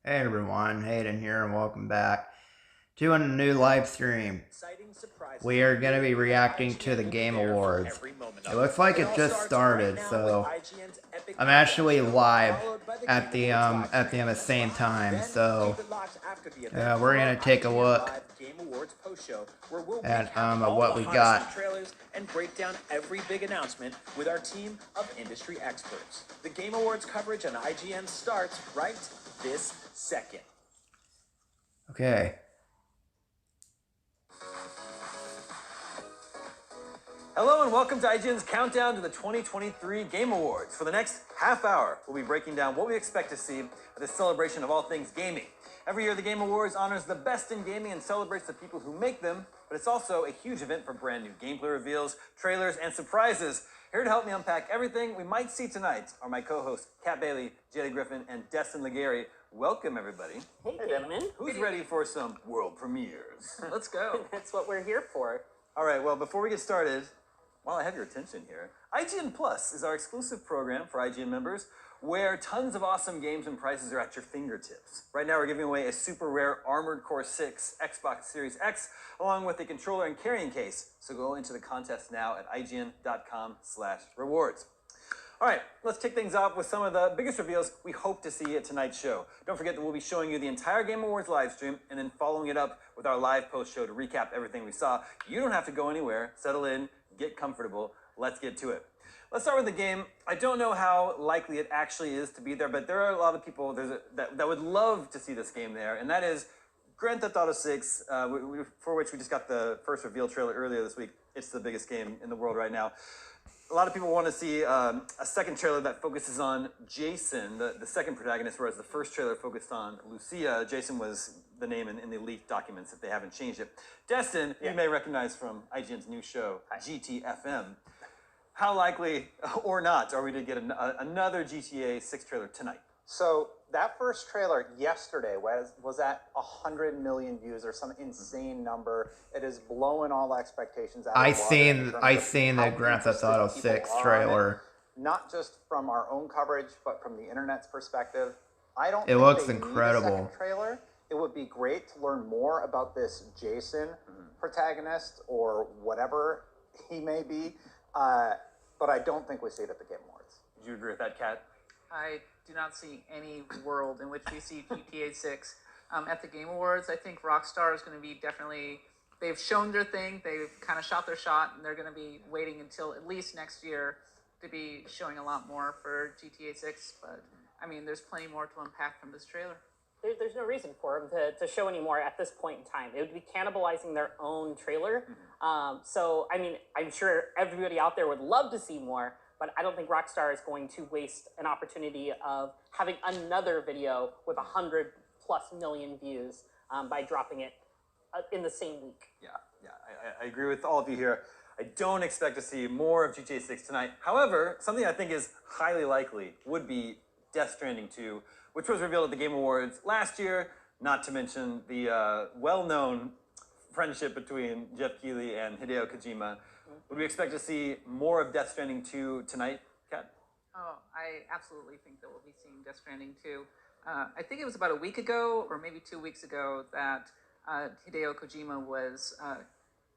Hey everyone, Hayden here, and welcome back to a new live stream. We are going to be reacting to the Game Awards. It looks like it just started, so I'm actually live at the same time. So we're going to take a look at what we got. Trailers and break down every big announcement with our team of industry experts. The Game Awards coverage on IGN starts right this second. Okay. Hello and welcome to IGN's countdown to the 2023 Game Awards. For the next half hour, we'll be breaking down what we expect to see at this celebration of all things gaming. Every year, the Game Awards honors the best in gaming and celebrates the people who make them, but it's also a huge event for brand new gameplay reveals, trailers, and surprises. Here to help me unpack everything we might see tonight are my co-hosts, Kat Bailey, Jedi Griffin, and Destin Legary. Welcome, everybody. Hey, Damon. Who's ready for some world premieres? Let's go. That's what we're here for. All right, well, before we get started, while I have your attention here, IGN Plus is our exclusive program for IGN members where tons of awesome games and prizes are at your fingertips. Right now, we're giving away a super rare Armored Core 6 Xbox Series X along with a controller and carrying case. So go into the contest now at ign.com/rewards. All right, let's kick things off with some of the biggest reveals we hope to see at tonight's show. Don't forget that we'll be showing you the entire Game Awards live stream and then following it up with our live post show to recap everything we saw. You don't have to go anywhere. Settle in, get comfortable. Let's get to it. Let's start with the game. I don't know how likely it actually is to be there, but there are a lot of people that would love to see this game there, and that is Grand Theft Auto 6, for which we just got the first reveal trailer earlier this week. It's the biggest game in the world right now. A lot of people want to see a second trailer that focuses on Jason, the second protagonist, whereas the first trailer focused on Lucia. Jason was the name in the leaked documents if they haven't changed it. Destin, you may recognize from IGN's new show, GTFM. How likely or not are we to get another GTA 6 trailer tonight? So that first trailer yesterday was at 100 million views or some insane number. It is blowing all expectations out of I the water seen in terms I of seen how the Grand Theft Auto interested people 6 are on it. trailer. Not just from our own coverage, but from the internet's perspective. I don't It think looks they need a incredible. second trailer. It would be great to learn more about this Jason protagonist or whatever he may be. But I don't think we see it at the Game Awards. Do you agree with that, Kat? I do not see any world in which we see GTA 6 at the Game Awards. I think Rockstar is going to be definitely, they've shown their thing, they've kind of shot their shot, and they're going to be waiting until at least next year to be showing a lot more for GTA 6. But, I mean, there's plenty more to unpack from this trailer. There's no reason for them to show any more at this point in time. It would be cannibalizing their own trailer. So, I mean, I'm sure everybody out there would love to see more, but I don't think Rockstar is going to waste an opportunity of having another video with 100+ million views by dropping it in the same week. Yeah, I agree with all of you here. I don't expect to see more of GTA 6 tonight. However, something I think is highly likely would be Death Stranding 2, which was revealed at the Game Awards last year, not to mention the well-known friendship between Jeff Keighley and Hideo Kojima. Would we expect to see more of Death Stranding 2 tonight, Kat? Oh, I absolutely think that we'll be seeing Death Stranding 2. I think it was about a week ago, or maybe 2 weeks ago, that Hideo Kojima was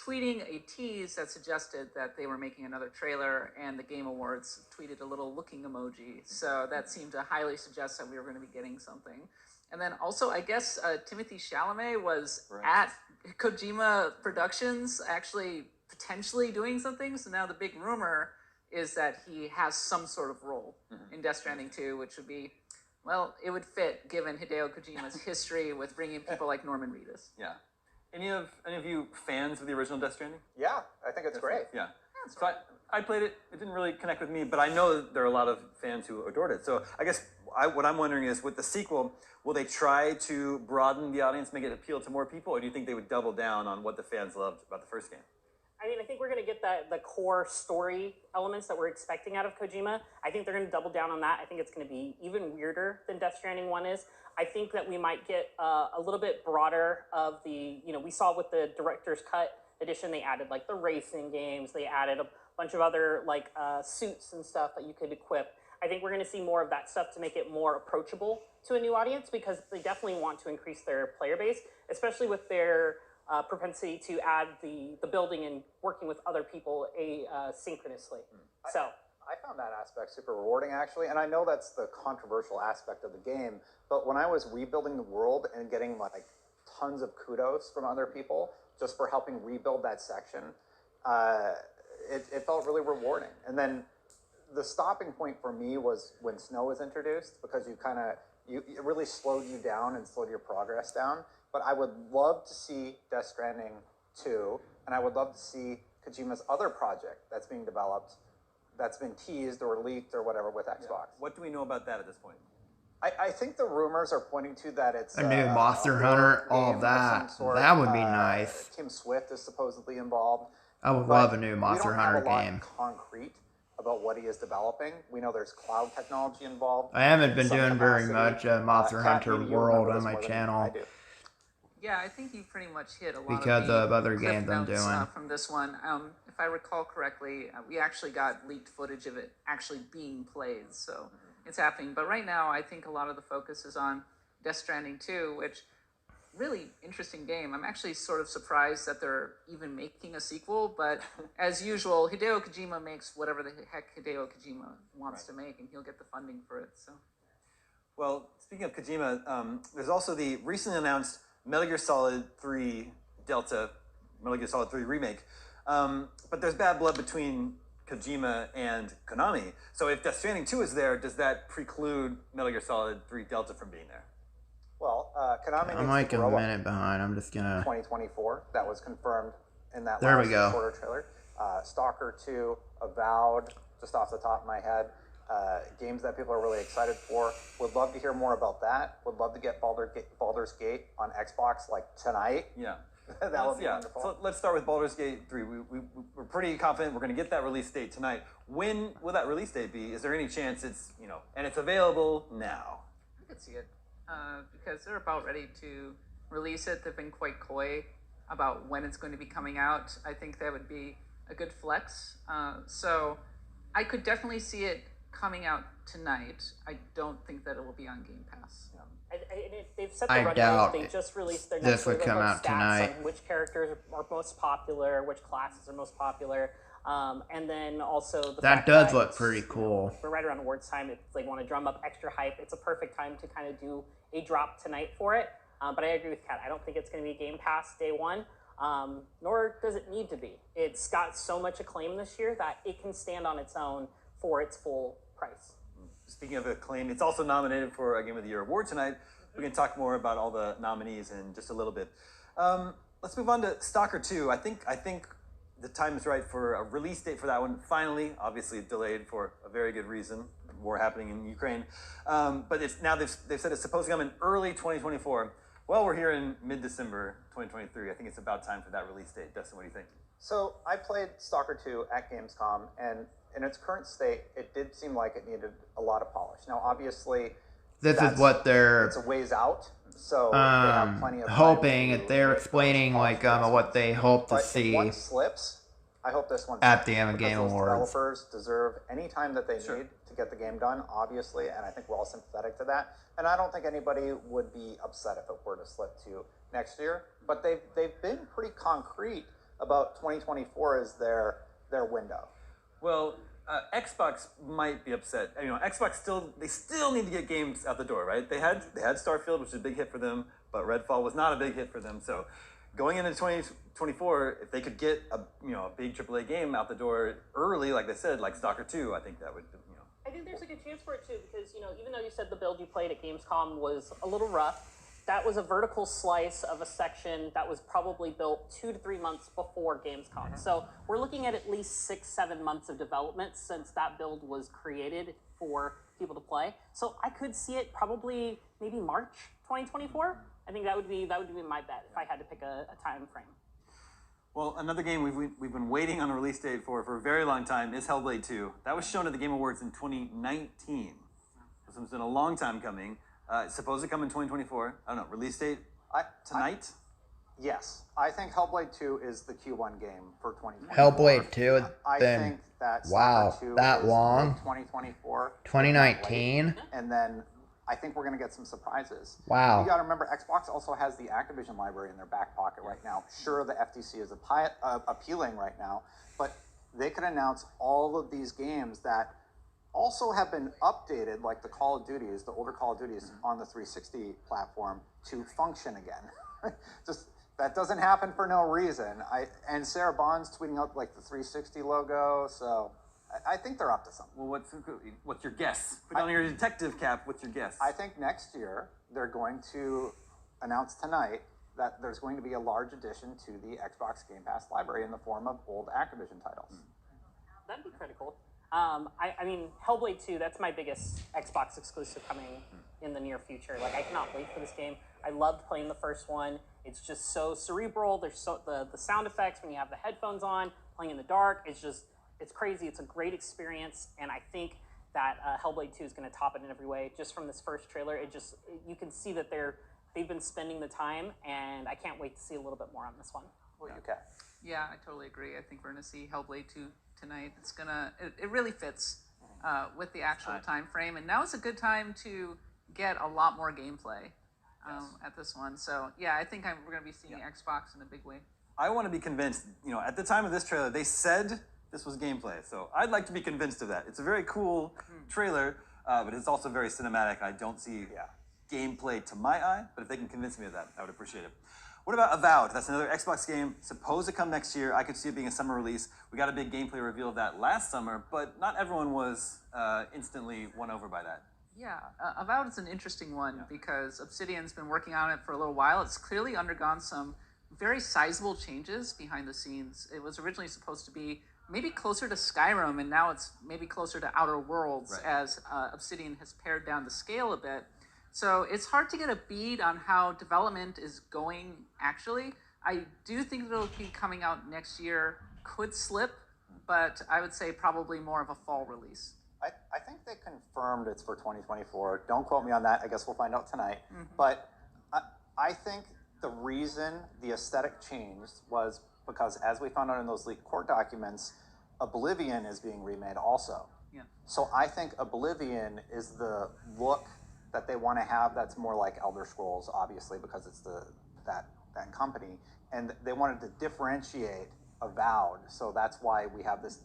tweeting a tease that suggested that they were making another trailer, and the Game Awards tweeted a little looking emoji. So that seemed to highly suggest that we were going to be getting something. And then also, I guess Timothy Chalamet was at Kojima Productions actually potentially doing something. So now the big rumor is that he has some sort of role in Death Stranding 2, which would be, well, it would fit given Hideo Kojima's history with bringing people like Norman Reedus. Yeah. Any of you fans of the original Death Stranding? Yeah, I think it's great. Yeah. So I played it. It didn't really connect with me, but I know that there are a lot of fans who adored it. So I guess what I'm wondering is, with the sequel, will they try to broaden the audience, make it appeal to more people, or do you think they would double down on what the fans loved about the first game? I mean, I think we're going to get the core story elements that we're expecting out of Kojima. I think they're going to double down on that. I think it's going to be even weirder than Death Stranding 1 is. I think that we might get a little bit broader of the, we saw with the director's cut edition, they added like the racing games, they added a bunch of other like suits and stuff that you could equip. I think we're going to see more of that stuff to make it more approachable to a new audience, because they definitely want to increase their player base, especially with their propensity to add the building and working with other people synchronously. So I found that aspect super rewarding, actually, and I know that's the controversial aspect of the game, but when I was rebuilding the world and getting like tons of kudos from other people just for helping rebuild that section, it felt really rewarding. And then the stopping point for me was when snow was introduced, because it really slowed you down and slowed your progress down. But I would love to see Death Stranding 2, and I would love to see Kojima's other project that's being developed, that's been teased or leaked or whatever with Xbox. Yeah. What do we know about that at this point? I think the rumors are pointing to that it's a new Monster Hunter, all that. That would be nice. Tim Swift is supposedly involved. I would love a new Monster Hunter game. We don't have a lot concrete about what he is developing. We know there's cloud technology involved. I haven't been doing very much Monster Hunter World on my channel. Yeah, I think you pretty much hit a lot because of other games I'm doing. From this one. If I recall correctly, we actually got leaked footage of it actually being played, so it's happening. But right now, I think a lot of the focus is on Death Stranding 2, which really interesting game. I'm actually sort of surprised that they're even making a sequel, but as usual, Hideo Kojima makes whatever the heck Hideo Kojima wants to make, and he'll get the funding for it. So, well, speaking of Kojima, there's also the recently announced Metal Gear Solid 3 Delta, Metal Gear Solid 3 remake. But there's bad blood between Kojima and Konami. So if Death Stranding 2 is there, does that preclude Metal Gear Solid 3 Delta from being there? Well, Konami I'm like a minute behind. I'm just gonna. 2024. That was confirmed in that there last we go. quarter trailer. Stalker 2, Avowed, just off the top of my head. Games that people are really excited for. Would love to hear more about that. Would love to get Baldur's Gate on Xbox like tonight. Yeah. That would be wonderful. So let's start with Baldur's Gate 3. We're pretty confident we're going to get that release date tonight. When will that release date be? Is there any chance it's, and it's available now? I could see it because they're about ready to release it. They've been quite coy about when it's going to be coming out. I think that would be a good flex. So I could definitely see it coming out tonight. I don't think that it will be on Game Pass. They've set the I running doubt They just released their this would come out tonight. On which characters are most popular, which classes are most popular, and then also that does look pretty cool. We're right around awards time. If they want to drum up extra hype, it's a perfect time to kind of do a drop tonight for it. But I agree with Kat. I don't think it's going to be Game Pass day one, nor does it need to be. It's got so much acclaim this year that it can stand on its own for its full price. Speaking of acclaim, it's also nominated for a Game of the Year award tonight. We can talk more about all the nominees in just a little bit. Let's move on to Stalker 2. I think the time is right for a release date for that one. Finally, obviously delayed for a very good reason. War happening in Ukraine. But it's now they've said it's supposed to come in early 2024. Well, we're here in mid-December 2023. I think it's about time for that release date. Dustin, what do you think? So I played Stalker 2 at Gamescom, and in its current state, it did seem like it needed a lot of polish. Now, obviously, this is what they're it's a ways out, so they have plenty of time hoping that they're explaining like what they hope to see. If one slips, I hope this one at the Game those Awards. Developers deserve any time that they need to get the game done, obviously, and I think we're all sympathetic to that. And I don't think anybody would be upset if it were to slip to next year. But they've been pretty concrete about 2024 as their window. Well, Xbox might be upset. Xbox still need to get games out the door, right? They had Starfield, which is a big hit for them, but Redfall was not a big hit for them. So going into 2024, if they could get a big AAA game out the door early, like they said, like Stalker 2, I think that would I think there's a good chance for it too, because even though you said the build you played at Gamescom was a little rough, that was a vertical slice of a section that was probably built 2 to 3 months before Gamescom. Mm-hmm. So we're looking at least 6-7 months of development since that build was created for people to play. So I could see it probably maybe March 2024. I think that would be my bet if I had to pick a time frame. Well, another game we've been waiting on a release date for a very long time is Hellblade 2. That was shown at the Game Awards in 2019. So it's been a long time coming. It's supposed to come in 2024. I don't know, release date tonight? Yes, I think Hellblade 2 is the Q1 game for 2024. Hellblade 2 has I been, think that wow, Stalker 2 that is long? 2024. 2019? And then I think we're going to get some surprises. Wow. You got to remember, Xbox also has the Activision library in their back pocket right now. Sure, the FTC is appealing right now, but they could announce all of these games that also have been updated, like the Call of Duties, the older Call of Duties on the 360 platform to function again. Just that doesn't happen for no reason. And Sarah Bond's tweeting out like the 360 logo, so I think they're up to something. Well, what's your guess? Put on your detective cap. What's your guess? I think next year they're going to announce tonight that there's going to be a large addition to the Xbox Game Pass library in the form of old Activision titles. That'd be critical. I mean, Hellblade 2, that's my biggest Xbox exclusive coming in the near future. Like, I cannot wait for this game. I loved playing the first one. It's just so cerebral. There's the sound effects when you have the headphones on, playing in the dark. It's crazy. It's a great experience, and I think that Hellblade 2 is going to top it in every way. Just from this first trailer, you can see that they've been spending the time, and I can't wait to see a little bit more on this one. Okay. Yeah, I totally agree. I think we're going to see Hellblade 2 tonight. It really fits with the actual time frame, and now is a good time to get a lot more gameplay at this one. So yeah, I think we're going to be seeing Xbox in a big way. I want to be convinced. You know, at the time of this trailer, they said this was gameplay, so I'd like to be convinced of that. It's a very cool trailer, but it's also very cinematic. I don't see gameplay to my eye, but if they can convince me of that, I would appreciate it. What about Avowed? That's another Xbox game, supposed to come next year. I could see it being a summer release. We got a big gameplay reveal of that last summer, but not everyone was instantly won over by that. Yeah, Avowed is an interesting one because Obsidian's been working on it for a little while. It's clearly undergone some very sizable changes behind the scenes. It was originally supposed to be maybe closer to Skyrim, and now it's maybe closer to Outer Worlds as Obsidian has pared down the scale a bit. So it's hard to get a bead on how development is going, actually. I do think it'll be coming out next year. Could slip, but I would say probably more of a fall release. I think they confirmed it's for 2024. Don't quote me on that. I guess we'll find out tonight. But I think the reason the aesthetic changed was because, as we found out in those leaked court documents, Oblivion is being remade also. Yeah. So I think Oblivion is the look that they want to have that's more like Elder Scrolls, obviously, because it's that company. And they wanted to differentiate Avowed, so that's why we have this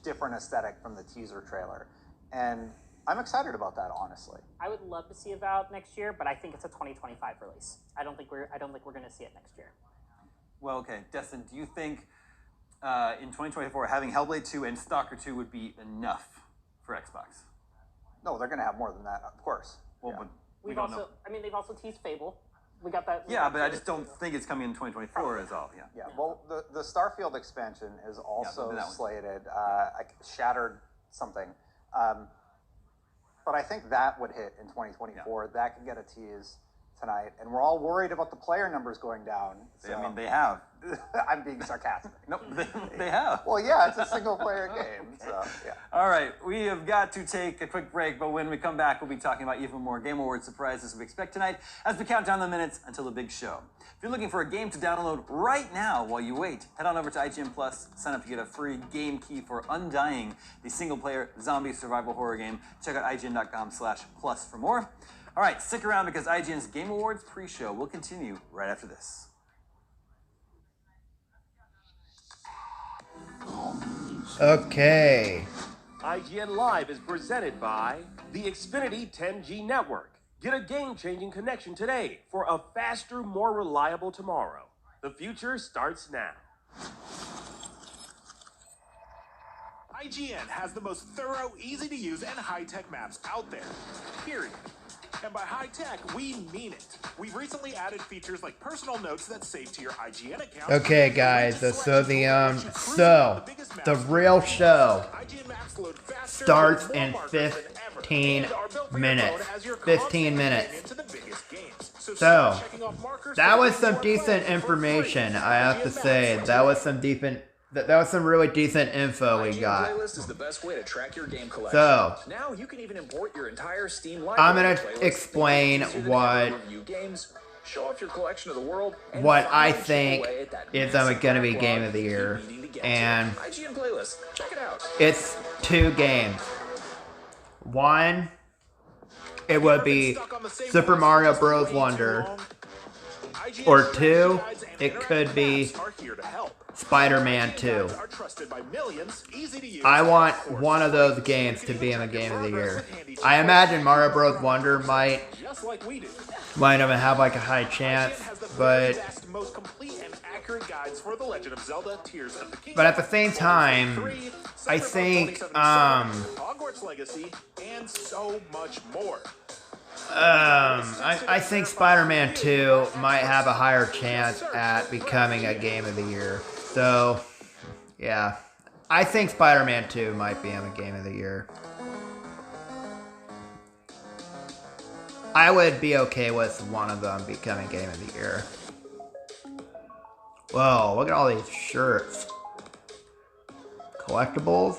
different aesthetic from the teaser trailer. And I'm excited about that, honestly. I would love to see Avowed next year, but I think it's a 2025 release. I don't think we're going to see it next year. Well, okay, Destin, do you think in 2024 having Hellblade 2 and Stalker 2 would be enough for Xbox? No, they're going to have more than that, of course. Well, but They've also teased Fable. We got that. Yeah, but I just don't think it's coming in 2024 is all. Yeah. Yeah. Well, the Starfield expansion is also slated. Shattered something, but I think that would hit in 2024. Yeah. That could get a tease tonight, and we're all worried about the player numbers going down. So. I mean, they have. I'm being sarcastic. No, they have. Well, yeah, it's a single-player game, so yeah. All right, we have got to take a quick break, but when we come back, we'll be talking about even more Game Awards surprises we expect tonight as we count down the minutes until the big show. If you're looking for a game to download right now while you wait, head on over to IGN Plus, sign up to get a free game key for Undying, the single-player zombie survival horror game. Check out IGN.com/plus for more. All right, stick around because IGN's Game Awards pre-show will continue right after this. Okay. IGN Live is presented by the Xfinity 10G Network. Get a game-changing connection today for a faster, more reliable tomorrow. The future starts now. IGN has the most thorough, easy-to-use, and high-tech maps out there. Period. And by high-tech, we mean it. We've recently added features like personal notes that save to your IGN account. Okay, guys, so the real show starts in 15 minutes. 15 minutes. So, that was some decent information, I have to say. That was some really decent info we got. Playlist is the best way to track your game collection. So, now you can even import your entire Steam library. I'm going to explain what show off your collection of the world, and what I finally chip think away at that is massive going to be backlog game of the you keep year. needing to get to. And IGN playlist, check it out. it's 2 games. One, it would be Super Mario Bros. Wonder. Or 2, it could be Spider-Man 2. I want one of those games to be in the game of the year. I imagine Mario Bros. Wonder might even have like a high chance, but at the same time, I think Hogwarts Legacy and so much more. I think Spider-Man 2 might have a higher chance at becoming a game of the year. So, yeah. I think Spider-Man 2 might be in the game of the year. I would be okay with one of them becoming game of the year. Whoa, look at all these shirts. Collectibles?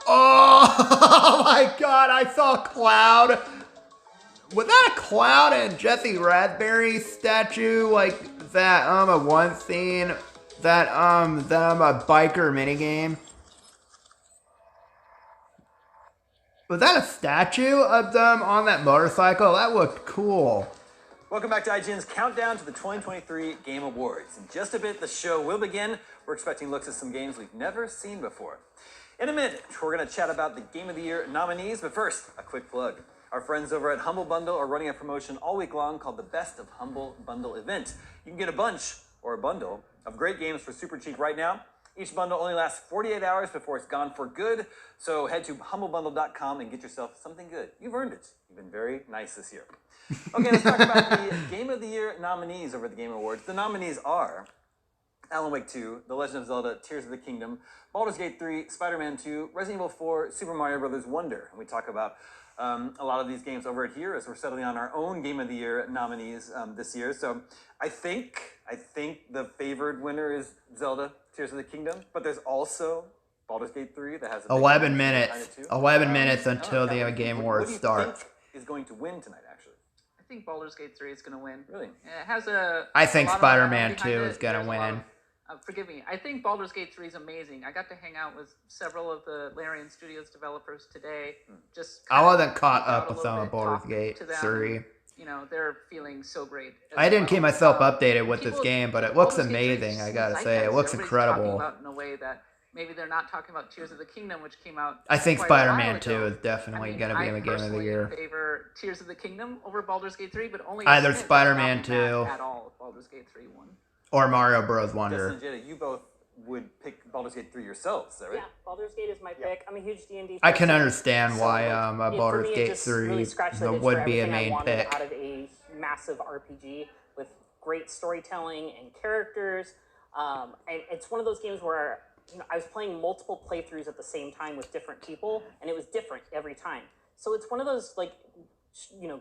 Oh my god, I saw Cloud. Was that a Cloud and Jesse Raspberry statue? Like that a one scene that a biker minigame? Was that a statue of them on that motorcycle? That looked cool. Welcome back to IGN's countdown to the 2023 Game Awards. In just a bit, the show will begin. We're expecting looks at some games we've never seen before. In a minute, we're going to chat about the Game of the Year nominees, but first, a quick plug. Our friends over at Humble Bundle are running a promotion all week long called the Best of Humble Bundle event. You can get a bunch, or a bundle, of great games for super cheap right now. Each bundle only lasts 48 hours before it's gone for good, so head to humblebundle.com and get yourself something good. You've earned it. You've been very nice this year. Okay, let's talk about the Game of the Year nominees over at the Game Awards. The nominees are Alan Wake 2, The Legend of Zelda, Tears of the Kingdom, Baldur's Gate 3, Spider-Man 2, Resident Evil 4, Super Mario Bros. Wonder. And we talk about a lot of these games over here as we're settling on our own Game of the Year nominees this year. So I think the favored winner is Zelda, Tears of the Kingdom, but there's also Baldur's Gate 3 that has a 11 minutes. 11 minutes until the Game Awards start. What do you think is going to win tonight, actually? I think Baldur's Gate 3 is going to win. Really? Yeah, it has a. I think a lot of Spider-Man behind 2 it. is going to There's a lot win. forgive me. I think Baldur's Gate 3 is amazing. I got to hang out with several of the Larian Studios developers today. Just I kind of wasn't caught geek out up a with little some of bit, Baldur's talk Gate to them. 3. You know, they're feeling so great. as I didn't well. keep myself Um, updated with this people- game, but it looks Baldur's Gate 3 amazing, just I gotta seems say. It zeitgeist. looks Everybody's talking incredible. about in a way that maybe they're not talking about Tears of the Kingdom, which came out. I think quite a while Spider-Man 2 ago. is definitely I mean, going to be I in the Game of the personally Year. favor Tears of the Kingdom over Baldur's Gate 3, but only Either a smidge. I would Spider-Man not be mad 2 at all if Baldur's Gate 3 won. Or Mario Bros. Justin Wonder. and Jada, you both would pick Baldur's Gate 3 yourselves, is that right? Yeah, Baldur's Gate is my pick. I'm a huge D&D I can person. understand why So, for Baldur's me, it Gate just 3 really scratched that itch for would be a everything I main wanted pick. out of a massive RPG with great storytelling and characters. And it's one of those games where I was playing multiple playthroughs at the same time with different people, and it was different every time. So it's one of those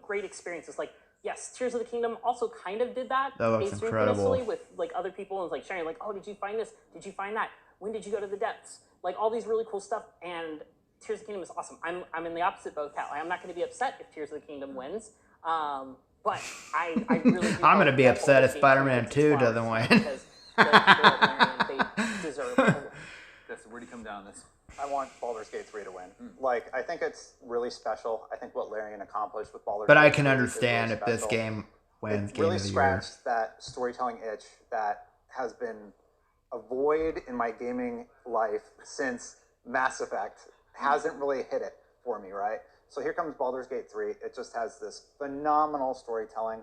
great experiences. Like, yes, Tears of the Kingdom also kind of did that. That looks incredible. With other people and sharing oh, did you find this? Did you find that? When did you go to the depths? All these really cool stuff. And Tears of the Kingdom is awesome. I'm in the opposite boat, Kat. I'm not going to be upset if Tears of the Kingdom wins. But I really do I'm going to be hope upset if Baldur's Gate Spider-Man 2 wins doesn't win. because the people at Larian, they deserve it. Justin, where do you come down on this? I want Baldur's Gate 3 to win. I think it's really special. I think what Larian accomplished with Baldur's But Gate I can 3 is understand really if this special. game wins It Game really of the Year. scratched that storytelling itch that has been a void in my gaming life since Mass Effect hasn't really hit it for me, right? So here comes Baldur's Gate 3. It just has this phenomenal storytelling.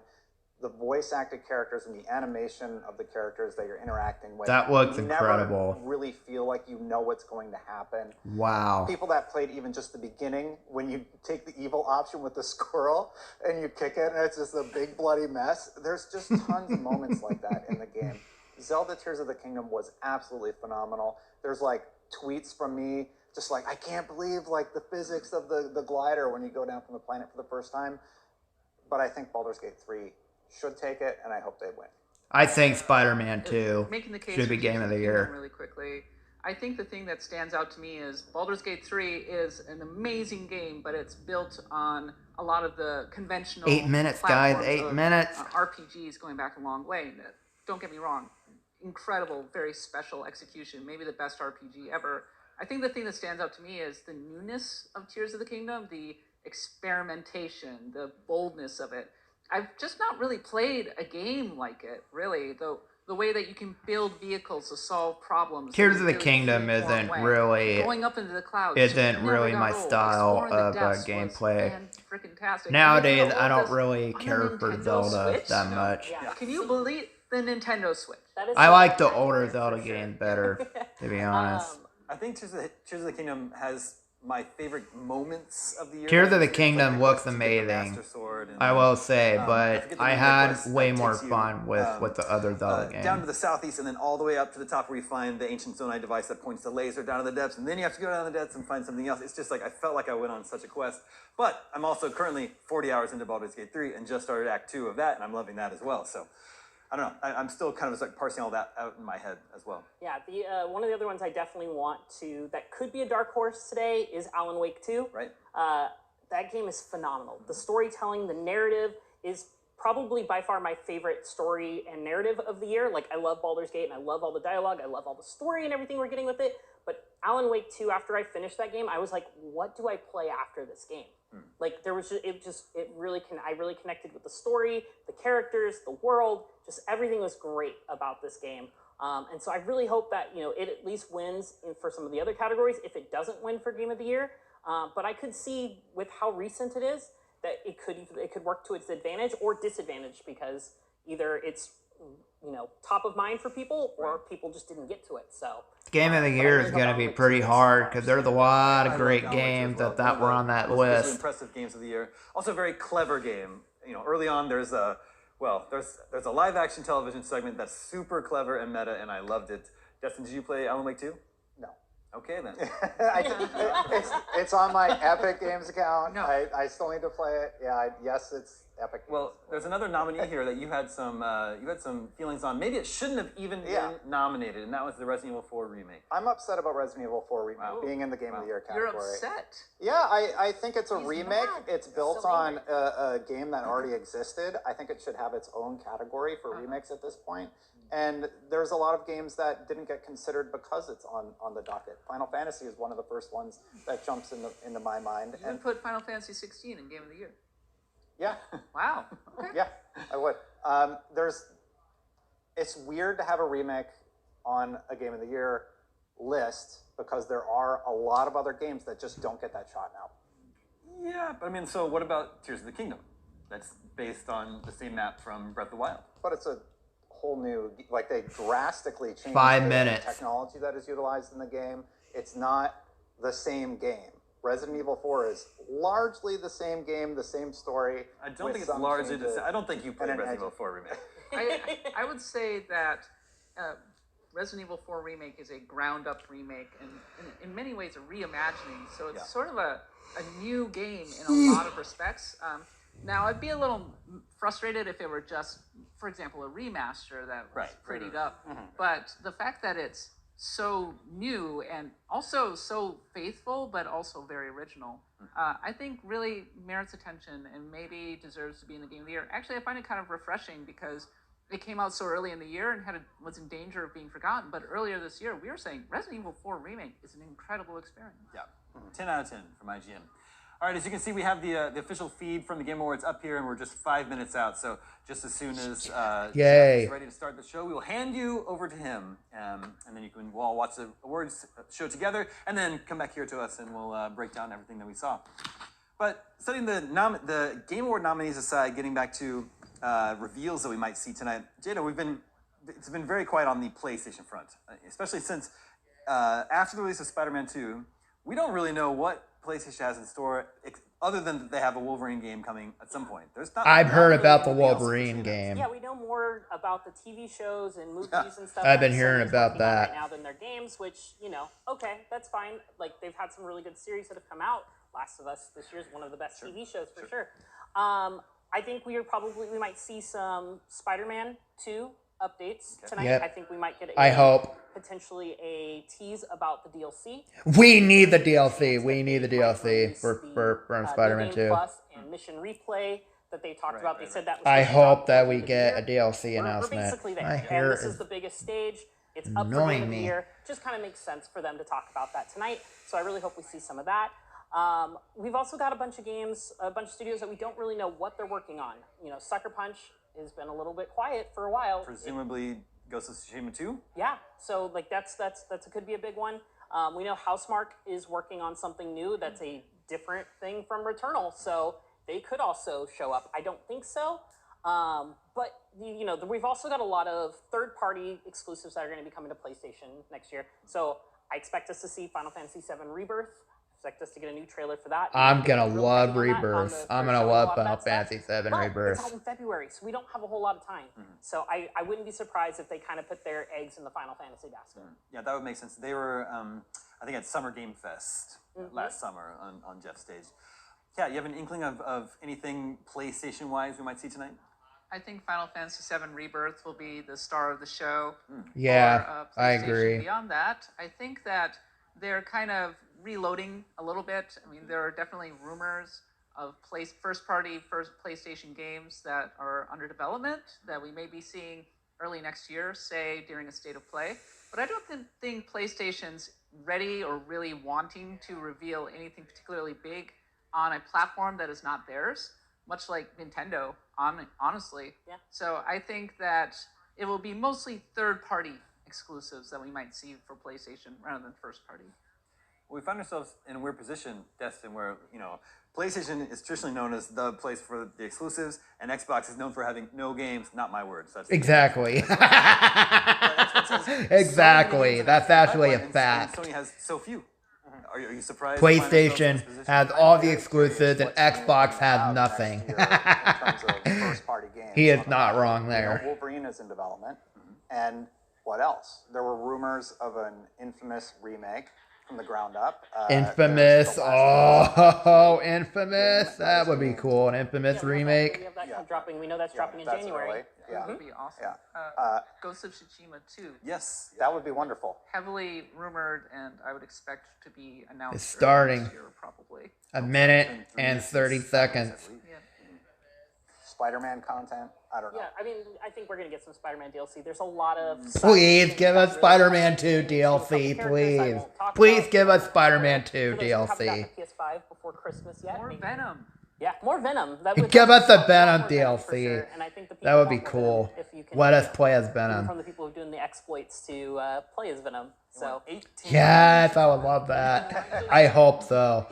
The voice acted characters and the animation of the characters that you're interacting with. That looks you incredible. Never really feel like you know what's going to happen. Wow. People that played even just the beginning, when you take the evil option with the squirrel and you kick it and it's just a big bloody mess, there's just tons of moments like that in the game. Zelda Tears of the Kingdom was absolutely phenomenal. There's tweets from me just I can't believe the physics of the glider when you go down from the planet for the first time. But I think Baldur's Gate 3 should take it, and I hope they win. I think Spider-Man 2 Making the case should for be Game Tears of the Kingdom Year. really quickly. I think the thing that stands out to me is Baldur's Gate 3 is an amazing game, but it's built on a lot of the conventional 8 minutes, guys. platforms 8 of, minutes. RPGs going back a long way. Don't get me wrong. Incredible, very special execution. Maybe the best RPG ever. I think the thing that stands out to me is the newness of Tears of the Kingdom, the experimentation, the boldness of it. I've just not really played a game like it, really. The way that you can build vehicles to solve problems. Tears of the really Kingdom freeform isn't way. really Going up into the clouds. isn't just really never my got old. style Exploring the of depths gameplay. was freaking-tastic. Nowadays, I don't this really on a care for Nintendo Zelda Switch? that much. Yeah. Can you believe the Nintendo Switch? That is I so like the spectacular, older for Zelda sure. games better, to be honest. I think Tears of the Kingdom has my favorite moments of the year. Tears of the It's Kingdom like looks to get the amazing. Master Sword and, I will say, I but forget the I name of the had quest that way more takes you, fun with the other Zelda games. down to the southeast, and then all the way up to the top where you find the ancient Zonai device that points the laser down to the depths, and then you have to go down the depths and find something else. It's just like I felt like I went on such a quest. But I'm also currently 40 hours into Baldur's Gate 3 and just started Act 2 of that, and I'm loving that as well. So I don't know. I'm still kind of like parsing all that out in my head as well. Yeah, the one of the other ones I definitely want to, that could be a dark horse today, is Alan Wake 2. Right. That game is phenomenal. The storytelling, the narrative is probably by far my favorite story and narrative of the year. Like, I love Baldur's Gate, and I love all the dialogue, I love all the story and everything we're getting with it. But Alan Wake 2, after I finished that game, I was like, what do I play after this game? Like, there was I really connected with the story, the characters, the world, just everything was great about this game. And so I really hope that, it at least wins for some of the other categories if it doesn't win for Game of the Year. But I could see with how recent it is that it could work to its advantage or disadvantage, because either it's top of mind for people or people just didn't get to it. So Game of the Year is going to be pretty hard because there's a lot of great games that were on that Most list. impressive games of the year. Also, a very clever game. Early on, there's a live action television segment that's super clever and meta, and I loved it. Justin, did you play Alan Wake 2? No. Okay then. It's on my Epic Games account. No. I still need to play it. Yeah, yes, it's Epic. Well, Games. there's another nominee here that you had some feelings on. Maybe it shouldn't have even Yeah. been nominated, and that was the Resident Evil 4 remake. I'm upset about Resident Evil 4 remake Wow. being in the Game of the Year You're category. upset. Yeah, I think it's a He's remake. mad. It's built So on angry. a game that already existed. I think it should have its own category for remakes at this point. And there's a lot of games that didn't get considered because it's on the docket. Final Fantasy is one of the first ones that jumps into my mind. You would put Final Fantasy 16 in Game of the Year. Yeah, Wow. Okay. yeah, I would. It's weird to have a remake on a Game of the Year list because there are a lot of other games that just don't get that shot now. Yeah, but I mean, so what about Tears of the Kingdom? That's based on the same map from Breath of the Wild. But it's a whole new, like they drastically changed 5 the minutes. technology that is utilized in the game. It's not the same game. Resident Evil 4 is largely the same game, the same story. I don't with think it's some largely changes. I don't think you played and an Resident Evil edge. 4 remake. I would say that Resident Evil 4 Remake is a ground-up remake and in many ways a reimagining. So it's sort of a new game in a lot of respects. Now, I'd be a little frustrated if it were just, for example, a remaster that was prettied up. But the fact that it's so new and also so faithful, but also very original, I think really merits attention and maybe deserves to be in the Game of the Year. Actually, I find it kind of refreshing because it came out so early in the year and was in danger of being forgotten. But earlier this year, we were saying Resident Evil 4 Remake is an incredible experience. Yeah, 10 out of 10 from IGN. All right, as you can see, we have the official feed from the Game Awards up here, and we're just 5 minutes out. So just as soon as Jeff Yay. is ready to start the show, we will hand you over to him, and then we'll all watch the awards show together, and then come back here to us, and we'll break down everything that we saw. But setting the Game Award nominees aside, getting back to reveals that we might see tonight, Jada, it's been very quiet on the PlayStation front, especially since after the release of Spider-Man 2, we don't really know what PlayStation has in store, other than that they have a Wolverine game coming at some point. I've heard really about the anything else Wolverine that's game. Yeah, we know more about the TV shows and movies and stuff. I've been that hearing Sony's about working on that. right now than their games, which, okay, that's fine. Like, they've had some really good series that have come out. Last of Us this year is one of the best TV shows for sure. I think we might see some Spider-Man 2 updates tonight. Yep. I think we might get I hope. potentially a tease about the DLC. We need the DLC. We need the DLC for Spider-Man New 2. Game Plus and Mission Replay that they talked about. They said that was I gonna drop hope that before we the end of get the a year. DLC We're announcement. basically there. My And hair this is is the biggest stage. It's up for annoying game of the me. year. Just kind of makes sense for them to talk about that tonight. So I really hope we see some of that. We've also got a bunch of games, a bunch of studios that we don't really know what they're working on. You know, Sucker Punch has been a little bit quiet for a while. Presumably Ghost of Tsushima 2? Yeah, so like that could be a big one. We know Housemarque is working on something new that's a different thing from Returnal, so they could also show up. I don't think so, but you know, we've also got a lot of third-party exclusives that are going to be coming to PlayStation next year. So I expect us to see Final Fantasy VII Rebirth. Expect us to get a new trailer for that. I'm gonna Real love quick on that, on Rebirth. the I'm first gonna showing, a love lot of Final that stuff. Fantasy VII But Rebirth. it's out in February, so we don't have a whole lot of time. So I wouldn't be surprised if they kind of put their eggs in the Final Fantasy basket. Yeah, that would make sense. They were, I think, at Summer Game Fest last summer on Jeff's stage. Yeah, you have an inkling of anything PlayStation-wise we might see tonight? I think Final Fantasy VII Rebirth will be the star of the show. Yeah, for, I PlayStation. agree. Beyond that, I think that they're kind of reloading a little bit. I mean, there are definitely rumors of first PlayStation games that are under development that we may be seeing early next year, say during a state of play. But I don't think PlayStation's ready or really wanting to reveal anything particularly big on a platform that is not theirs, much like Nintendo, honestly. Yeah. So I think that it will be mostly third-party exclusives that we might see for PlayStation rather than first-party. We find ourselves in a weird position, Destin, where, you know, PlayStation is traditionally known as the place for the exclusives, and Xbox is known for having no games. Not my words. That's Exactly. Xbox has Exactly. so many games That's in their actually a pipeline, and fact. Sony has so few. Are you surprised? to find ourselves in PlayStation this position? has all the Very exclusives curious and what's gonna Xbox come has out nothing. next year in terms of first-party games. He is not wrong there. Wolverine is in development, and what else? There were rumors of an Infamous remake from the ground up. Infamous. there's the Last of Us Oh, Infamous. That would be cool. An Infamous We remake. have that dropping. We know that's dropping in that's January. early. Yeah. That would be awesome. Yeah. Ghost of Tsushima 2, Yes. That would be wonderful. heavily rumored, and I would expect to be announced It's early starting. next year, probably. A minute Been 3 and years 30 since seconds. at least. Yeah. Spider-Man content. I don't know. Yeah, I mean, I think we're gonna get some Spider-Man DLC. There's a lot of. Please give us Really Spider-Man 2 a couple DLC, characters I please. won't talk Please about. give us Spider-Man 2 For those who haven't gotten DLC. the PS5 before Christmas yet. More maybe- Venom. Yeah, more Venom. That Give us the a lot Venom more Venom for DLC. sure, and I think the That people would be want more cool. Venom if you can Let us play as from Venom. the people who are doing the exploits to play as Venom. So 18. Yes, I would love that. I hope so.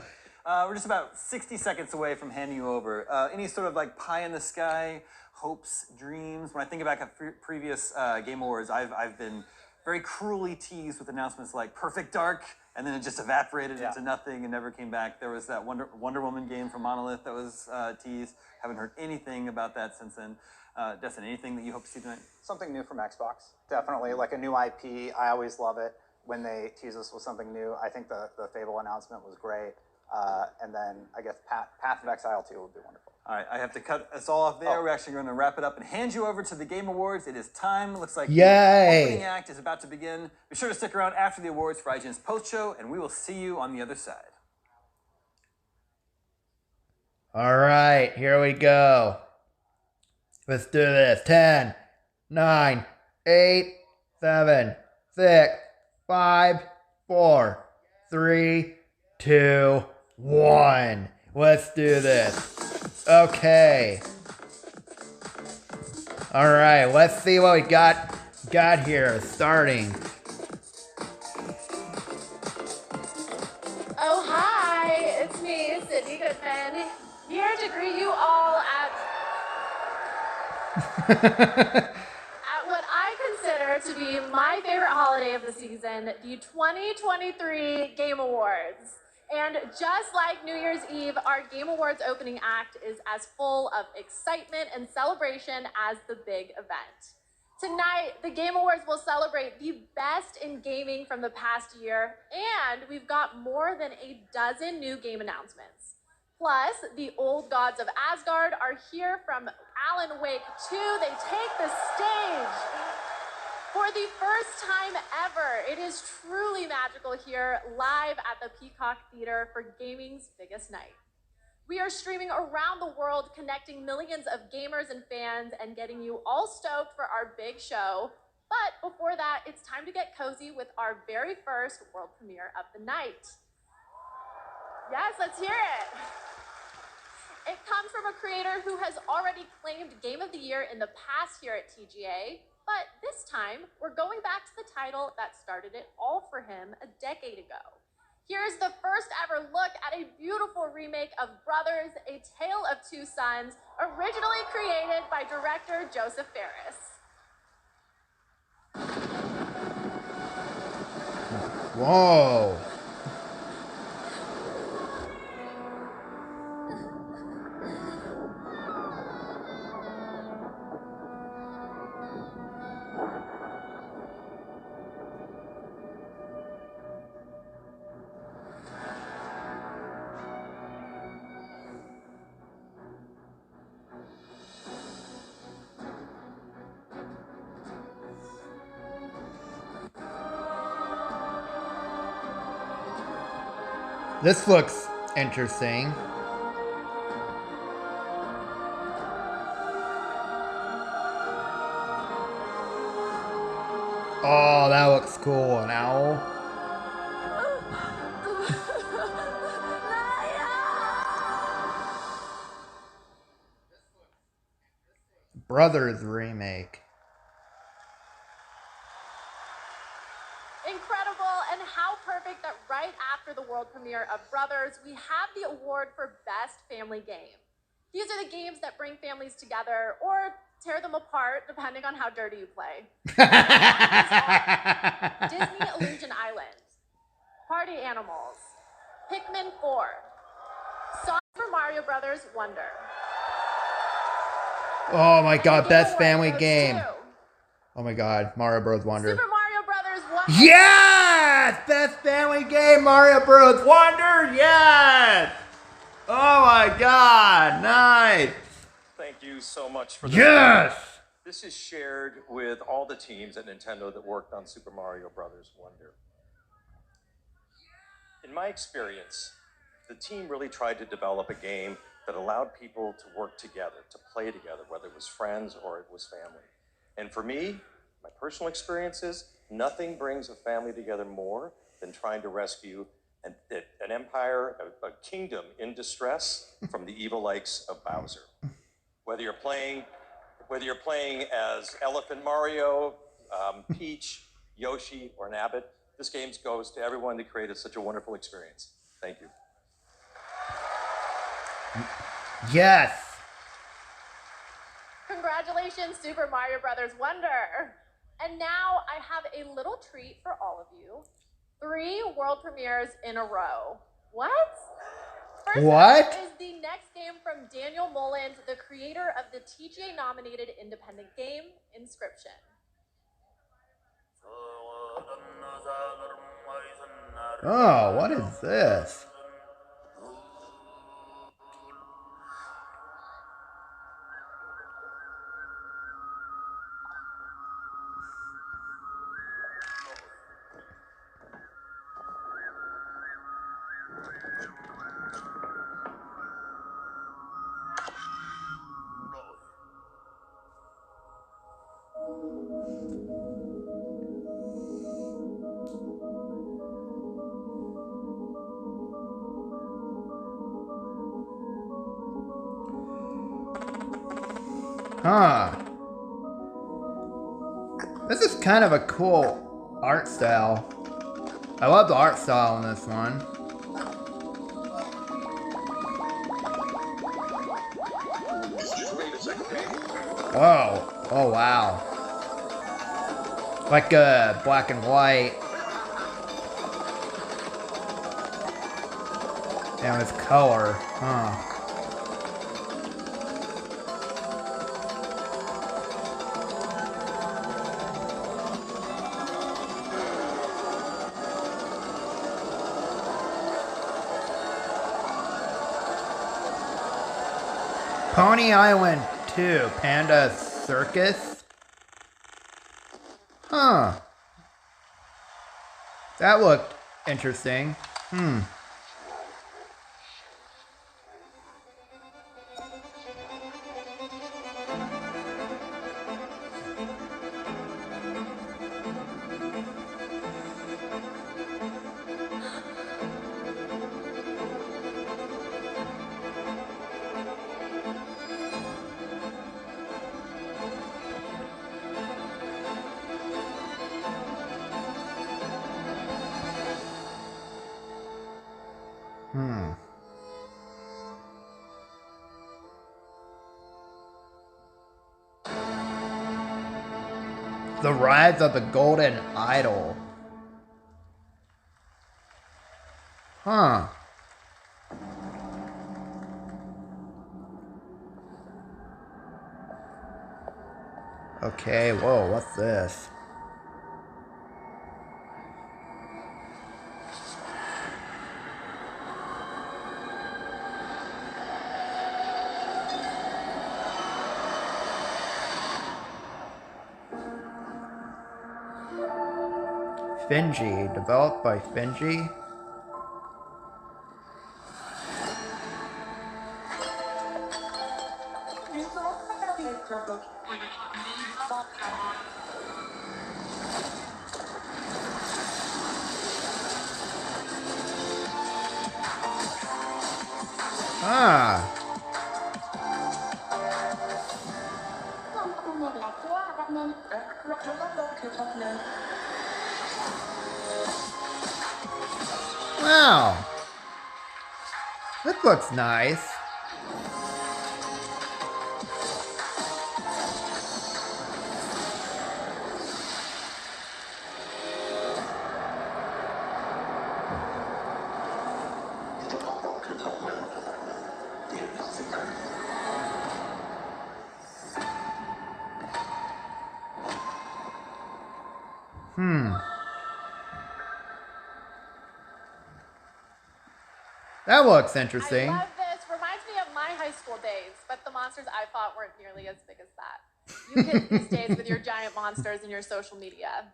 We're just about 60 seconds away from handing you over. Any sort of like pie in the sky, hopes, dreams? When I think back at previous Game Awards, I've been very cruelly teased with announcements like Perfect Dark, and then it just evaporated into nothing and never came back. There was that Wonder Woman game from Monolith that was teased. Haven't heard anything about that since then. Destin, anything that you hope to see tonight? Something new from Xbox. Definitely, like a new IP. I always love it when they tease us with something new. I think the Fable announcement was great. And then I guess Path of Exile 2 would be wonderful. All right, I have to cut us all off there. We're actually going to wrap it up and hand you over to the Game Awards. It is time. Looks like Yay. the opening act is about to begin. Be sure to stick around after the awards for IGN's post show, and we will see you on the other side. All right, here we go. Let's do this. 10, 9, 8, 7, 6, 5, 4, 3, 2, 1. Let's do this. Okay. All right, let's see what we got here. Starting. Oh, hi, it's me, Sydney Goodman, here to greet you all at what I consider to be my favorite holiday of the season, the 2023 Game Awards. And just like New Year's Eve, our Game Awards opening act is as full of excitement and celebration as the big event. Tonight, the Game Awards will celebrate the best in gaming from the past year, and we've got more than a dozen new game announcements. Plus, the old gods of Asgard are here from Alan Wake 2. They take the stage For the first time ever, it is truly magical here live at the Peacock Theater for gaming's biggest night. We are streaming around the world, connecting millions of gamers and fans and getting you all stoked for our big show. But before that, it's time to get cozy with our very first world premiere of the night. Yes, let's hear it. It comes from a creator who has already claimed Game of the Year in the past here at TGA, but this time we're going back to the title that started it all for him a decade ago. Here's the first ever look at a beautiful remake of Brothers, A Tale of Two Sons, originally created by director Joseph Fares. Whoa. This looks interesting. Oh, that looks cool. An owl. Brothers remake. Incredible, and how perfect that right after the world premiere of Brothers, we have the award for Best Family Game. These are the games that bring families together or tear them apart, depending on how dirty you play. Disney Illusion Island, Party Animals, Pikmin 4, Super Mario Brothers Wonder. Oh my god, Best Family Game. 2. Oh my god, Mario Bros. Wonder. Super Mario Brothers Wonder. Yes! Best Family Game, Mario Bros. Wonder, yes! Oh my god, nice! Thank you so much for this. Yes! This is shared with all the teams at Nintendo that worked on Super Mario Brothers Wonder. In my experience, the team really tried to develop a game that allowed people to work together, to play together, whether it was friends or it was family. And for me, my personal experiences, nothing brings a family together more than trying to rescue an empire, a kingdom in distress from the evil likes of Bowser. Whether you're playing as Elephant Mario, Peach, Yoshi, or Nabbit, this game goes to everyone that created such a wonderful experience. Thank you. Yes! Congratulations, Super Mario Brothers Wonder. And now I have a little treat for all of you. 3 world premieres in a row. What? First up is the next game from Daniel Mullins, the creator of the TGA-nominated independent game, Inscription. Oh, what is this? Huh. This is kind of a cool art style. I love the art style in this one. Whoa. Oh, wow. Like black and white. And with color. Huh. Pony Island 2, Panda Circus. Huh. That looked interesting. The Rise of the Golden Idol. Huh. Okay, whoa, what's this? Finji, developed by Finji. Ah. Wow. This looks nice. That looks interesting. I love this. Reminds me of my high school days, but the monsters I fought weren't nearly as big as that. You kids these days with your giant monsters and your social media.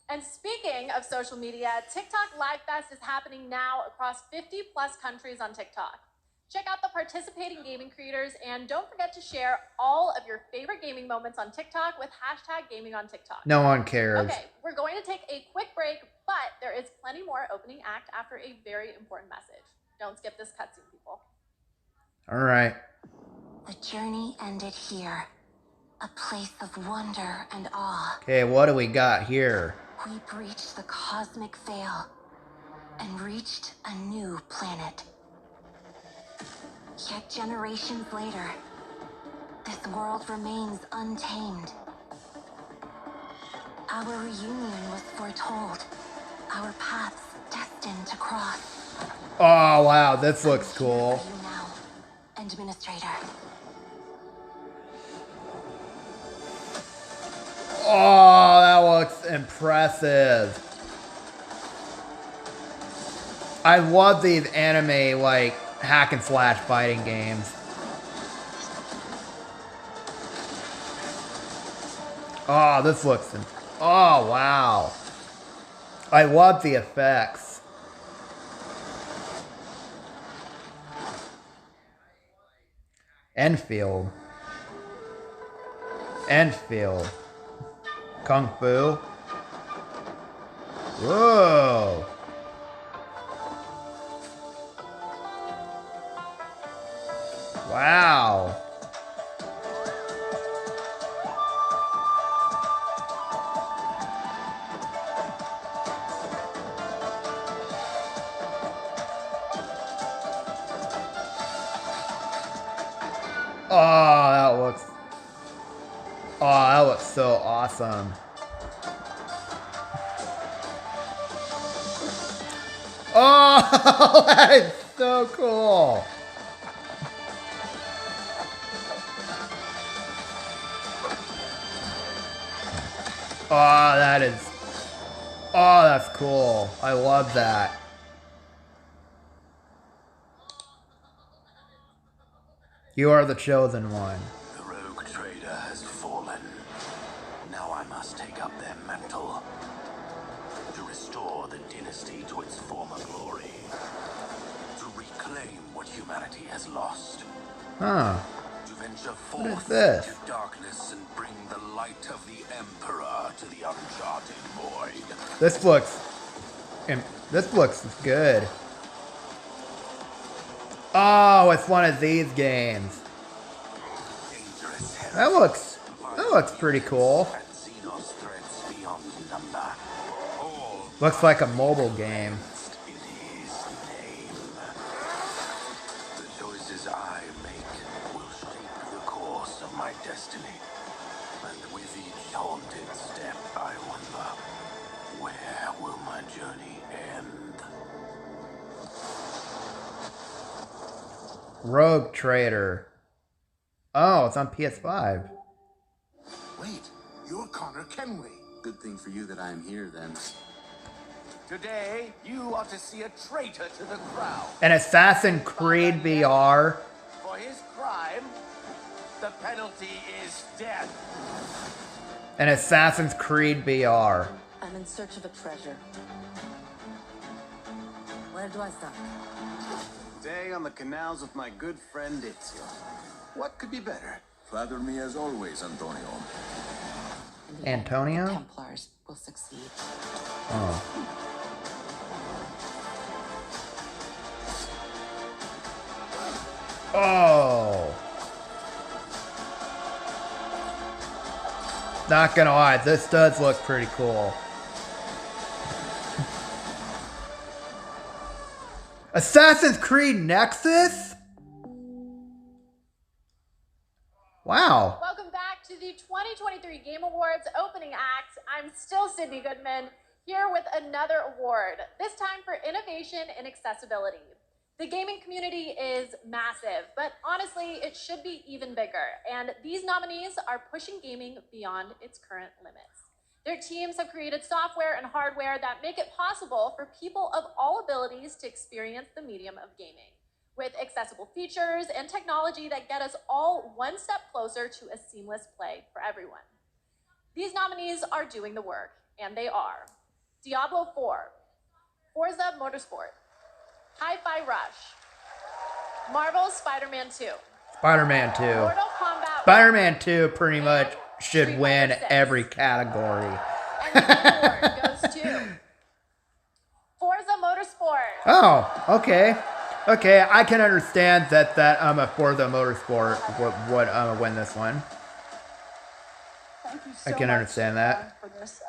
And speaking of social media, TikTok Live Fest is happening now across 50 plus countries on TikTok. Check out the participating gaming creators and don't forget to share all of your favorite gaming moments on TikTok with #GamingOnTikTok. No one cares. Okay, we're going to take a quick break, but there is plenty more opening act after a very important message. Don't skip this cutscene, people. All right. The journey ended here. A place of wonder and awe. Okay, what do we got here? We breached the cosmic veil and reached a new planet. Yet generations later, this world remains untamed. Our reunion was foretold. Our paths destined to cross. Oh, wow, this looks cool. You now, Administrator. Oh, that looks impressive. I love these anime, like, hack and slash fighting games. Oh, this looks... Oh, wow. I love the effects. Enfield. Kung Fu. Whoa. Wow. Oh, that looks so awesome. Oh, that is so cool. Oh, that's cool. I love that. You are the chosen one. The rogue trader has fallen. Now I must take up their mantle, to restore the dynasty to its former glory, to reclaim what humanity has lost. Huh. To venture What is forth this? into darkness and bring the light of the Emperor to the uncharted void. This looks good. Oh, it's one of these games. That looks pretty cool. Looks like a mobile game. The choices I make will shape the course of my destiny. And with each haunted step, I wonder, where will my journey end? Rogue Trader. Oh, it's on PS5. Wait, you're Connor Kenway. Good thing for you that I'm here, then. Today, you are to see a traitor to the crown. An Assassin's Creed VR. For his crime, the penalty is death. An Assassin's Creed VR. I'm in search of a treasure. Where do I start? Day on the canals with my good friend Ezio. What could be better? Flatter me as always, Antonio. Antonio? Templars will succeed. Oh. Oh. Not gonna lie, this does look pretty cool. Assassin's Creed Nexus? Wow. Welcome back to the 2023 Game Awards opening act. I'm still Sydney Goodman, here with another award, this time for innovation in accessibility. The gaming community is massive, but honestly, it should be even bigger. And these nominees are pushing gaming beyond its current limits. Their teams have created software and hardware that make it possible for people of all abilities to experience the medium of gaming, with accessible features and technology that get us all one step closer to a seamless play for everyone. These nominees are doing the work, and they are Diablo 4, Forza Motorsport, Hi-Fi Rush, Marvel's Spider-Man 2, Spider-Man 2. Mortal Kombat Spider-Man 2 pretty much should win every category. and the award goes to Forza Motorsport. Oh, okay. Okay, I can understand that a Forza Motorsport would win this one. Thank you so I can much, understand that. for this.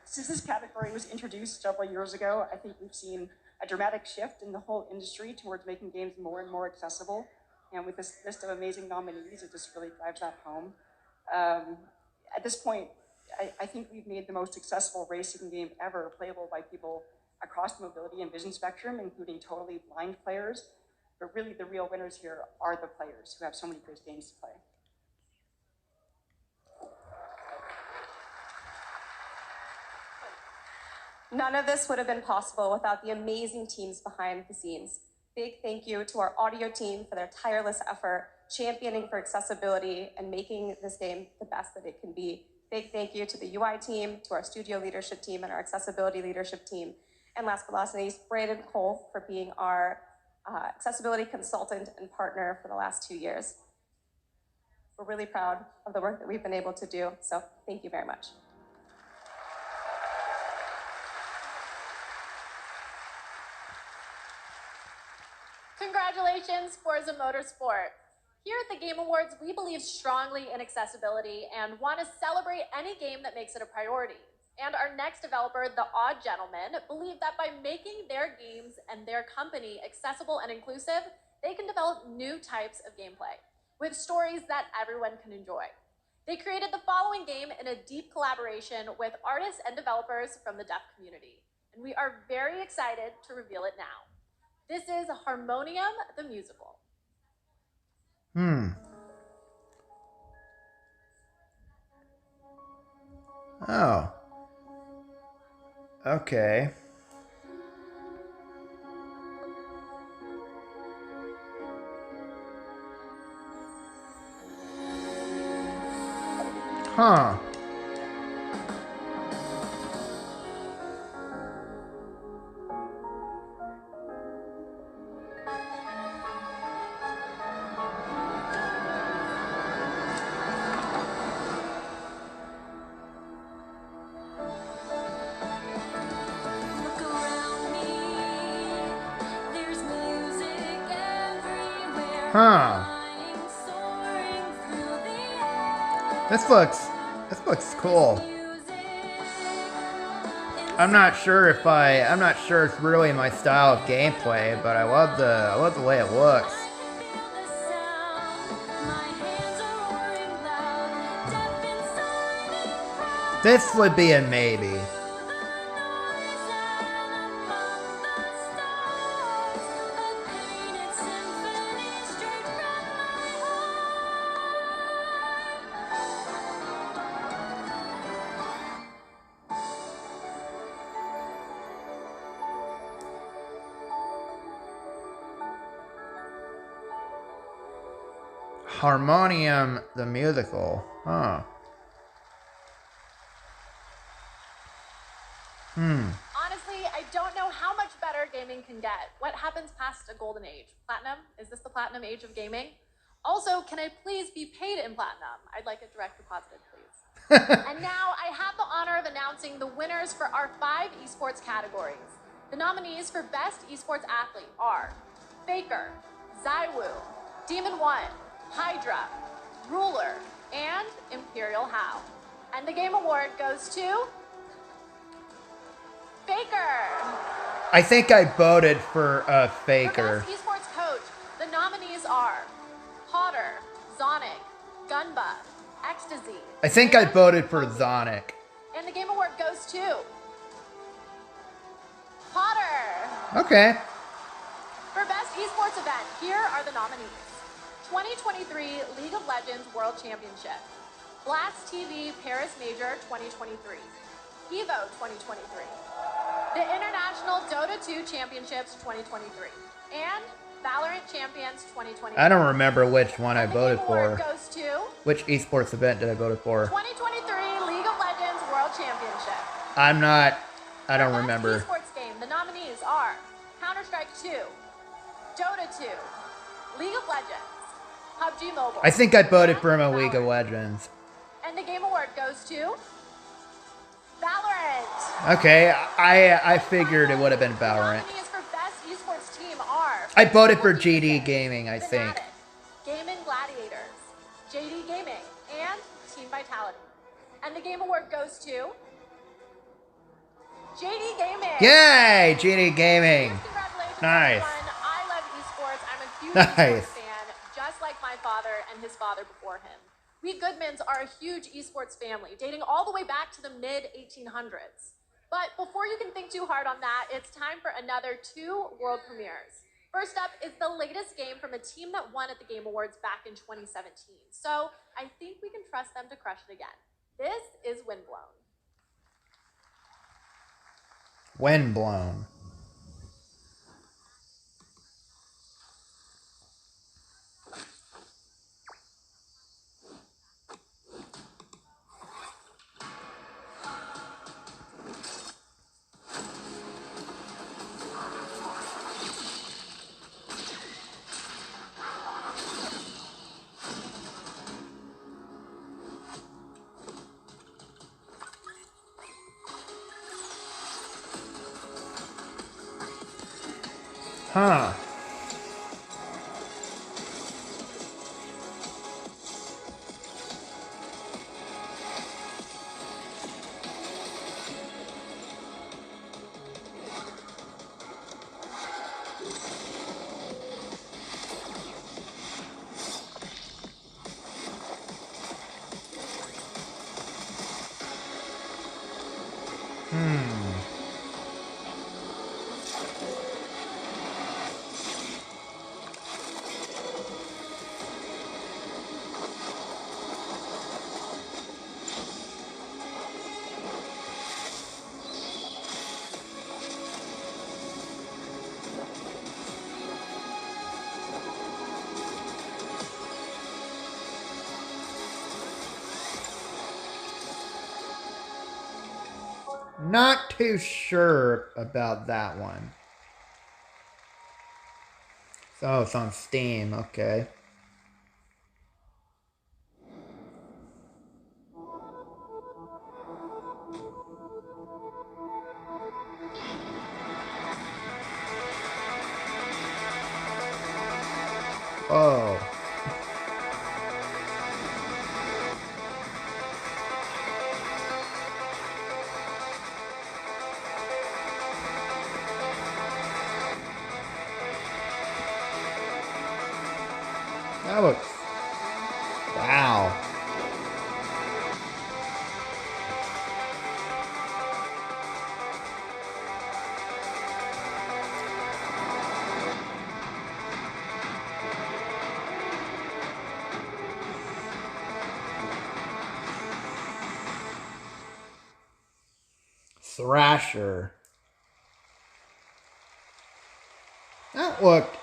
Since this category was introduced several years ago, I think we've seen a dramatic shift in the whole industry towards making games more and more accessible. And with this list of amazing nominees, it just really drives that home. At this point, I think we've made the most accessible racing game ever playable by people across the mobility and vision spectrum, including totally blind players. But really, the real winners here are the players who have so many great games to play. None of this would have been possible without the amazing teams behind the scenes. Big thank you to our audio team for their tireless effort, championing for accessibility and making this game the best that it can be. Big thank you to the UI team, to our studio leadership team, and our accessibility leadership team. And last but not least, Brandon Cole for being our accessibility consultant and partner for the last 2 years. We're really proud of the work that we've been able to do, so thank you very much. Congratulations, Forza Motorsport. Here at the Game Awards, we believe strongly in accessibility and want to celebrate any game that makes it a priority. And our next developer, The Odd Gentleman, believe that by making their games and their company accessible and inclusive, they can develop new types of gameplay with stories that everyone can enjoy. They created the following game in a deep collaboration with artists and developers from the deaf community, and we are very excited to reveal it now. This is Harmonium the Musical. Oh. Okay. Huh. Huh. This looks cool. I'm not sure it's really my style of gameplay, but I love the way it looks. This would be a maybe. Harmonium the musical. Huh. Honestly, I don't know how much better gaming can get. What happens past a golden age? Platinum? Is this the platinum age of gaming? Also, can I please be paid in platinum? I'd like it direct deposited, please. And now I have the honor of announcing the winners for our 5 esports categories. The nominees for Best Esports Athlete are Faker, Zywoo, Demon One, Hydra, Ruler, and Imperial How. And the Game Award goes to Faker. I think I voted for Faker. For Best Esports Coach, the nominees are Potter, Zonic, Gunba, Ecstasy. I think I voted for Zonic. And the Game Award goes to Potter. Okay. For Best Esports Event, here are the nominees. 2023 League of Legends World Championship, Blast TV Paris Major 2023, EVO 2023, the International Dota 2 Championships 2023, and Valorant Champions 2023. I don't remember which one I voted for. Goes to Which esports event did I vote for? 2023 League of Legends World Championship. I don't remember. Esports game, the nominees are Counter-Strike 2, Dota 2, League of Legends, PUBG Mobile. I think I voted for a League of Legends. And the Game Award goes to Valorant. Okay, I figured it would have been Valorant. The nominees for Best Esports Team are I voted for GD Gaming, I think. Gaming Gladiators, JD Gaming, and Team Vitality. And the Game Award goes to JD Gaming. Yay, GD Gaming. Congratulations, Nice. everyone. I love esports. I'm a huge Nice. esports fan, just like my father and his father before him. We Goodmans are a huge esports family, dating all the way back to the mid-1800s. But before you can think too hard on that, it's time for another 2 world premieres. First up is the latest game from a team that won at the Game Awards back in 2017. So I think we can trust them to crush it again. This is Windblown. Windblown. Huh. Not too sure about that one. So it's on Steam, okay. Oh. That looks... Wow. Thrasher. That looked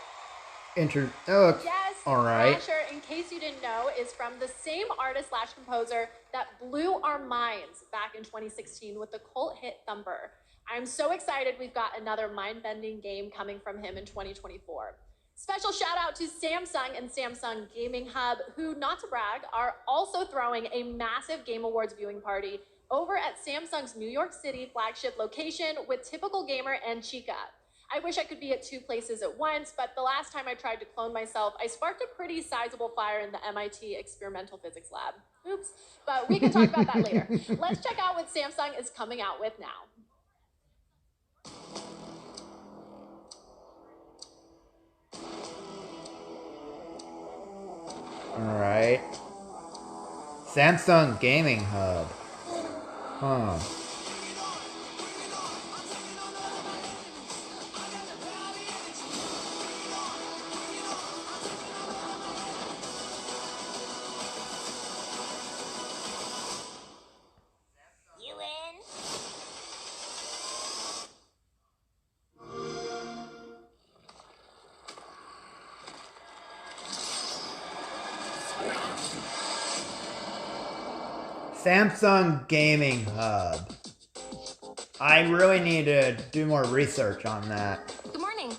Yes, alright. Thrasher, in case you didn't know, is from the same artist / composer that blew our minds back in 2016 with the cult hit Thumper. I'm so excited we've got another mind-bending game coming from him in 2024. Special shout out to Samsung and Samsung Gaming Hub, who, not to brag, are also throwing a massive Game Awards viewing party over at Samsung's New York City flagship location with Typical Gamer and Chica. I wish I could be at 2 places at once, but the last time I tried to clone myself, I sparked a pretty sizable fire in the MIT experimental physics lab. Oops, but we can talk about that later. Let's check out what Samsung is coming out with now. Alright. Samsung Gaming Hub. Huh. Samsung Gaming Hub. I really need to do more research on that. Good morning.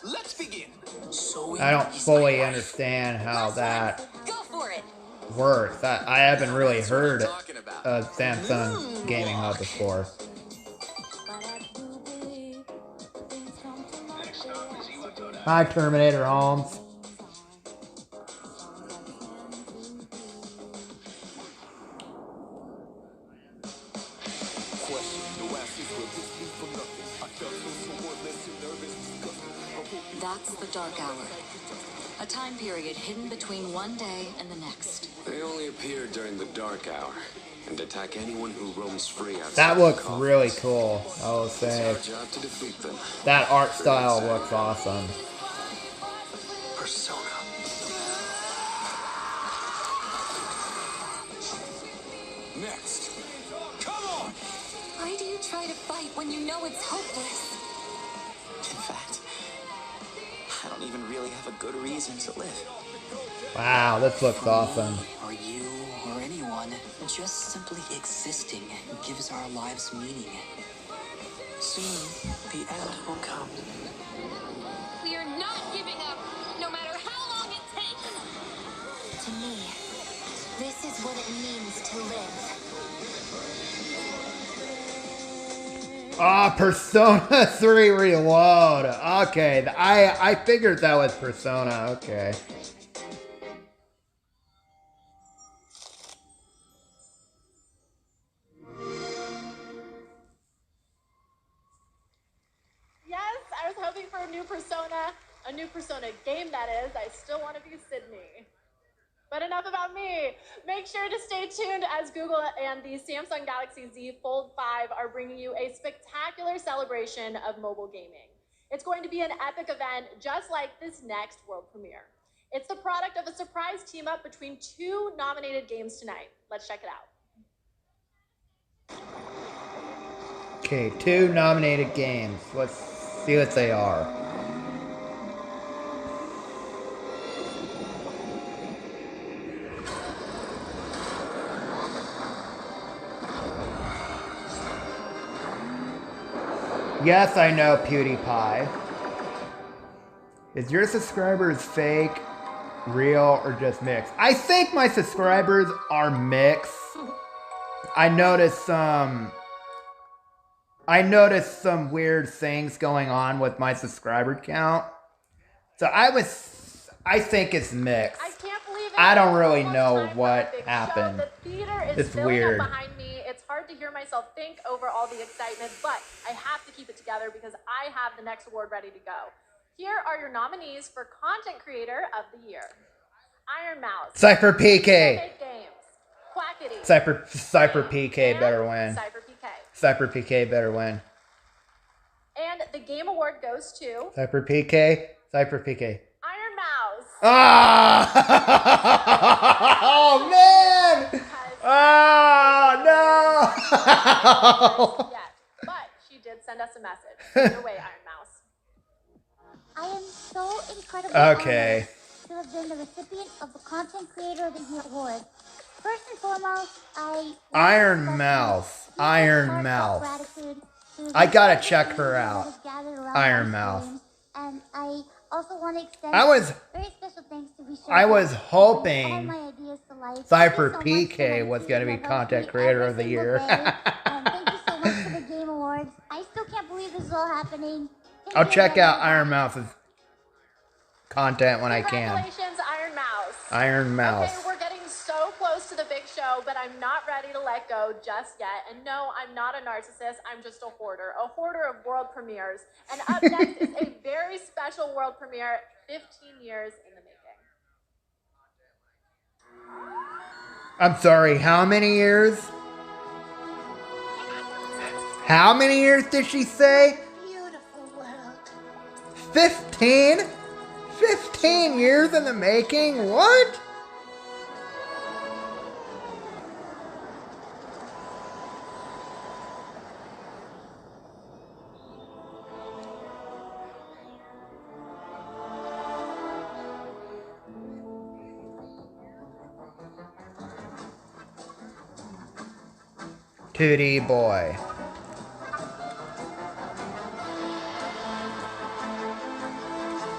Let's begin. I don't fully understand how that works. I haven't really heard of Samsung Gaming Hub before. Hi, Terminator Holmes. That's the Dark Hour. A time period hidden between one day and the next. They only appear during the Dark Hour and attack anyone who roams free outside. That looks really cool, I will say. It's our job to defeat them. That art style looks awesome. Persona. Next. Come on! Why do you try to fight when you know it's hopeless? In fact, I don't even really have a good reason to live. Wow, this looks awesome. Or you, or anyone, just simply existing gives our lives meaning. Soon, the end will come. We are not giving up, no matter how long it takes. To me, this is what it means to live. Ah, Persona 3 Reload. Okay, I figured that was Persona. Okay. Yes, I was hoping for a new Persona game, that is. I still want to be Sydney. But enough about me. Make sure to stay tuned as Google and the Samsung Galaxy Z Fold 5 are bringing you a spectacular celebration of mobile gaming. It's going to be an epic event just like this next world premiere. It's the product of a surprise team up between 2 nominated games tonight. Let's check it out. Okay, 2 nominated games. Let's see what they are. Yes, I know, PewDiePie. Is your subscribers fake, real, or just mixed? I think my subscribers are mixed. I noticed some weird things going on with my subscriber count. So I think it's mixed. I can't believe it. I don't really know what happened. The theater is It's filling weird. up behind me. It's hard to hear myself think over all the excitement, but I have to keep it together because I have the next award ready to go. Here are your nominees for Content Creator of the Year. Iron Mouse. Cypher PK. Epic Games. Quackity. Cypher PK better win. Cypher PK. Cypher PK better win. And the Game Award goes to Cypher PK. Cypher PK. Iron Mouse. Ah! Oh man! Oh no! Yes, but she did send us a message. Either way, Iron Mouse. I am so incredibly Okay. honored to have been the recipient of the Content Creator of the Year award. First and foremost, Iron Mouse. Iron Mouse. I gotta check her out. Iron Mouse. And I also want to extend very special thanks to Bishop. I was hoping my ideas to life. Cypher Thank you so much to PK my was team gonna be that helps Content me Creator every of the single Year. day. Thank you so much for the Game Awards. I still can't believe this is all happening. Thank I'll you check again. out Iron Mouse's content when I can. Congratulations, Iron Mouse. Iron Mouse. Okay, we're getting so close to the big show, but I'm not ready to let go just yet. And no, I'm not a narcissist. I'm just a hoarder of world premieres. And up next is a very special world premiere, 15 years in the making. I'm sorry, how many years? How many years did she say? Beautiful world. 15? 15 years in the making? What? Tootie boy.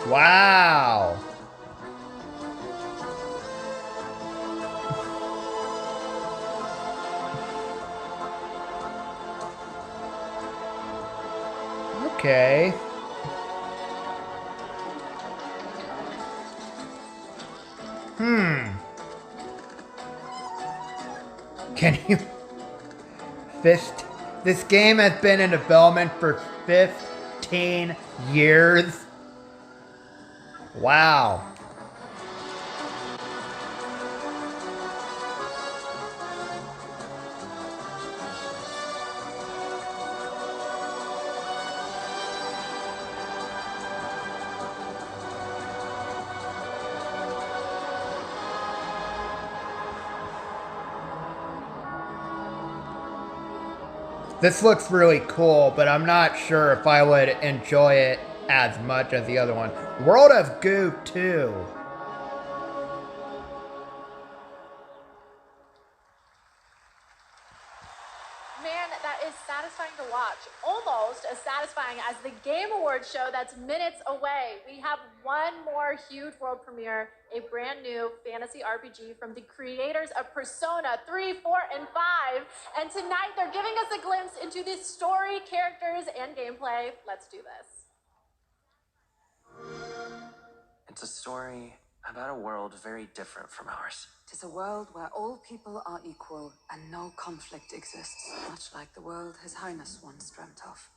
Wow. Okay. Can you... This game has been in development for 15 years. Wow. This looks really cool, but I'm not sure if I would enjoy it as much as the other one. World of Goo 2. Man, that is satisfying to watch. Almost as satisfying as the Game Awards show that's minutes away. We have one more huge world premiere, a brand new fantasy RPG from the creators of Persona 3, 4, and 5. And tonight they're giving us a glimpse into the story, characters, and gameplay. Let's do this. It's a story about a world very different from ours. It is a world where all people are equal and no conflict exists, much like the world His Highness once dreamt of.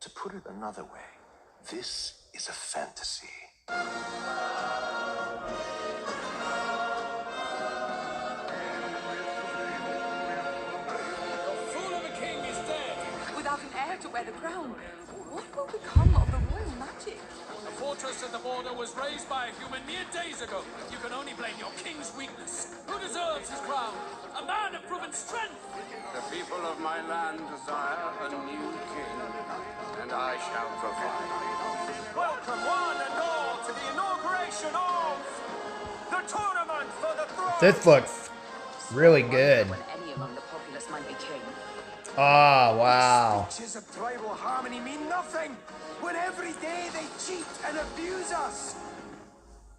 To put it another way, this is a fantasy. Fool of a king is dead. Without an heir to wear the crown, what will become of the royal magic? The fortress at the border was raised by a human mere days ago. You can only blame your king's weakness. Who deserves his crown? A man of proven strength. The people of my land desire a new king, and I shall provide. Welcome one and all to the inauguration of the tournament for the throne. This looks really good. When any among the populace might be king. Oh, wow. Speeches of tribal harmony mean nothing when every day they cheat and abuse us.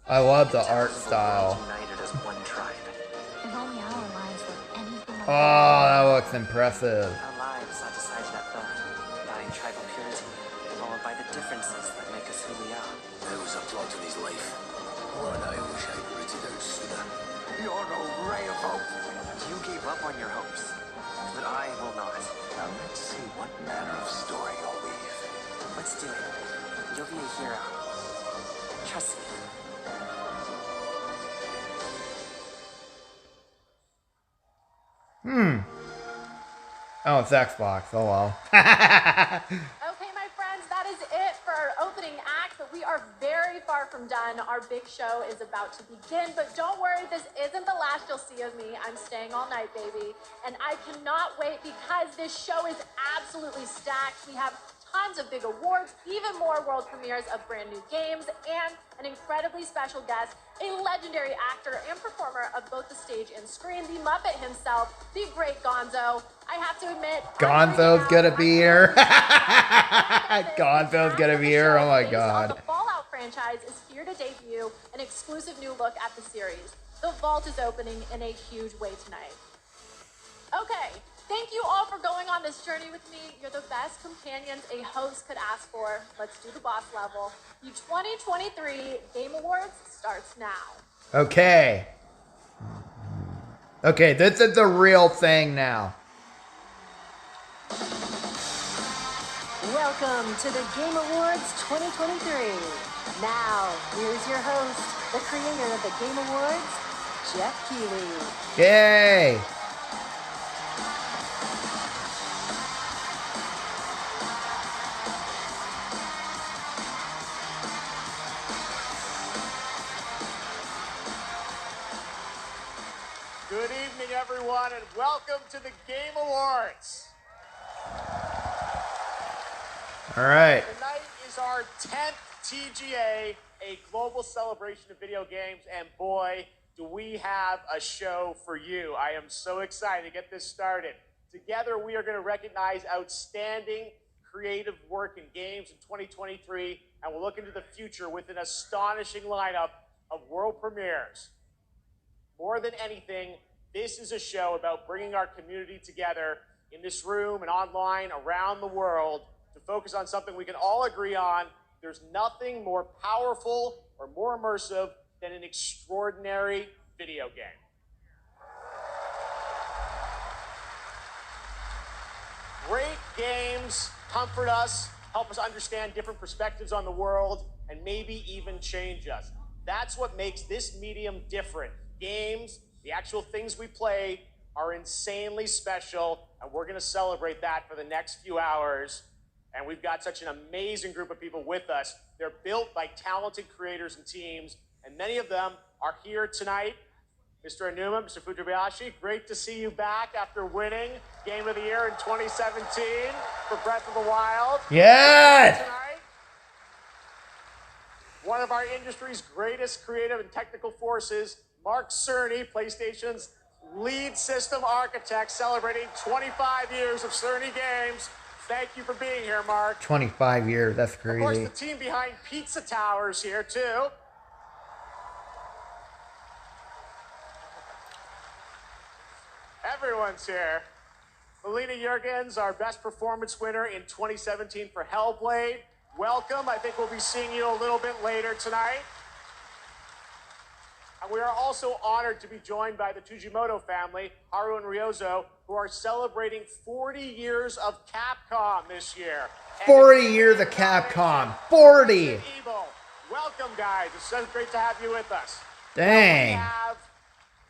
I love the art style. United as one tribe. If only our lives were anything like Oh, that looks impressive. Our lives are decided at birth by tribal purity, followed by the differences that make us who we are. There was a plot in his life. One I wish I'd written out sooner. You're no ray of hope. You gave up on your hopes, but I will not. Now let's see what manner of story you'll weave. Let's do it. You'll be a hero, Trust me. Oh, it's Xbox. Oh well. Okay, my friends, that is it for our opening act, but we are very far from done. Our big show is about to begin, but don't worry, this isn't the last you'll see of me. I'm staying all night, baby. And I cannot wait because this show is absolutely stacked. We have tons of big awards, even more world premieres of brand new games, and an incredibly special guest, a legendary actor and performer of both the stage and screen, the Muppet himself, the great Gonzo. I have to admit, Gonzo's gonna be here. Gonzo's gonna be here. Oh my god. The Fallout franchise is here to debut an exclusive new look at the series. The vault is opening in a huge way tonight. Okay, thank you all for going on this journey with me. You're the best companions a host could ask for. Let's do the boss level. The 2023 Game Awards starts now. Okay. Okay, this is the real thing now. Welcome to the Game Awards 2023. Now, here's your host, the creator of the Game Awards, Jeff Keighley. Yay! Good evening, everyone, and welcome to the Game Awards. All right. Tonight is our 10th TGA, a global celebration of video games, and boy, do we have a show for you. I am so excited to get this started. Together, we are going to recognize outstanding creative work in games in 2023, and we'll look into the future with an astonishing lineup of world premieres. More than anything, this is a show about bringing our community together in this room and online around the world to focus on something we can all agree on. There's nothing more powerful or more immersive than an extraordinary video game. Great games comfort us, help us understand different perspectives on the world, and maybe even change us. That's what makes this medium different. Games, the actual things we play, are insanely special, and we're going to celebrate that for the next few hours. And we've got such an amazing group of people with us. They're built by talented creators and teams, and many of them are here tonight. Mr. Aonuma, Mr. Fujibayashi, great to see you back after winning Game of the Year in 2017 for Breath of the Wild. Yes! Tonight, one of our industry's greatest creative and technical forces, Mark Cerny, PlayStation's lead system architect, celebrating 25 years of Cerny games. Thank you for being here, Mark. 25 years. That's crazy. Of course, the team behind Pizza Towers here, too. Everyone's here. Melina Jurgens, our best performance winner in 2017 for Hellblade. Welcome. I think we'll be seeing you a little bit later tonight. And we are also honored to be joined by the Tujimoto family, Haru and Ryozo, who are celebrating 40 years of Capcom this year. 40 years of Capcom. 40! Evil. Welcome, guys. It's so great to have you with us. Dang. We have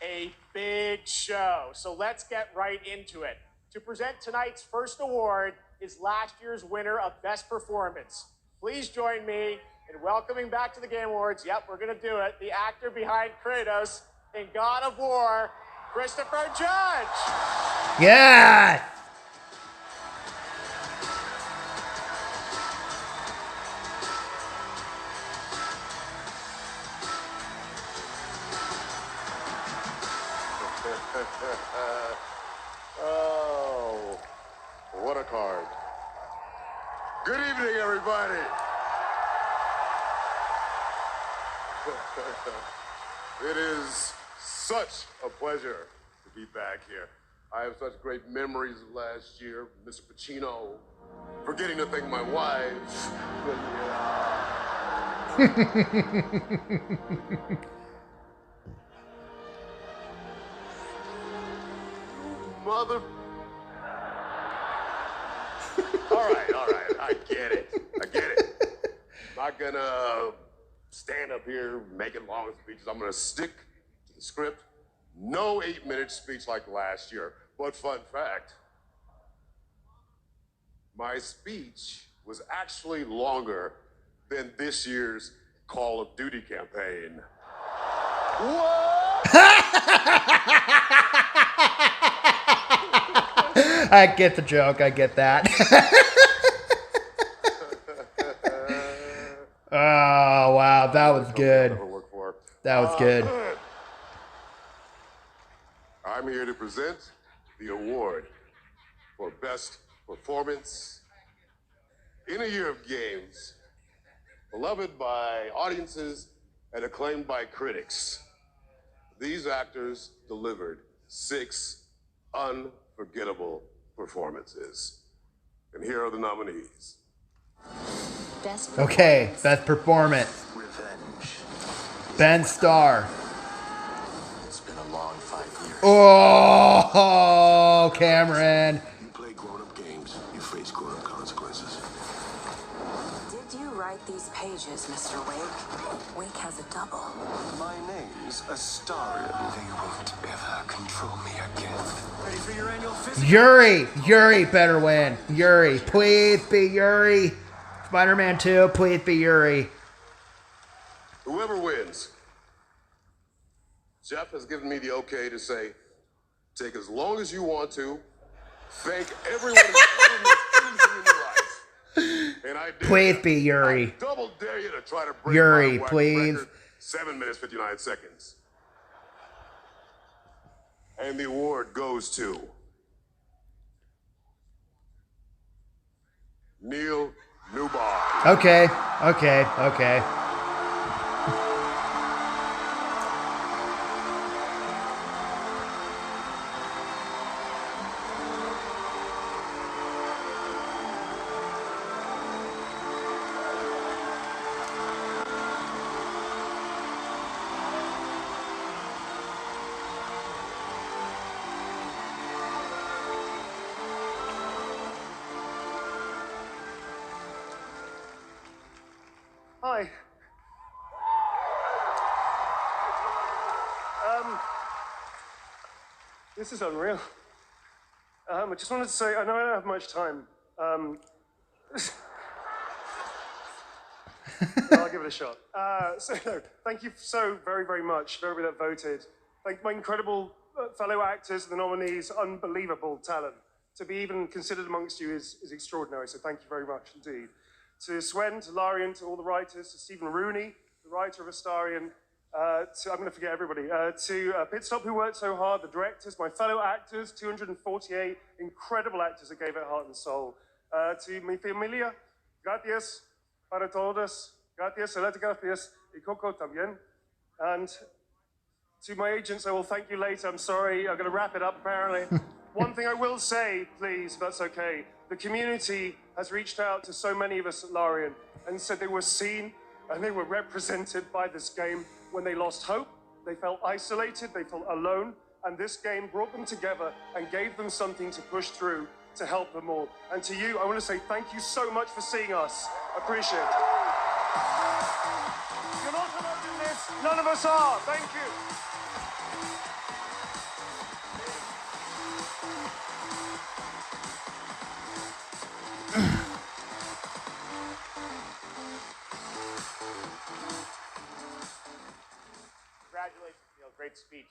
a big show, so let's get right into it. To present tonight's first award is last year's winner of Best Performance. Please join me in welcoming back to the Game Awards, yep, we're going to do it, the actor behind Kratos in God of War, Christopher Judge. Yeah! Oh, what a card. Good evening, everybody. It is such a pleasure to be back here. I have such great memories of last year, Mr. Pacino, forgetting to thank my wife. Mother. All right, I get it. Not gonna stand up here making long speeches. I'm going to stick to the script. No 8-minute speech like last year. But fun fact, my speech was actually longer than this year's Call of Duty campaign. What? I get the joke. I get that. Oh, wow. That was good. That was good. I'm here to present the award for Best Performance in a Year of Games, beloved by audiences and acclaimed by critics. These actors delivered 6 unforgettable performances. And here are the nominees. Okay, best performance. Ben Starr. It's been a long 5 years. Oh, Cameron. You play grown-up games, you face grown-up consequences. Did you write these pages, Mr. Wake? Wake has a double. My name's Astarion. They won't ever control me again. Ready for your annual physical? Yuri better win. Yuri, please be Yuri. Spider-Man 2, please be Yuri. Whoever wins, Jeff has given me the okay to say, take as long as you want to, thank everyone who's ever made anything in your life. And I dare Please be Yuri. I double dare you to try to break Yuri, my please. record, 7 minutes, 59 seconds. And the award goes to Neil Newbar. Okay. Hi. This is unreal. I just wanted to say, I know I don't have much time. I'll give it a shot. Thank you so very, very much for everybody that voted. Thank my incredible fellow actors, the nominees, unbelievable talent. To be even considered amongst you is extraordinary, so thank you very much indeed. To Swen, to Larian, to all the writers, to Stephen Rooney, the writer of Astarion, I'm going to forget everybody, to Pitstop, who worked so hard, the directors, my fellow actors, 248 incredible actors that gave it heart and soul. To mi familia, gracias para todos, gracias, gracias, y Coco también. And to my agents, I will thank you later. I'm sorry, I'm going to wrap it up apparently. One thing I will say, please, if that's okay, the community has reached out to so many of us at Larian and said they were seen and they were represented by this game. When they lost hope, they felt isolated, they felt alone, and this game brought them together and gave them something to push through to help them all. And to you, I want to say thank you so much for seeing us. I appreciate it. You're not alone in this. None of us are. Thank you. Congratulations, Neil. Great speech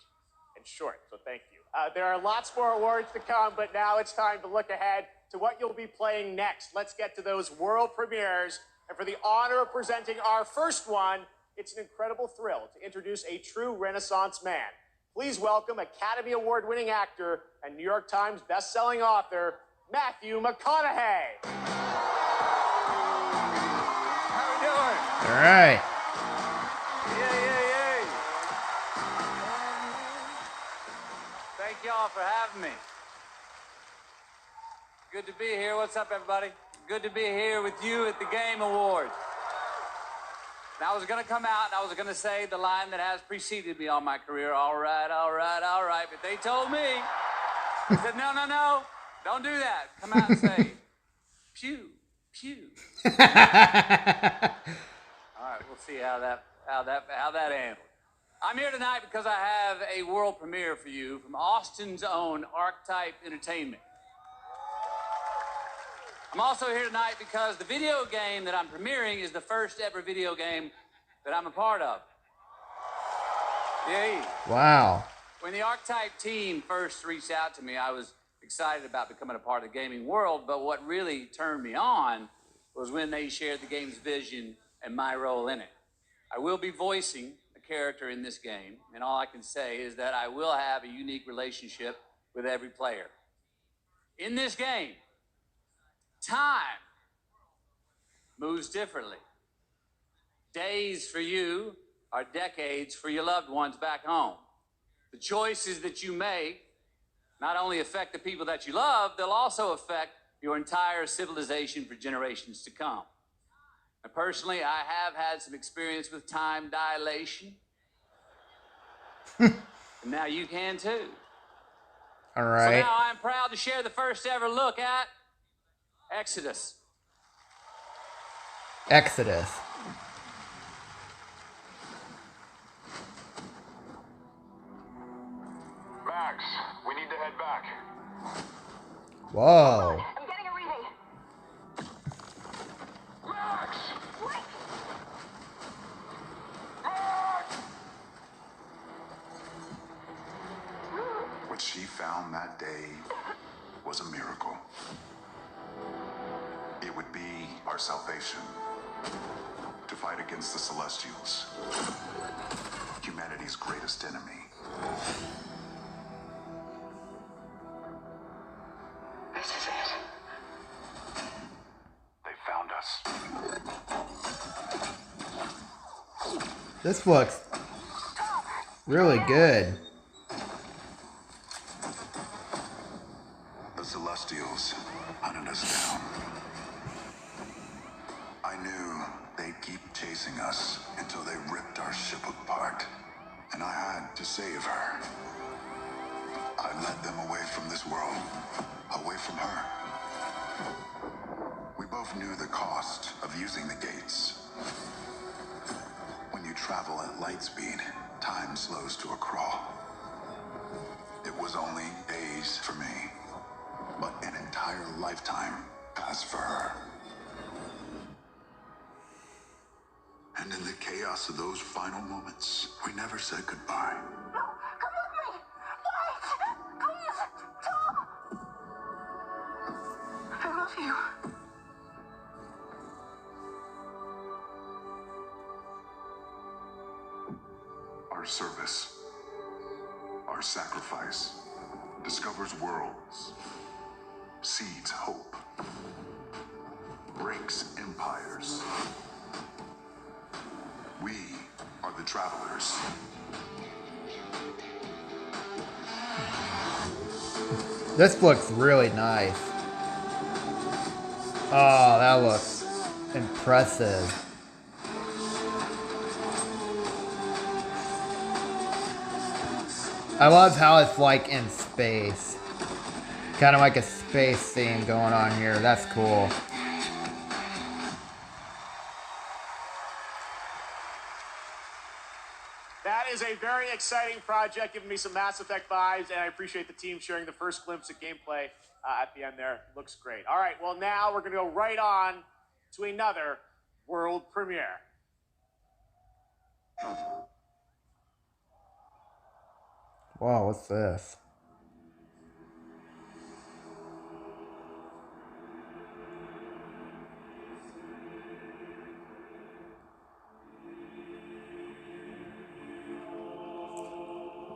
and short, so thank you. There are lots more awards to come, but now it's time to look ahead to what you'll be playing next. Let's get to those world premieres. And for the honor of presenting our first one, it's an incredible thrill to introduce a true Renaissance man. Please welcome Academy Award-winning actor and New York Times best-selling author, Matthew McConaughey. How we doing? All right. Yay. Thank y'all for having me. Good to be here. What's up, everybody? Good to be here with you at the Game Awards. Now, I was going to come out and I was going to say the line that has preceded me all my career, all right. But they told me, they said, no, don't do that. Come out and say, pew. All right, we'll see how that How that handled. I'm here tonight because I have a world premiere for you from Austin's own Archetype Entertainment. I'm also here tonight because the video game that I'm premiering is the first ever video game that I'm a part of. Yay. Wow. When the Archetype team first reached out to me, I was excited about becoming a part of the gaming world, but what really turned me on was when they shared the game's vision and my role in it. I will be voicing a character in this game, and all I can say is that I will have a unique relationship with every player. In this game, time moves differently. Days for you are decades for your loved ones back home. The choices that you make not only affect the people that you love, they'll also affect your entire civilization for generations to come. And personally, I have had some experience with time dilation. And now you can too. All right. So now I'm proud to share the first ever look at Exodus. Exodus. Max, we need to head back. Whoa. I'm getting a reading. Max! What? Max! What she found that day was a miracle. It would be our salvation to fight against the Celestials, humanity's greatest enemy. This is it. They found us. This looks really good. The Celestials hunted us down. I knew they'd keep chasing us until they ripped our ship apart. And I had to save her. I led them away from this world, away from her. We both knew the cost of using the gates. When you travel at light speed, time slows to a crawl. It was only days for me, but an entire lifetime passed for her. And in the chaos of those final moments, we never said goodbye. No, come with me. Wait, please, Tom. I love you. Our service, our sacrifice, discovers worlds, seeds hope, breaks empires. We are the travelers. This looks really nice. Oh, that looks impressive. I love how it's like in space. Kind of like a space theme going on here. That's cool. That is a very exciting project, giving me some Mass Effect vibes, and I appreciate the team sharing the first glimpse of gameplay at the end there. Looks great. All right, well, now we're going to go right on to another world premiere. Wow, what's this?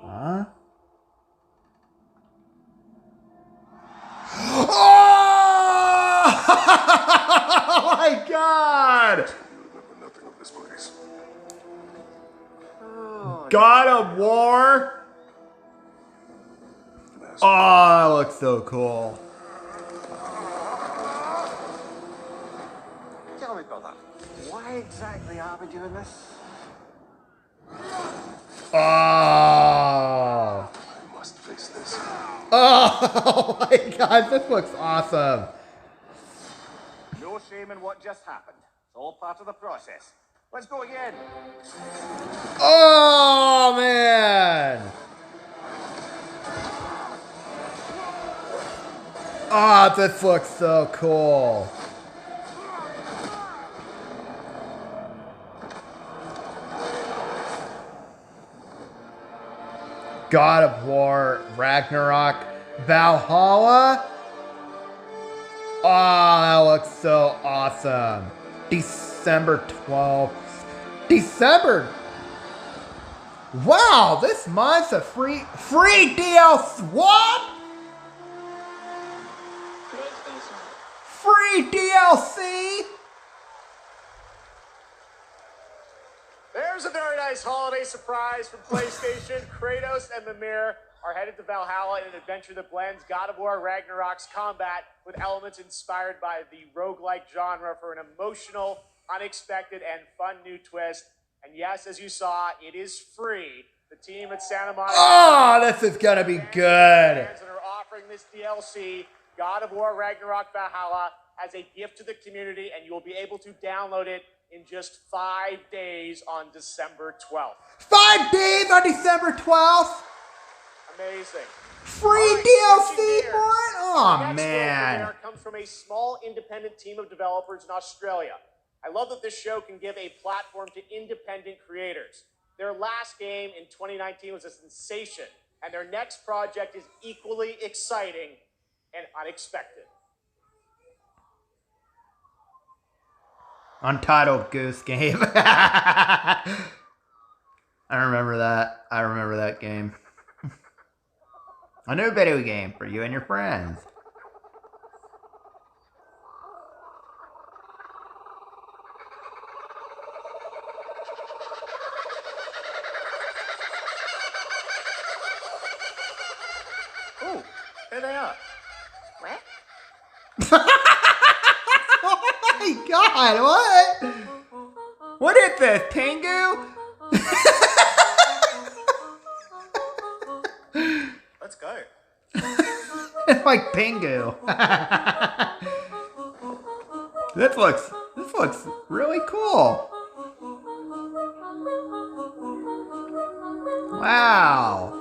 Huh? Oh my God! Nothing of this place. God of War? Oh, that looks so cool. Tell me, brother, why exactly are we doing this? Oh. I must face this. Oh my God, this looks awesome. No shame in what just happened. It's all part of the process. Let's go again. Oh, man. Ah, oh, this looks so cool. God of War, Ragnarok, Valhalla. Oh, that looks so awesome. December 12th. December. Wow, this month's a free DLC. What? Free DLC? There's a very nice holiday surprise from PlayStation. Kratos and Mimir are headed to Valhalla in an adventure that blends God of War Ragnarok's combat with elements inspired by the roguelike genre for an emotional, unexpected, and fun new twist. And yes, as you saw, it is free. The team at Santa Monica... Oh, this is gonna be good. ...and are offering this DLC, God of War Ragnarok Valhalla, as a gift to the community, and you will be able to download it in just 5 days on December 12th. 5 days on December 12th? Amazing. Free DLC for it? Oh, man. Comes from a small independent team of developers in Australia. I love that this show can give a platform to independent creators. Their last game in 2019 was a sensation, and their next project is equally exciting and unexpected. Untitled Goose Game. I remember that. I remember that game. A new video game for you and your friends. Oh, there they are. What? Oh my god, what? What is this, Tengu? Let's go. It's like Pingu. This looks really cool. Wow.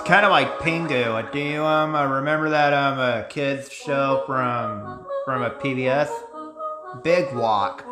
Kind of like Pingu. Do you remember that kids show from a PBS? Big Walk.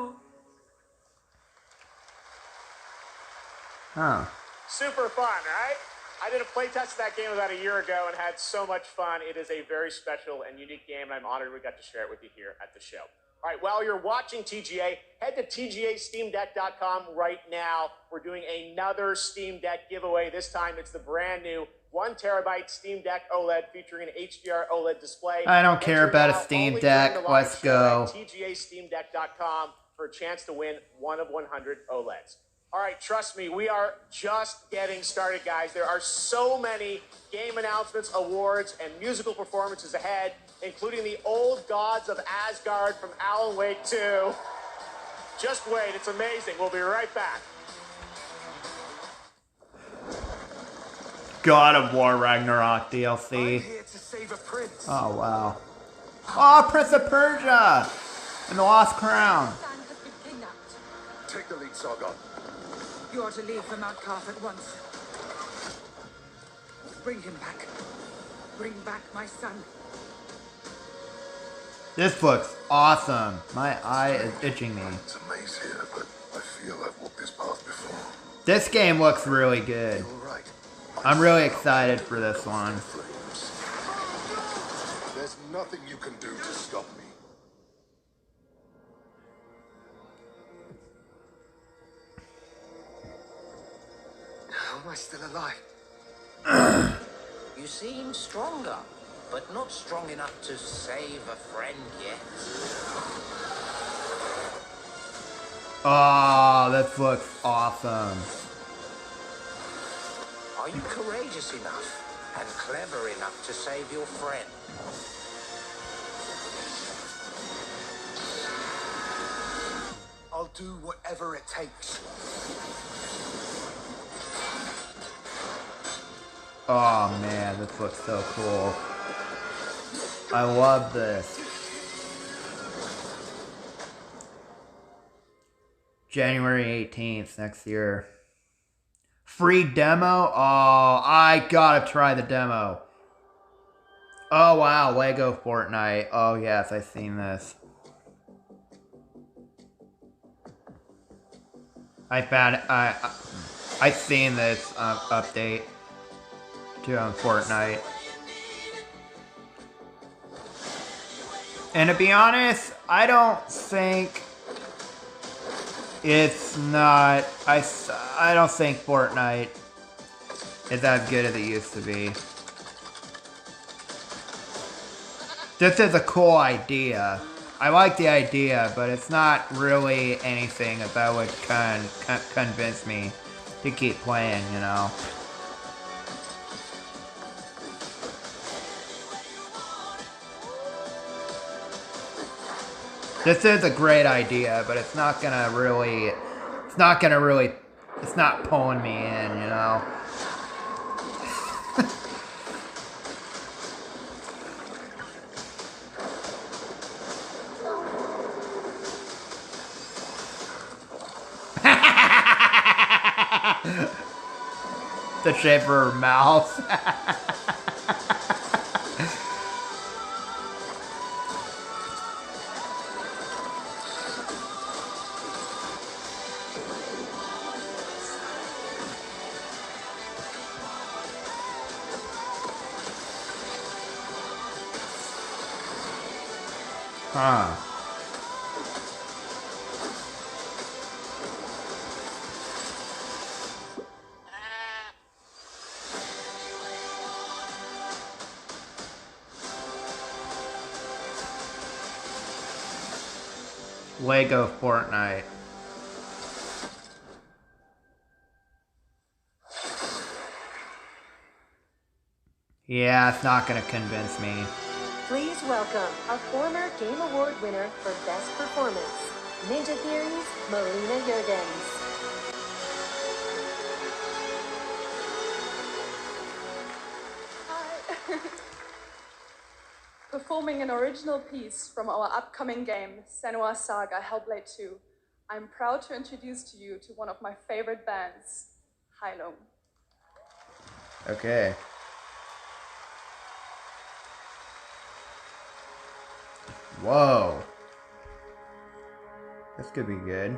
Huh. Super fun, right? I did a playtest of that game about a year ago and had so much fun. It is a very special and unique game, and I'm honored we got to share it with you here at the show. All right, while you're watching TGA, head to TGASteamDeck.com right now. We're doing another Steam Deck giveaway. This time it's the brand new 1 terabyte Steam Deck OLED featuring an HDR OLED display. I don't care about a Steam Deck. Let's go. TGASteamDeck.com for a chance to win 1 of 100 OLEDs. All right, trust me, we are just getting started, guys. There are so many game announcements, awards, and musical performances ahead, including the Old Gods of Asgard from Alan Wake 2. Just wait, it's amazing. We'll be right back. God of War Ragnarok DLC. Oh, wow. Oh, Prince of Persia! And the Lost Crown. Take the lead, Sargon. You are to leave for Mount Carth at once. Bring him back. Bring back my son. This looks awesome. My eye is itching me. It's a maze here, but I feel I've walked this path before. This game looks really good. I'm really excited for this one. There's nothing you can do to stop me. How am I still alive? You seem stronger, but not strong enough to save a friend yet. Oh, this looks awesome. Are you courageous enough and clever enough to save your friend? I'll do whatever it takes. Oh man, this looks so cool. I love this. January 18th next year. Free demo? Oh, I gotta try the demo. Oh wow, Lego Fortnite. Oh yes, I've seen this. I've seen this update to Fortnite. And to be honest, I don't think it's not. I don't think Fortnite is as good as it used to be. This is a cool idea. I like the idea, but it's not really anything that would convince me to keep playing, you know. This is a great idea, but it's not pulling me in, you know. The shape of her mouth. Huh. Lego Fortnite. Yeah, it's not gonna convince me. Please welcome a former Game Award winner for Best Performance, Ninja Theory's Melina Jurgens. Hi. Performing an original piece from our upcoming game, Senua's Saga Hellblade 2, I'm proud to introduce to you to one of my favorite bands, Hylom. Okay. Whoa. This could be good.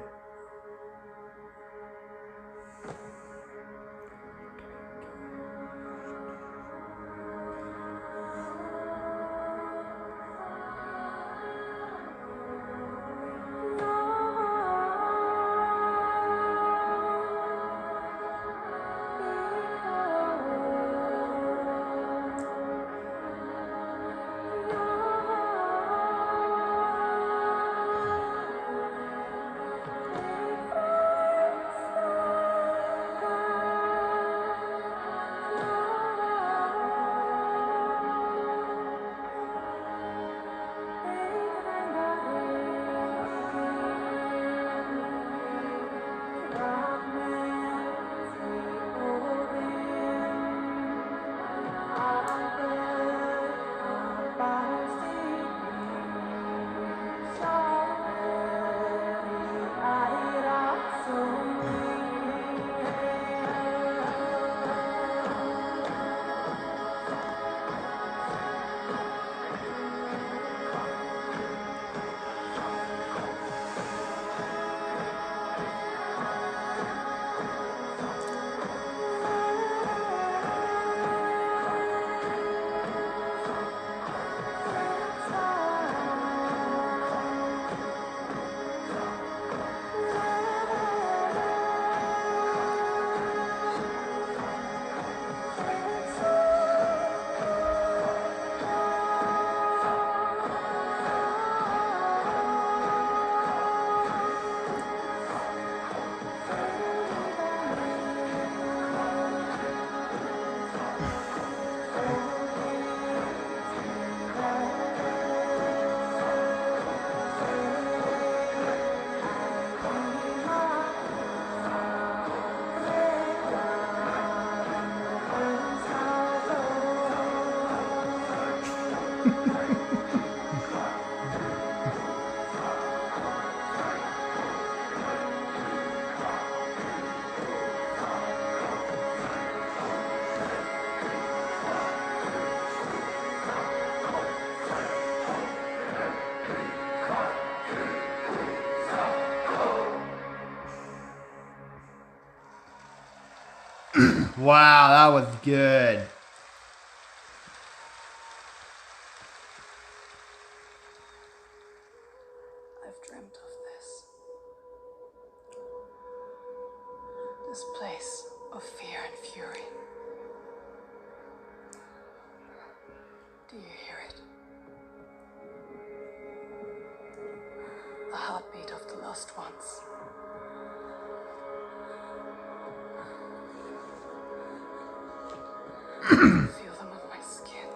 Wow, that was good. I've dreamt of this. This place of fear and fury. Do you hear it? The heartbeat of the lost ones. Feel them on my skin.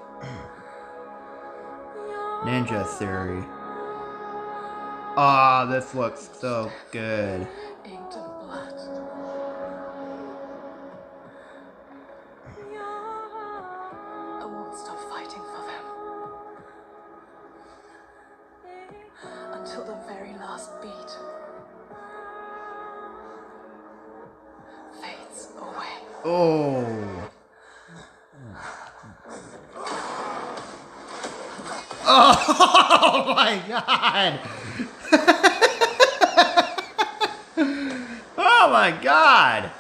Ninja Theory. Ah, this looks so good. Inked in blood. I won't stop fighting for them. Until the very last beat fades away. Oh. Oh my god! Oh my god!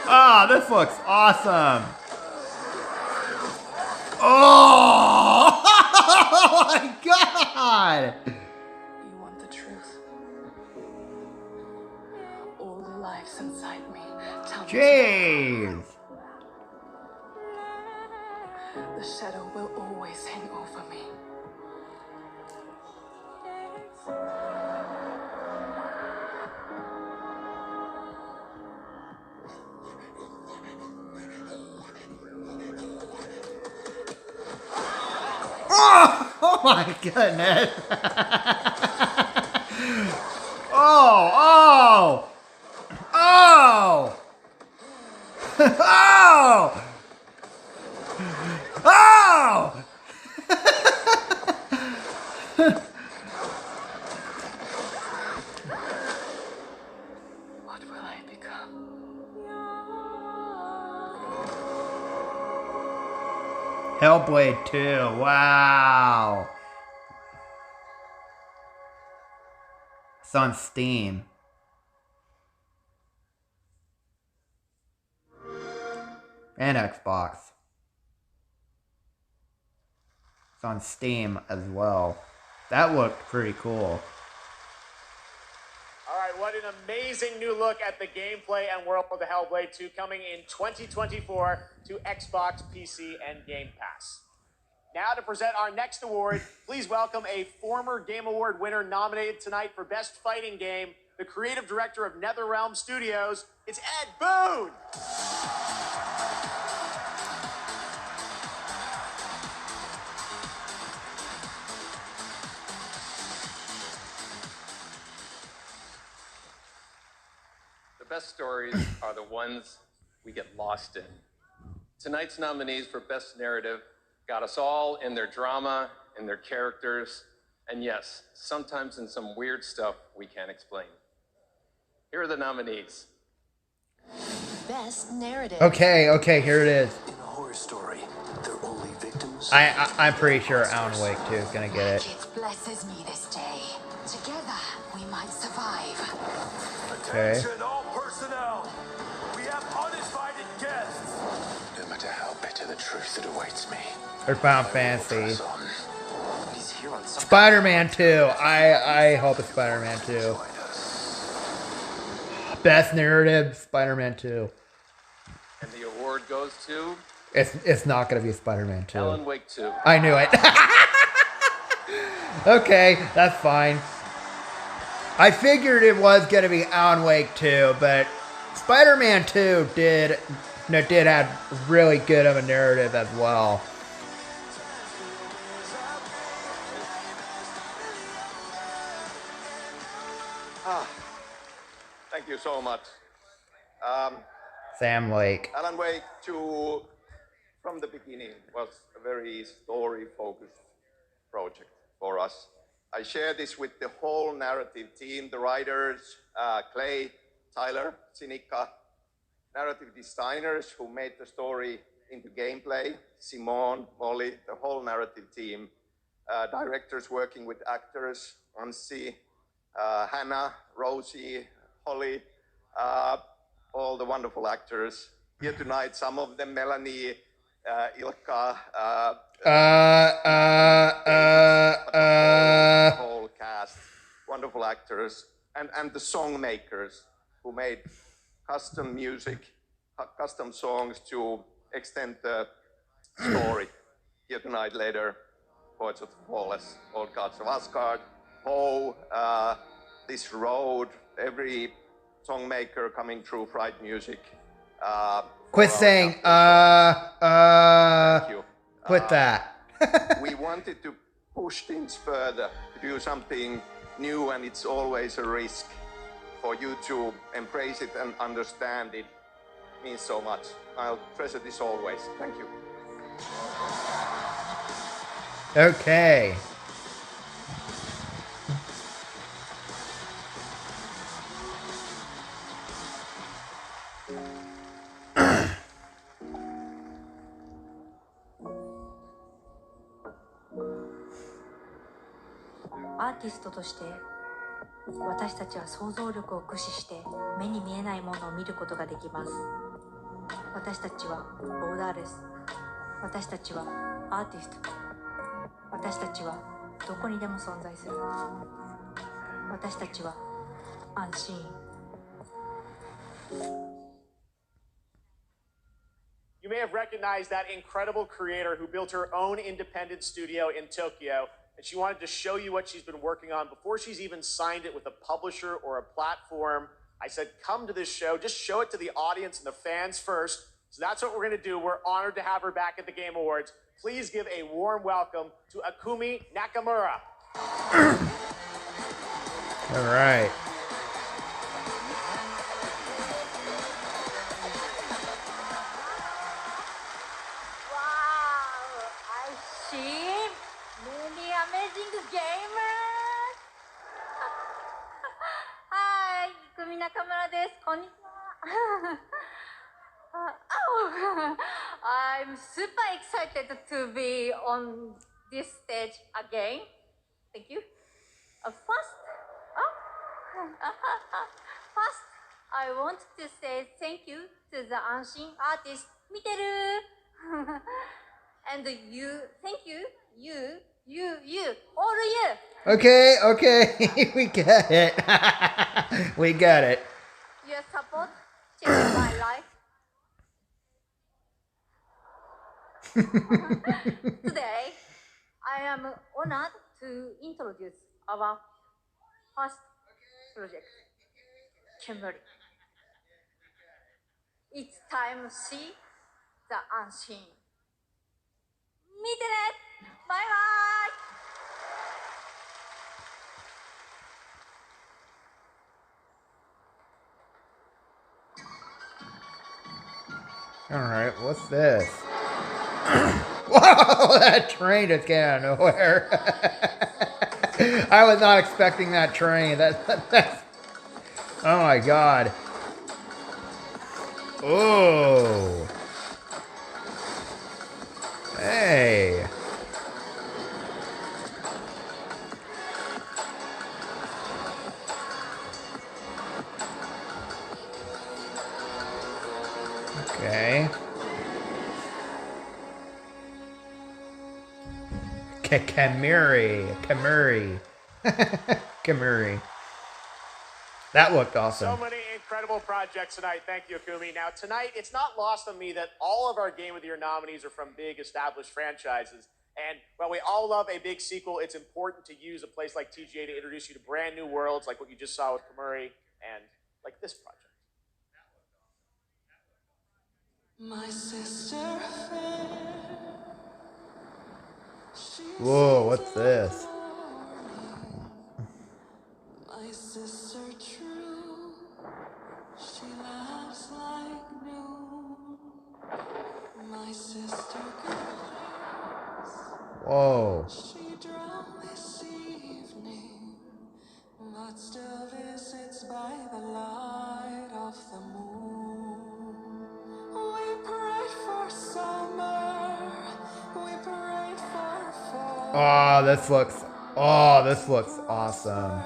Oh, this looks awesome! Oh! Oh my god! You want the truth? All the lives inside me tell me. Jeez! The shadow will always hang over me. Oh my goodness! Oh! Oh! Oh! Oh! Oh! What will I become? Hellblade 2, wow! It's on Steam. And Xbox. It's on Steam as well. That looked pretty cool. All right, what an amazing new look at the gameplay and world of the Hellblade 2 coming in 2024 to Xbox, PC, and Game Pass. Now to present our next award, please welcome a former Game Award winner nominated tonight for Best Fighting Game, the creative director of NetherRealm Studios. It's Ed Boon! The best stories are the ones we get lost in. Tonight's nominees for Best Narrative got us all in their drama, in their characters, and yes, sometimes in some weird stuff we can't explain. Here are the nominees. Best Narrative. Okay, here it is. In a horror story, they're only victims. I'm pretty sure Alan Wake 2 is gonna get it. It blesses me this day. Together, we might survive. Okay. Attention all personnel. We have uninvited guests. No matter how bitter the truth that awaits me. Or Final Fantasy. He's here on some Spider-Man 2. I hope it's Spider-Man 2. Best Narrative, Spider-Man 2. And the award goes to It's not gonna be Spider-Man 2. Alan Wake 2. I knew it. Okay, that's fine. I figured it was gonna be Alan Wake 2, but Spider-Man 2 did have really good of a narrative as well. Thank you so much. Sam Lake. Alan Wake 2 from the beginning was a very story-focused project for us. I share this with the whole narrative team, the writers, Clay, Tyler, Sinikka, narrative designers who made the story into gameplay, Simone, Molly, the whole narrative team, directors working with actors, Anssi, Hannah, Rosie, Holly, all the wonderful actors here tonight, some of them, Melanie, Ilkka, the whole cast, wonderful actors, and the song makers who made custom music, custom songs to extend the story. Here tonight later, Poets of the Flawless, Old Gods of Asgard, Ho, This Road, every song maker coming through Fright Music. Quit saying, quit that. We wanted to push things further, to do something new, and it's always a risk. For you to embrace it and understand it means so much. I'll treasure this always. Thank you. Okay.アーティストとして私たちは想像力を駆使して目に見えないものを見ることができます。私たちはボーダーレス。私たちはアーティスト。私たちはどこにでも存在する。私たちは安心。You may have recognized that incredible creator who built her own independent studio in Tokyo, and she wanted to show you what she's been working on before she's even signed it with a publisher or a platform. I said, come to this show, just show it to the audience and the fans first. So that's what we're going to do. We're honored to have her back at the Game Awards. Please give a warm welcome to Akumi Nakamura. All right. Amazing gamers! Hi, Ikumi Nakamura です。こんにちは。I'm super excited to be on this stage again. Thank you. First, I want to say thank you to the Anshin artist. 見てる? And you, thank you, you, all you. Okay, we get it. We get it. Your support changed my life. Today, I am honored to introduce our first project, Kimberly. It's time to see the unseen. 見てね! Bye bye! Alright, what's this? Whoa, that train just came out of nowhere. I was not expecting that train. That's... Oh my god. Oh. Hey. Okay. Kamuri. That looked awesome. So many incredible projects tonight. Thank you, Akumi. Now, tonight, it's not lost on me that all of our Game of the Year nominees are from big established franchises. And while we all love a big sequel, it's important to use a place like TGA to introduce you to brand new worlds, like what you just saw with Kamuri, and like this project. My sister fair. Whoa, what's this? My sister true, she laughs like noon. My My sister goes. Whoa. She drowned this evening, but still visits by the light of the moon. We prayed for summer, we prayed for fall. Oh, this looks awesome.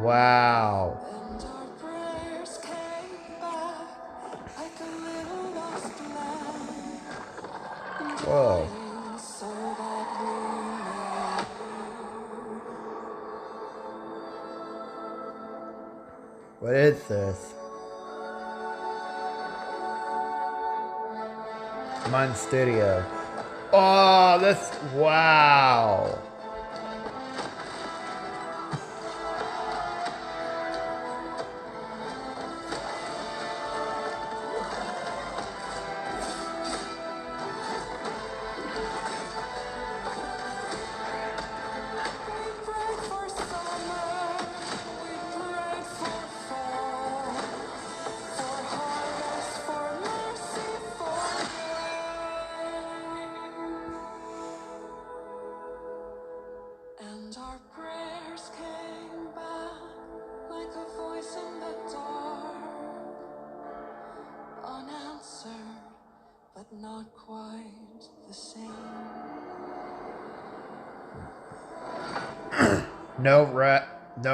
Wow. And our prayers came back like a little lost lamb. Whoa. So that we What is this? Mun Studio. Oh, this, wow. And our prayers came back like a voice in the dark, unanswered, but not quite the same. No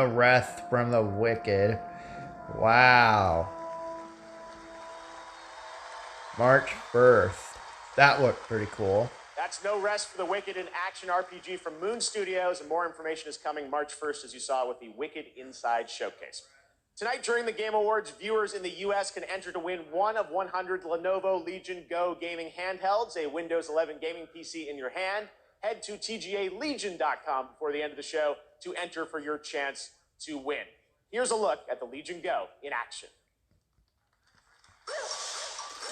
rest from the wicked. Wow. March 1st. That looked pretty cool. That's No Rest for the Wicked, an action RPG from Moon Studios, and more information is coming March 1st, as you saw with the Wicked Inside Showcase. Tonight, during the Game Awards, viewers in the U.S. can enter to win one of 100 Lenovo Legion Go gaming handhelds, a Windows 11 gaming PC in your hand. Head to TGALegion.com before the end of the show to enter for your chance to win. Here's a look at the Legion Go in action.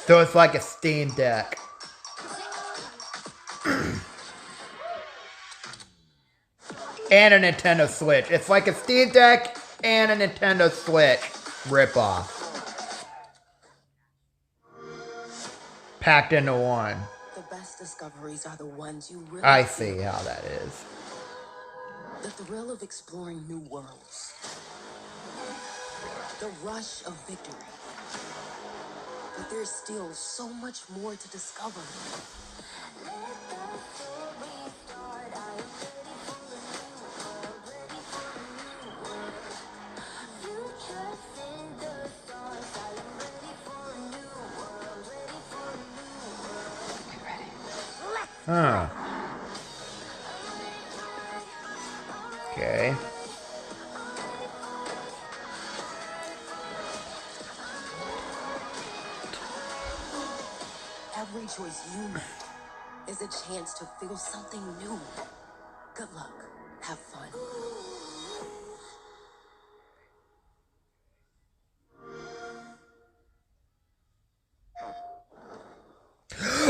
So it's like a Steam Deck. And a Nintendo Switch. It's like a Steam Deck and a Nintendo Switch ripoff. Packed into one. The best discoveries are the ones you really I see how that is. The thrill of exploring new worlds. The rush of victory. But there's still so much more to discover. Huh. Okay. Every choice you make is a chance to feel something new. Good luck. Have fun.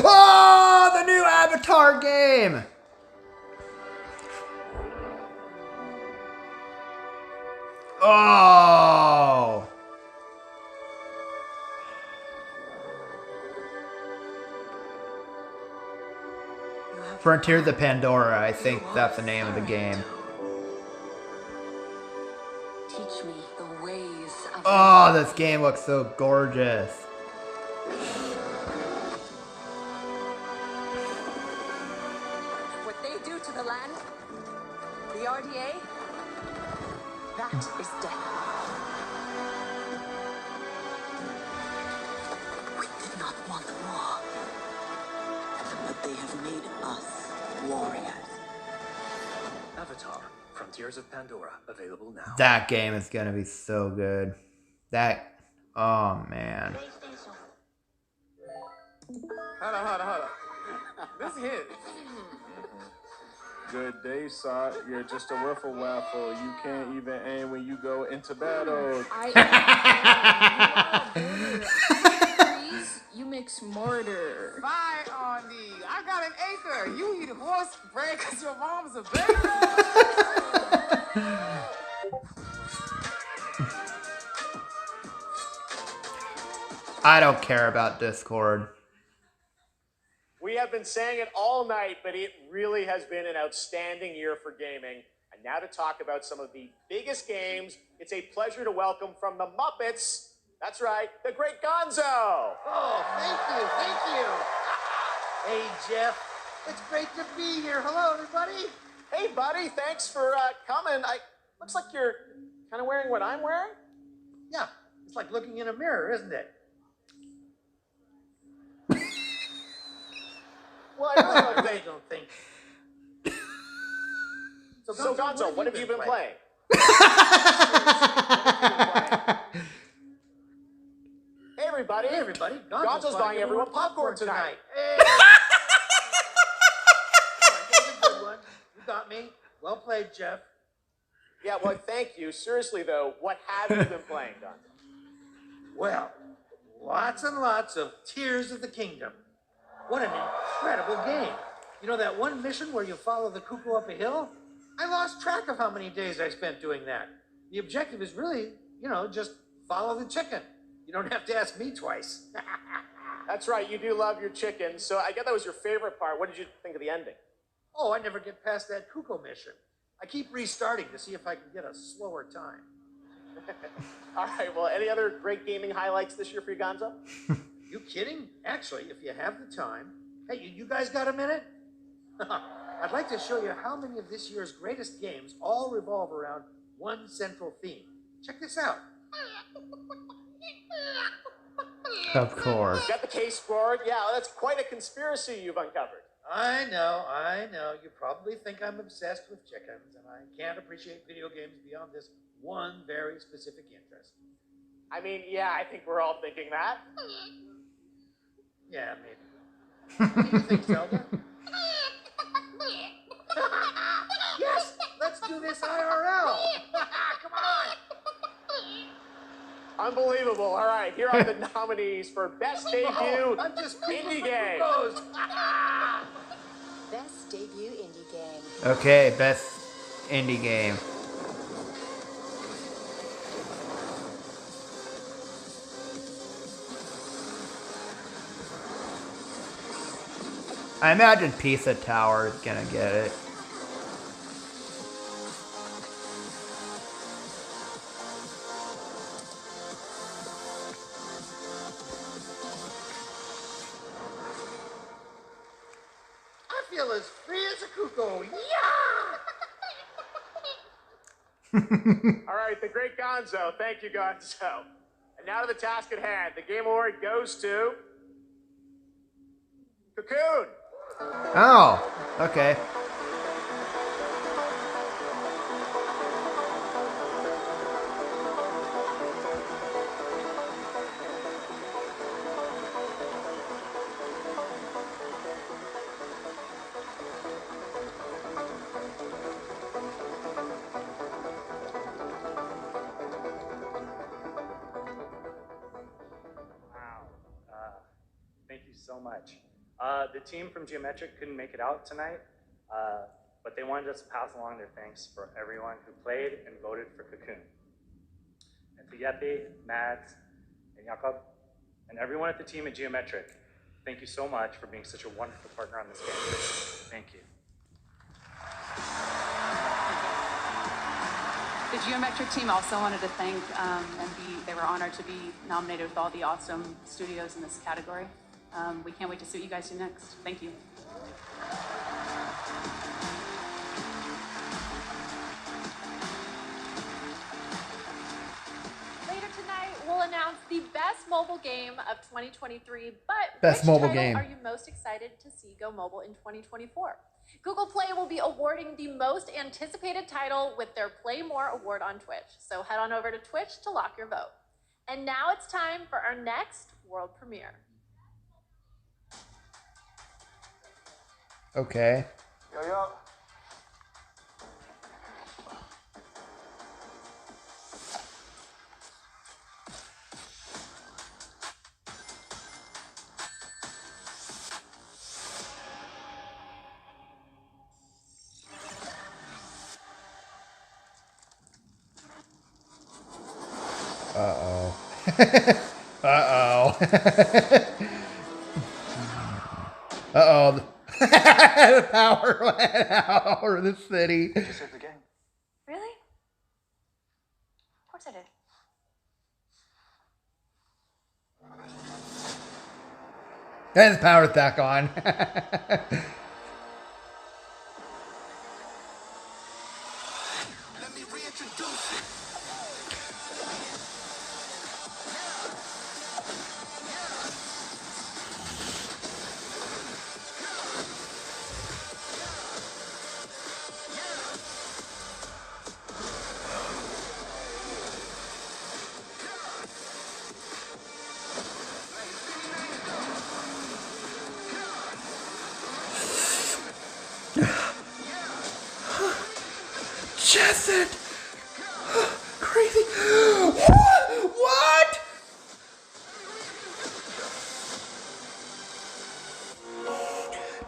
Oh, the new Avatar game! Oh! Frontier of the Pandora, I think that's the name of the game. Teach me the ways of Oh, this game looks so gorgeous. what they do to the land. The RDA, that is death. We did not want war, but they have made us warriors. Avatar, Frontiers of Pandora, available now. That game is gonna be so good. That, oh man. Hold on. This hits. Good day, Sock. You're just a wiffle waffle. You can't even aim when you go into battle. You mix murder. Fine on thee. I got an acre. You eat horse bread because your mom's a baker. I don't care about Discord. We have been saying it all night, but it really has been an outstanding year for gaming. And now to talk about some of the biggest games, it's a pleasure to welcome from the Muppets, that's right, the great Gonzo. Oh, thank you. Hey, Jeff. It's great to be here. Hello, everybody. Hey, buddy. Thanks for coming. Looks like you're kind of wearing what I'm wearing. Yeah, it's like looking in a mirror, isn't it? Well, I really I really don't think. So, Gonzo, what have you been playing? Hey, everybody. Hey, everybody. Gonzo's buying everyone popcorn tonight. Hey. Good one. You got me. Well played, Jeff. Yeah, well, thank you. Seriously, though, what have you been playing, Gonzo? Well, lots and lots of Tears of the Kingdom. What an incredible game. You know that one mission where you follow the cuckoo up a hill? I lost track of how many days I spent doing that. The objective is really, just follow the chicken. You don't have to ask me twice. That's right, you do love your chicken. So I guess that was your favorite part. What did you think of the ending? Oh, I never get past that cuckoo mission. I keep restarting to see if I can get a slower time. All right, well, any other great gaming highlights this year for you, Gonzo? You kidding? Actually, if you have the time. Hey, you guys got a minute? I'd like to show you how many of this year's greatest games all revolve around one central theme. Check this out. Of course. Got the case board? Yeah, that's quite a conspiracy you've uncovered. I know. You probably think I'm obsessed with chickens, and I can't appreciate video games beyond this one very specific interest. I mean, yeah, I think we're all thinking that. Yeah, maybe. What do you think, Zelda? Yes, let's do this IRL. Come on. Unbelievable. All right, here are the nominees for Best Debut I'm just Indie Game. Best debut indie game. Okay, best indie game. I imagine Pizza Tower is gonna get it. I feel as free as a cuckoo. Yeah! All right, the great Gonzo. Thank you, Gonzo. And now to the task at hand. The Game Award goes to Cocoon. Oh, okay. Thank you so much. The team from Geometric couldn't make it out tonight, but they wanted us to pass along their thanks for everyone who played and voted for Cocoon. And to Yeppe, Mads, and Jakob, and everyone at the team at Geometric, thank you so much for being such a wonderful partner on this game. Thank you. The Geometric team also wanted to thank they were honored to be nominated with all the awesome studios in this category. We can't wait to see what you guys do next. Thank you. Later tonight, we'll announce the best mobile game of 2023. But Best which mobile title game. are you most excited to see go mobile in 2024? Google Play will be awarding the most anticipated title with their Play More award on Twitch. So head on over to Twitch to lock your vote. And now it's time for our next world premiere. Okay. Yo. Uh-oh. Uh-oh. Uh-oh. The power went out of the city. Did you save the game? Really? Of course I did. And the power's back on. Let me reintroduce it. Jesset! Crazy. What?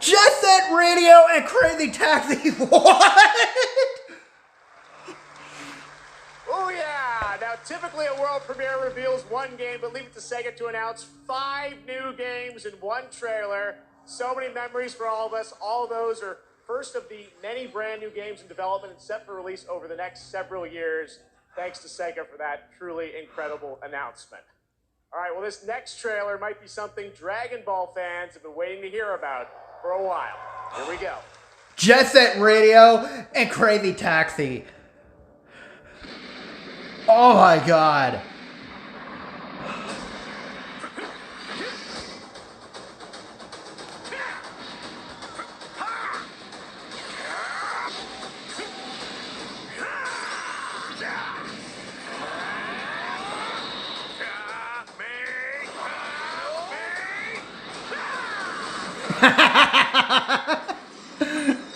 Jesset Radio and Crazy Taxi. What? Oh yeah! Now typically a world premiere reveals one game, but leave it to Sega to announce 5 new games in one trailer. So many memories for all of us. All those are first of the many brand new games in development and set for release over the next several years. Thanks to Sega for that truly incredible announcement. All right, well, this next trailer might be something Dragon Ball fans have been waiting to hear about for a while. Here we go. Jesset Radio and Crazy Taxi. Oh my god.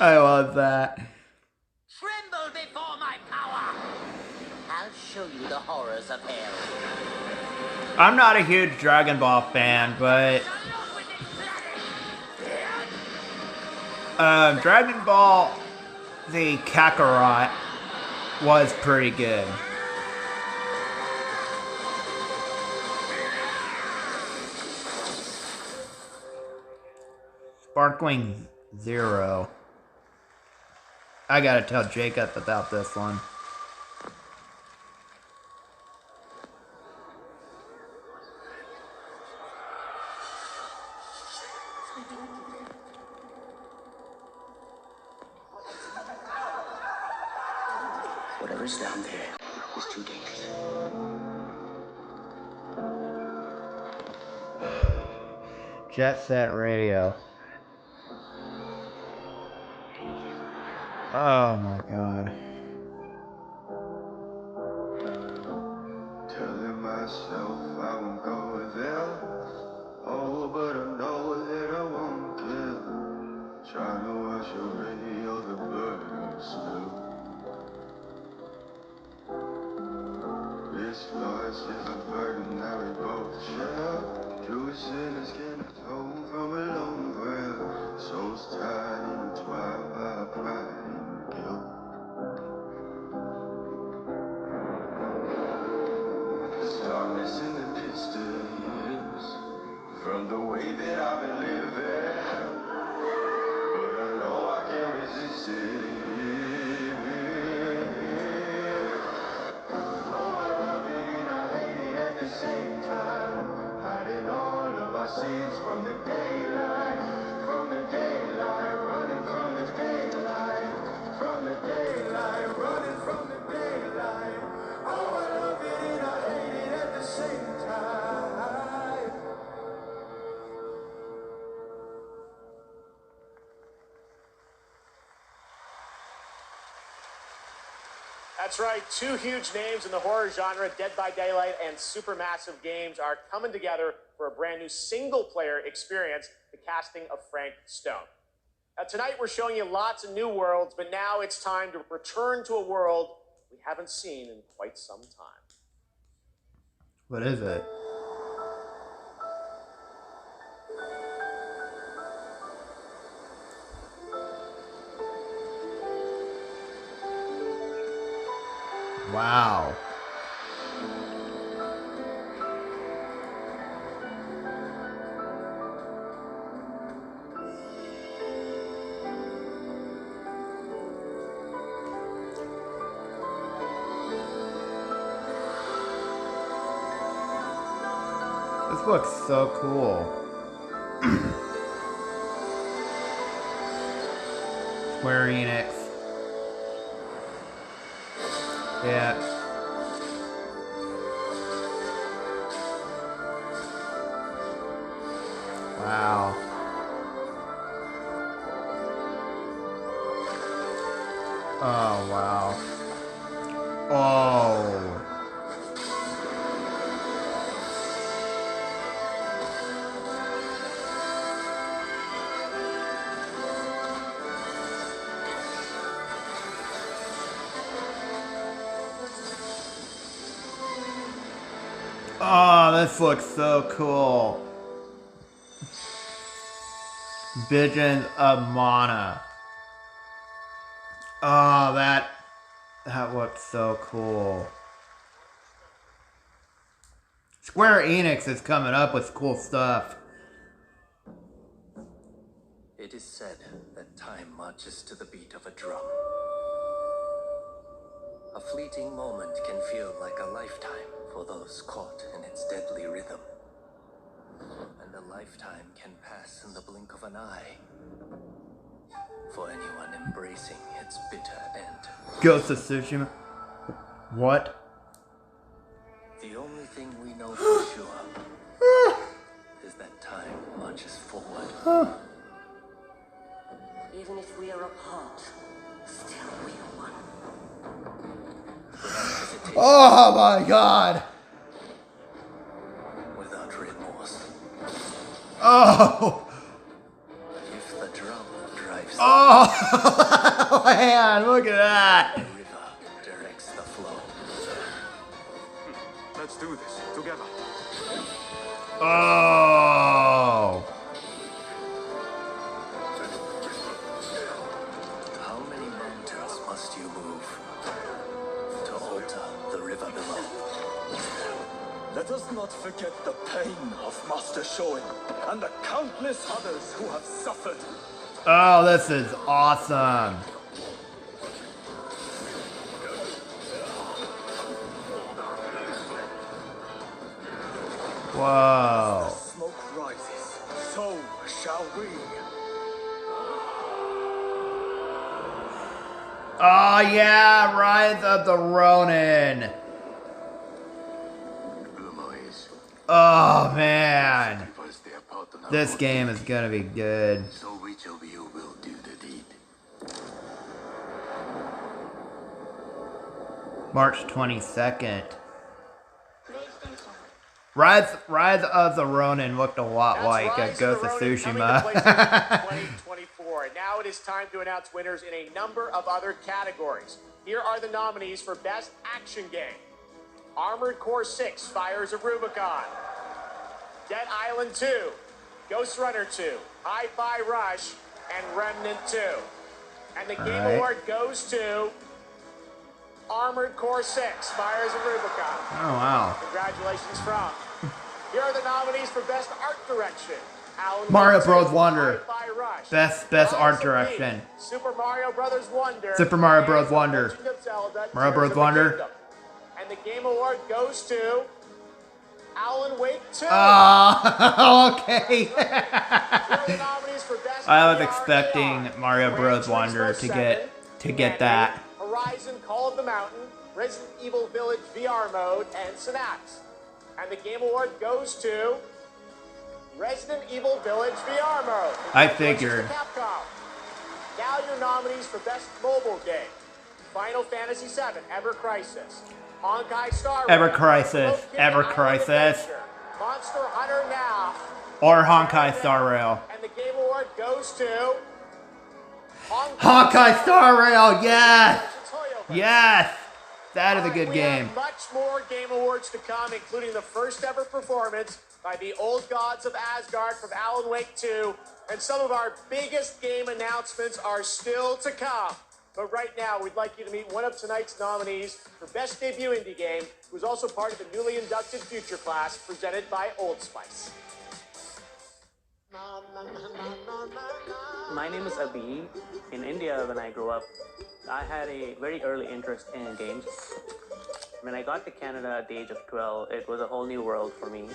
I love that. Tremble before my power! I'll show you the horrors of hell. I'm not a huge Dragon Ball fan, but Dragon Ball the Kakarot was pretty good. Sparkling Zero. I gotta tell Jacob about this one. Whatever's down there is too dangerous. Jet Set Radio. Oh my god. Telling myself I won't go there. Oh, but I know that I won't kill. Trying to wash away all the blood and snow. This loss is a burden that we both share. True sinners can atone from a lone prayer. Souls tied, entwined by pride and guilt. There's darkness in the distance from the way that I've been living, but I know I can't resist it. Oh, I love it and I hate it at the same time, hiding all of our sins from the daylight, running from the daylight, running from the daylight. Oh, I love it and I hate it at the same time. That's right, 2 huge names in the horror genre, Dead by Daylight and Supermassive Games, are coming together for a brand new single-player experience, the casting of Frank Stone. Now, tonight we're showing you lots of new worlds, but now it's time to return to a world we haven't seen in quite some time. What is it? Wow. This looks so cool. Square Enix. Yeah. Wow. Oh, wow. Oh. Oh, this looks so cool. Visions of Mana. Oh, that looks so cool. Square Enix is coming up with cool stuff. It is said that time marches to the beat of a drum. A fleeting moment can feel like a lifetime for those caught in its deadly rhythm. And a lifetime can pass in the blink of an eye for anyone embracing its bitter end. Ghost of Tsushima. What? The only thing we know for sure is that time marches forward. Even if we are apart, still we are one. Oh my god! Without remorse. Oh! If the drum drives Oh! Man, look at that! the river directs the flow. Let's do this together. Oh! How many mountains must you move to alter the river below? Let us not forget the pain of Master Shoin and the countless others who have suffered. Oh, this is awesome. Whoa. As the smoke rises, so shall we. Oh yeah, Rise of the Ronin. Oh man. This game is gonna be good. So which of you will do the deed? March 22nd. Rise of the Ronin looked a lot like Ghost of Tsushima. 2024. And now it is time to announce winners in a number of other categories. Here are the nominees for Best Action Game. Armored Core 6, Fires of Rubicon. Dead Island 2, Ghost Runner 2, Hi-Fi Rush, and Remnant 2. And the Game Award goes to Armored Core 6, Fires of Rubicon. Oh, wow. Congratulations from. Here are the nominees for Best Art Direction. Alan Mario Wake Bros. 2, Wonder. Hi-Fi Rush. Best Rise art of direction. P, Super Mario Brothers Wonder. Super Mario and Bros. The Wonder. Legend of Zelda, Mario Tears Bros. of the Wonder. Kingdom. And the Game Award goes to Alan Wake 2. Oh, okay. Here are the nominees for Best I was VR expecting AR. Mario Gran Bros. Turismo Wonder to 7, get that. Horizon Call of the Mountain, Resident Evil Village VR mode, and Synapse. And the Game Award goes to Resident Evil Village VR mode. I Congratulations figured. to Capcom. Now your nominees for Best Mobile Game. Final Fantasy VII, Ever Crisis. Honkai Star Rail, Ever Crisis. Remote Kid Ever Island Crisis. Adventure, Monster Hunter Now. Or Honkai Star Rail. And the Game Award goes to Honkai Star Rail, yes! Yes! That is a good We game. have much more Game Awards to come, including the first ever performance by the Old Gods of Asgard from Alan Wake 2, and some of our biggest game announcements are still to come. But right now, we'd like you to meet one of tonight's nominees for Best Debut Indie Game, who's also part of the newly inducted Future Class presented by Old Spice. My name is Abhi. In India, when I grew up, I had a very early interest in games. When I got to Canada at the age of 12, it was a whole new world for me.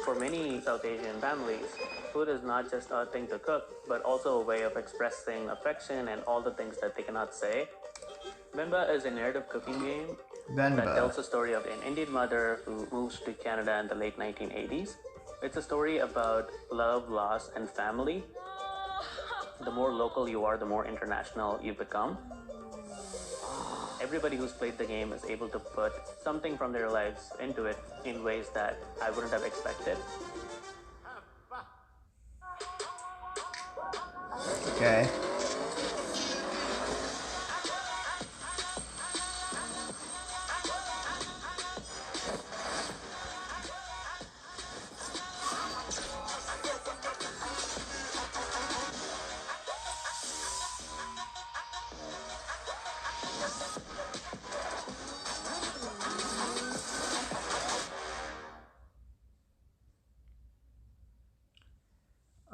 For many South Asian families, food is not just a thing to cook, but also a way of expressing affection and all the things that they cannot say. Venba is a narrative cooking game that tells the story of an Indian mother who moves to Canada in the late 1980s. It's a story about love, loss, and family. The more local you are, the more international you become. Everybody who's played the game is able to put something from their lives into it in ways that I wouldn't have expected. Okay.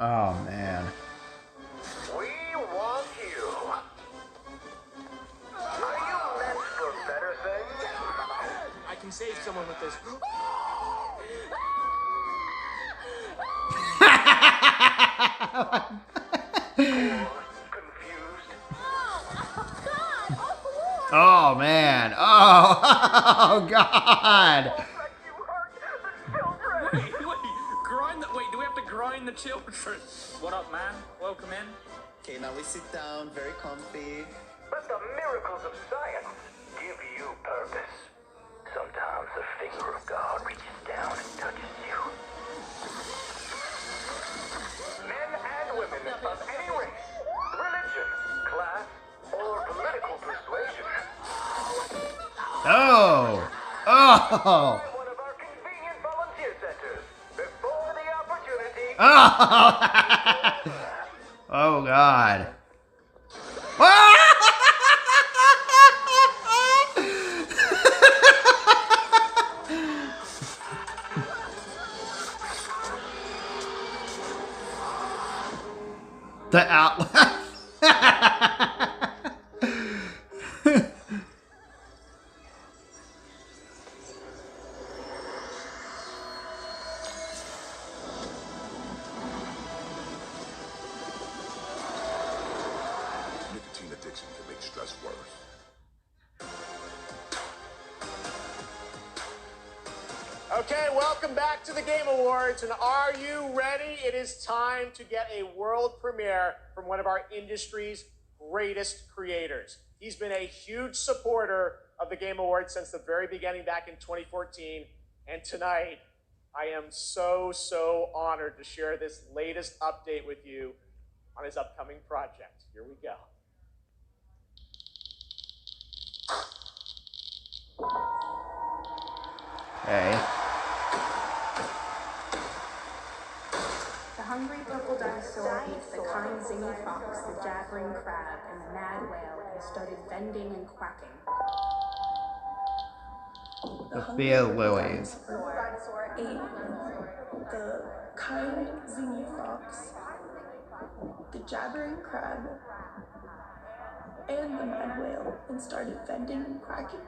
Oh, man. We want you. Are you meant for better things? I can save someone with this. Oh, man. Oh, God. Wait, grind the, wait, do we have to grind the children? What up, man? Welcome in. Okay, now we sit down, very comfy. Let the miracles of science give you purpose. Sometimes the finger of God reaches down and touches you. Men and women of any race, religion, class, or political persuasion. Oh. Oh. One of our convenient volunteer centers before the opportunity. Oh. Oh, God. The outlet. Nicotine addiction can make stress worse. Okay, welcome back to the Game Awards, and are you ready? It is time to get a world premiere from one of our industry's greatest creators. He's been a huge supporter of the Game Awards since the very beginning back in 2014, and tonight I am so honored to share this latest update with you on his upcoming project. Here we go. Hey. The hungry purple dinosaur ate the kind zingy fox, the jabbering crab, and the mad whale, and started bending and quacking. Sophia Lilies. Dinosaur ate the kind zingy fox, the jabbering crab, and the mad whale, and started bending and quacking.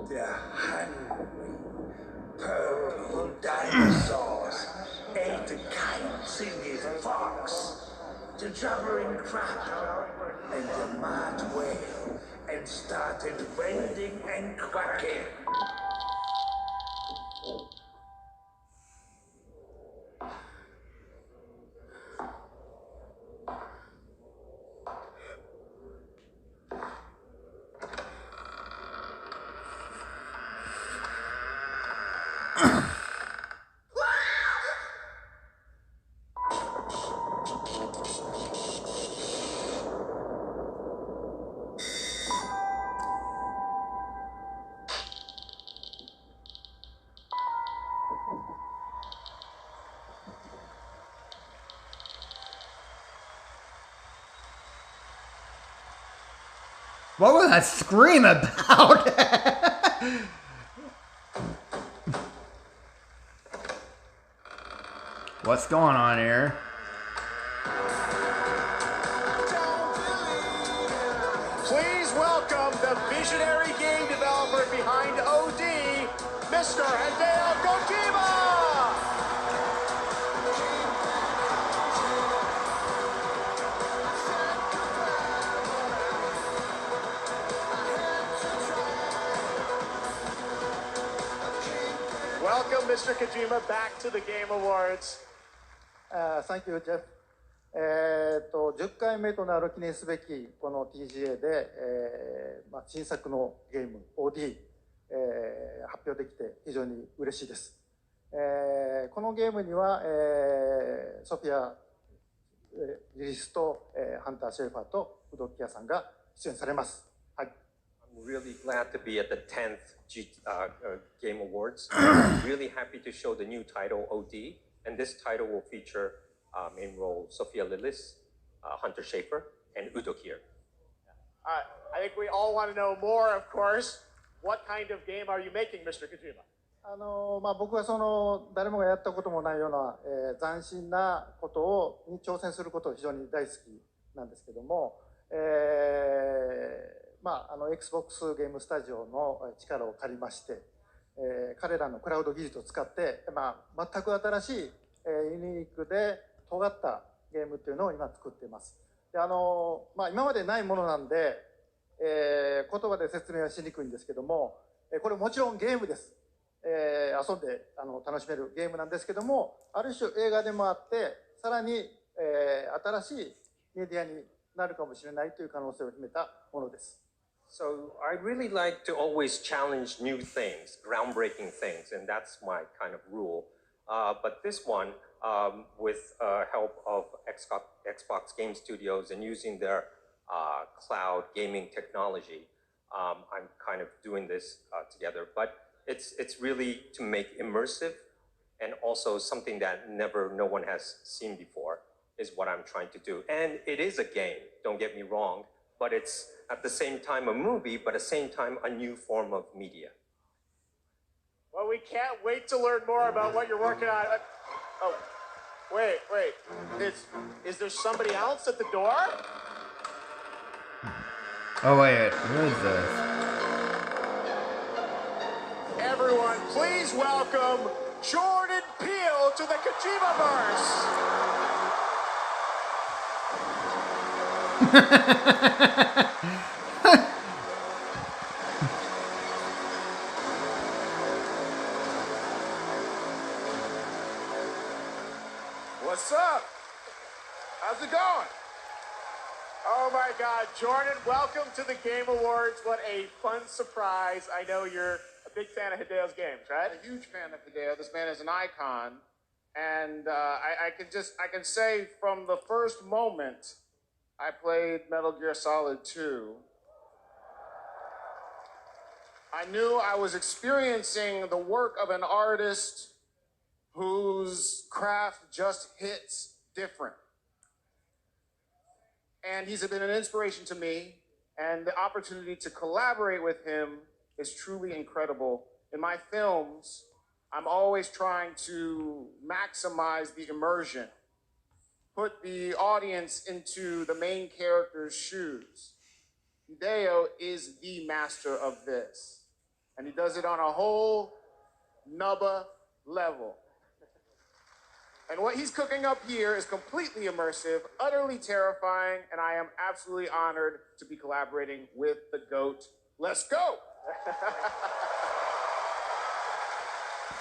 The hungry purple dinosaurs ate the kind zingy fox, the jabbering crab, and the mad whale, and started bending and quacking. What was that scream about? What's going on here? Please welcome visionary game developer behind OD, Mr. Hideo Kojima! Welcome, Mr. Kojima, back to the Game Awards. Thank you, Jeff. 10回目となる記念すべきこの TGA で、新作のゲーム OD、発表できて非常に嬉しいです。このゲームには、ソフィア・リリスと、ハンター・シェーファーとウドキアさんが出演されます。はい。I'm really glad to be at the 10th Game Awards. I'm really happy to show the new title OD, and this title will feature main role Sophia Lillis, Hunter Schafer, and Udo Kier. I think we all want to know more, of course. What kind of game are you making, Mr. Kojima? 僕はその誰もがやったこともないような、斬新なことに挑戦することを非常に大好きなんですけども、Xbox ゲームスタジオの力を借りまして、彼らのクラウド技術を使って、全く新しい、ユニークで尖ったゲームっていうのを今作っています。で今までないものなんで、言葉で説明はしにくいんですけども、これもちろんゲームです。遊んで楽しめるゲームなんですけども、ある種映画でもあって、さらに、新しいメディアになるかもしれないという可能性を秘めたものです。So I really like to always challenge new things, groundbreaking things, and that's my kind of rule. But this one, with help of Xbox Game Studios and using their cloud gaming technology, I'm kind of doing this together. But it's really to make immersive and also something that no one has seen before is what I'm trying to do. And it is a game, don't get me wrong, but it's at the same time a movie, but at the same time a new form of media. Well, we can't wait to learn more about what you're working on. Oh, wait. Is there somebody else at the door? Oh wait, who is this? Everyone, please welcome Jordan Peele to the Kojimaverse. What's up? How's it going? Oh my God, Jordan, welcome to the Game Awards. What a fun surprise. I know you're a big fan of Hideo's games, right? I'm a huge fan of Hideo. This man is an icon. And I can say from the first moment I played Metal Gear Solid 2, I knew I was experiencing the work of an artist whose craft just hits different. And he's been an inspiration to me, and the opportunity to collaborate with him is truly incredible. In my films, I'm always trying to maximize the immersion, put the audience into the main character's shoes. Hideo is the master of this, and he does it on a whole nubba level. And what he's cooking up here is completely immersive, utterly terrifying, and I am absolutely honored to be collaborating with the GOAT. Let's go!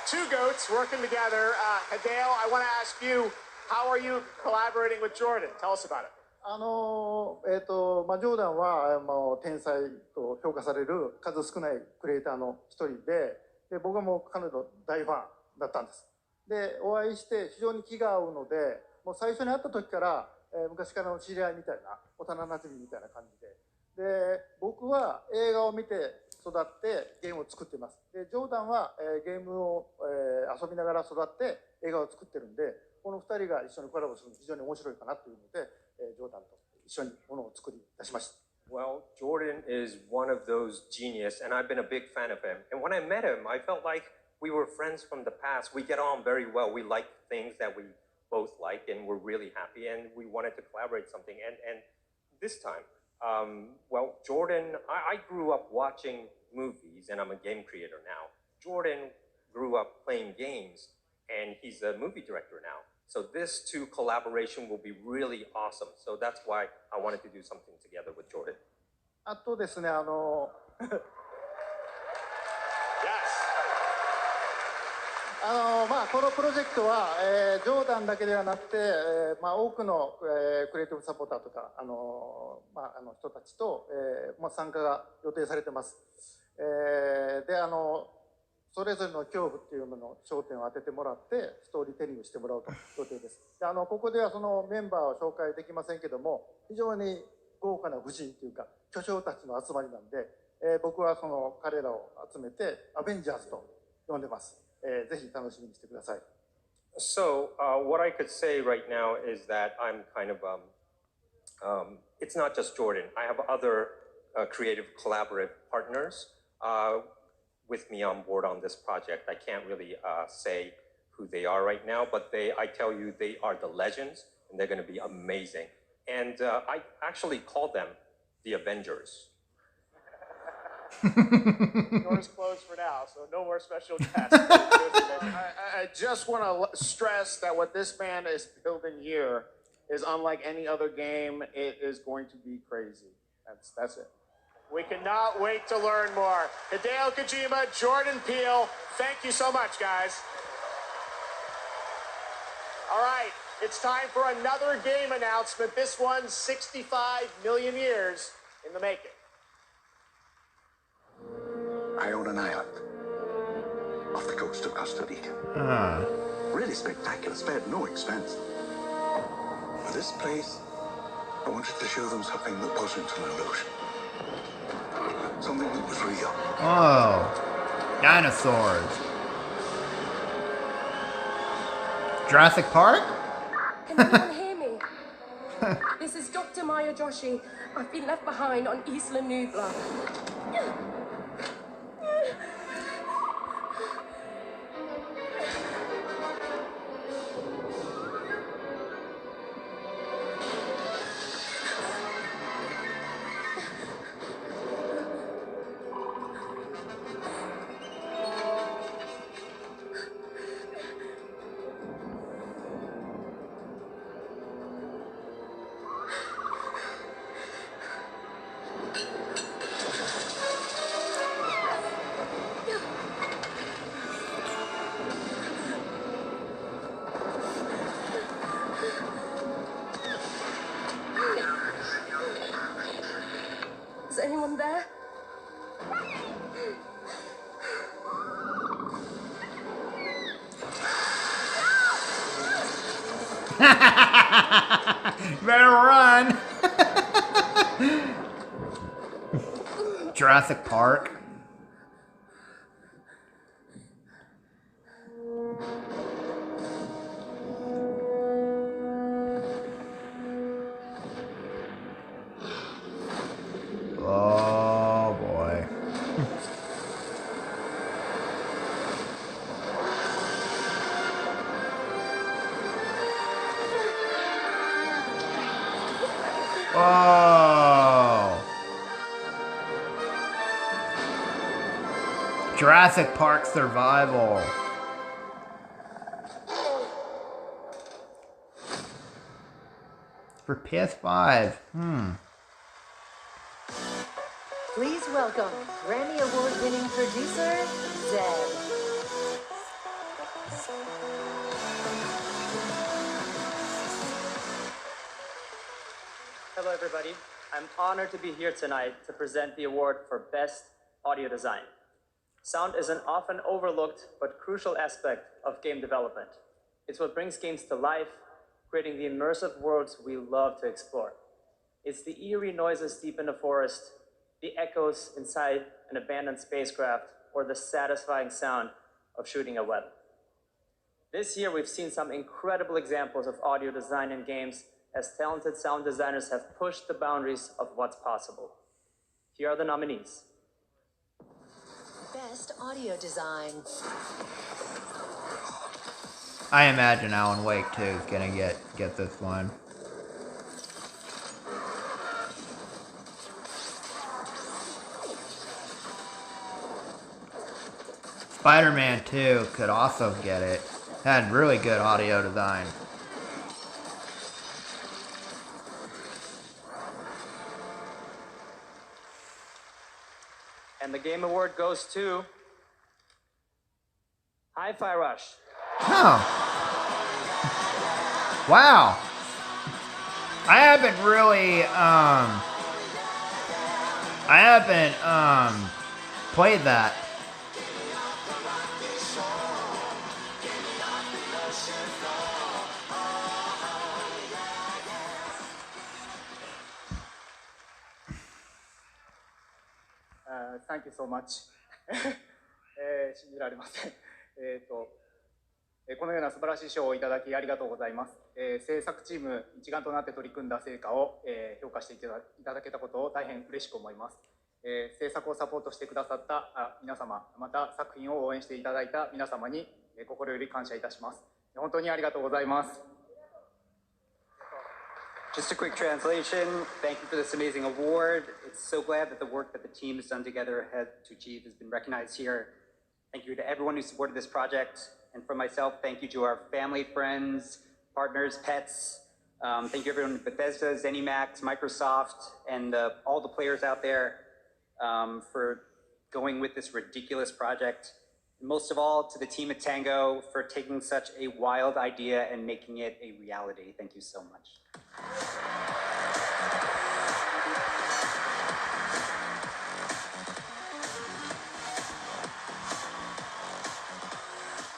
Two GOATs working together. Hideo, I want to ask you, how are you collaborating with Jordan? Tell us about it. ジョーダンは天才と評価される数少ないクリエイターの一人で、僕はもう彼の大ファンだったんです。で、お会いして非常に気が合うので、もう最初に会った時から、昔からの知り合いみたいな、幼なじみみたいな感じで。で、僕は映画を見て育ってゲームを作っています。で、ジョーダンは、ゲームを、遊びながら育って映画を作ってるんで、この二人が一緒にコラボするの非常に面白いかなというので、ジョーダンと一緒にものを作り出しました。Well, Jordan is one of those genius, and I've been a big fan of him. And when I met him, I felt like we were friends from the past. We get on very well. We like things that we both like, and we're really happy, and we wanted to collaborate something. And this time, Well, Jordan, I grew up watching movies, and I'm a game creator now. Jordan grew up playing games, and he's a movie director now. So this two collaboration will be really awesome. So that's why I wanted to do something together with Jordan. あとですね、まあこのプロジェクトは、ジョーダンだけではなくて、まあ多くの、クリエイティブサポーターとか人たちと、参加が予定されてます。でそれぞれの恐怖っていうのの焦点を当ててもらってストーリーテリングしてもらうと予定です。でここではそのメンバーを紹介できませんけども、非常に豪華な夫人というか巨匠たちの集まりなんで、僕はその彼らを集めてアベンジャーズと呼んでます。ぜひ楽しみにしてください。So what I could say right now is that I'm kind of it's not just Jordan. I have other creative collaborative partners with me on board on this project. I can't really say who they are right now, but I tell you, they are the legends, and they're going to be amazing. And I actually call them the Avengers. Doors closed for now, so no more special guests. I just want to stress that what this man is building here is unlike any other game. It is going to be crazy. That's it. We cannot wait to learn more. Hideo Kojima, Jordan Peele, thank you so much, guys. All right, it's time for another game announcement. This one's 65 million years in the making. I own an island off the coast of Costa Rica. Really spectacular, spared no expense. For this place, I wanted to show them something that wasn't an illusion. Something that was real. Oh, dinosaurs. Jurassic Park? Can anyone hear me? This is Dr. Maya Joshi. I've been left behind on Isla Nublar. Is anyone there? Better run. Jurassic Park. Oh boy. Oh. Jurassic Park Survival. For PS5. Please welcome Grammy Award-winning producer, Zed. Hello, everybody. I'm honored to be here tonight to present the award for Best Audio Design. Sound is an often overlooked but crucial aspect of game development. It's what brings games to life, creating the immersive worlds we love to explore. It's the eerie noises deep in the forest, the echoes inside an abandoned spacecraft, or the satisfying sound of shooting a web. This year, we've seen some incredible examples of audio design in games as talented sound designers have pushed the boundaries of what's possible. Here are the nominees. Best Audio Design. I imagine Alan Wake 2 is gonna get this one. Spider-Man 2 could also get it. Had really good audio design. And the Game Award goes to Hi-Fi Rush. Oh. Wow. I haven't really, played that. Thank you so much. 信じられません。このような素晴らしい賞をいただきありがとうございます。制作チーム一丸となって取り組んだ成果を、評価していただけたことを大変嬉しく思います。制作をサポートしてくださった皆様、また作品を応援していただいた皆様に心より感謝いたします。本当にありがとうございます。Just a quick translation. Thank you for this amazing award. It's so glad that the work that the team has done together to achieve has been recognized here. Thank you to everyone who supported this project. And for myself, thank you to our family, friends, partners, pets. Thank you everyone at Bethesda, ZeniMax, Microsoft, and all the players out there for going with this ridiculous project. And most of all, to the team at Tango for taking such a wild idea and making it a reality. Thank you so much.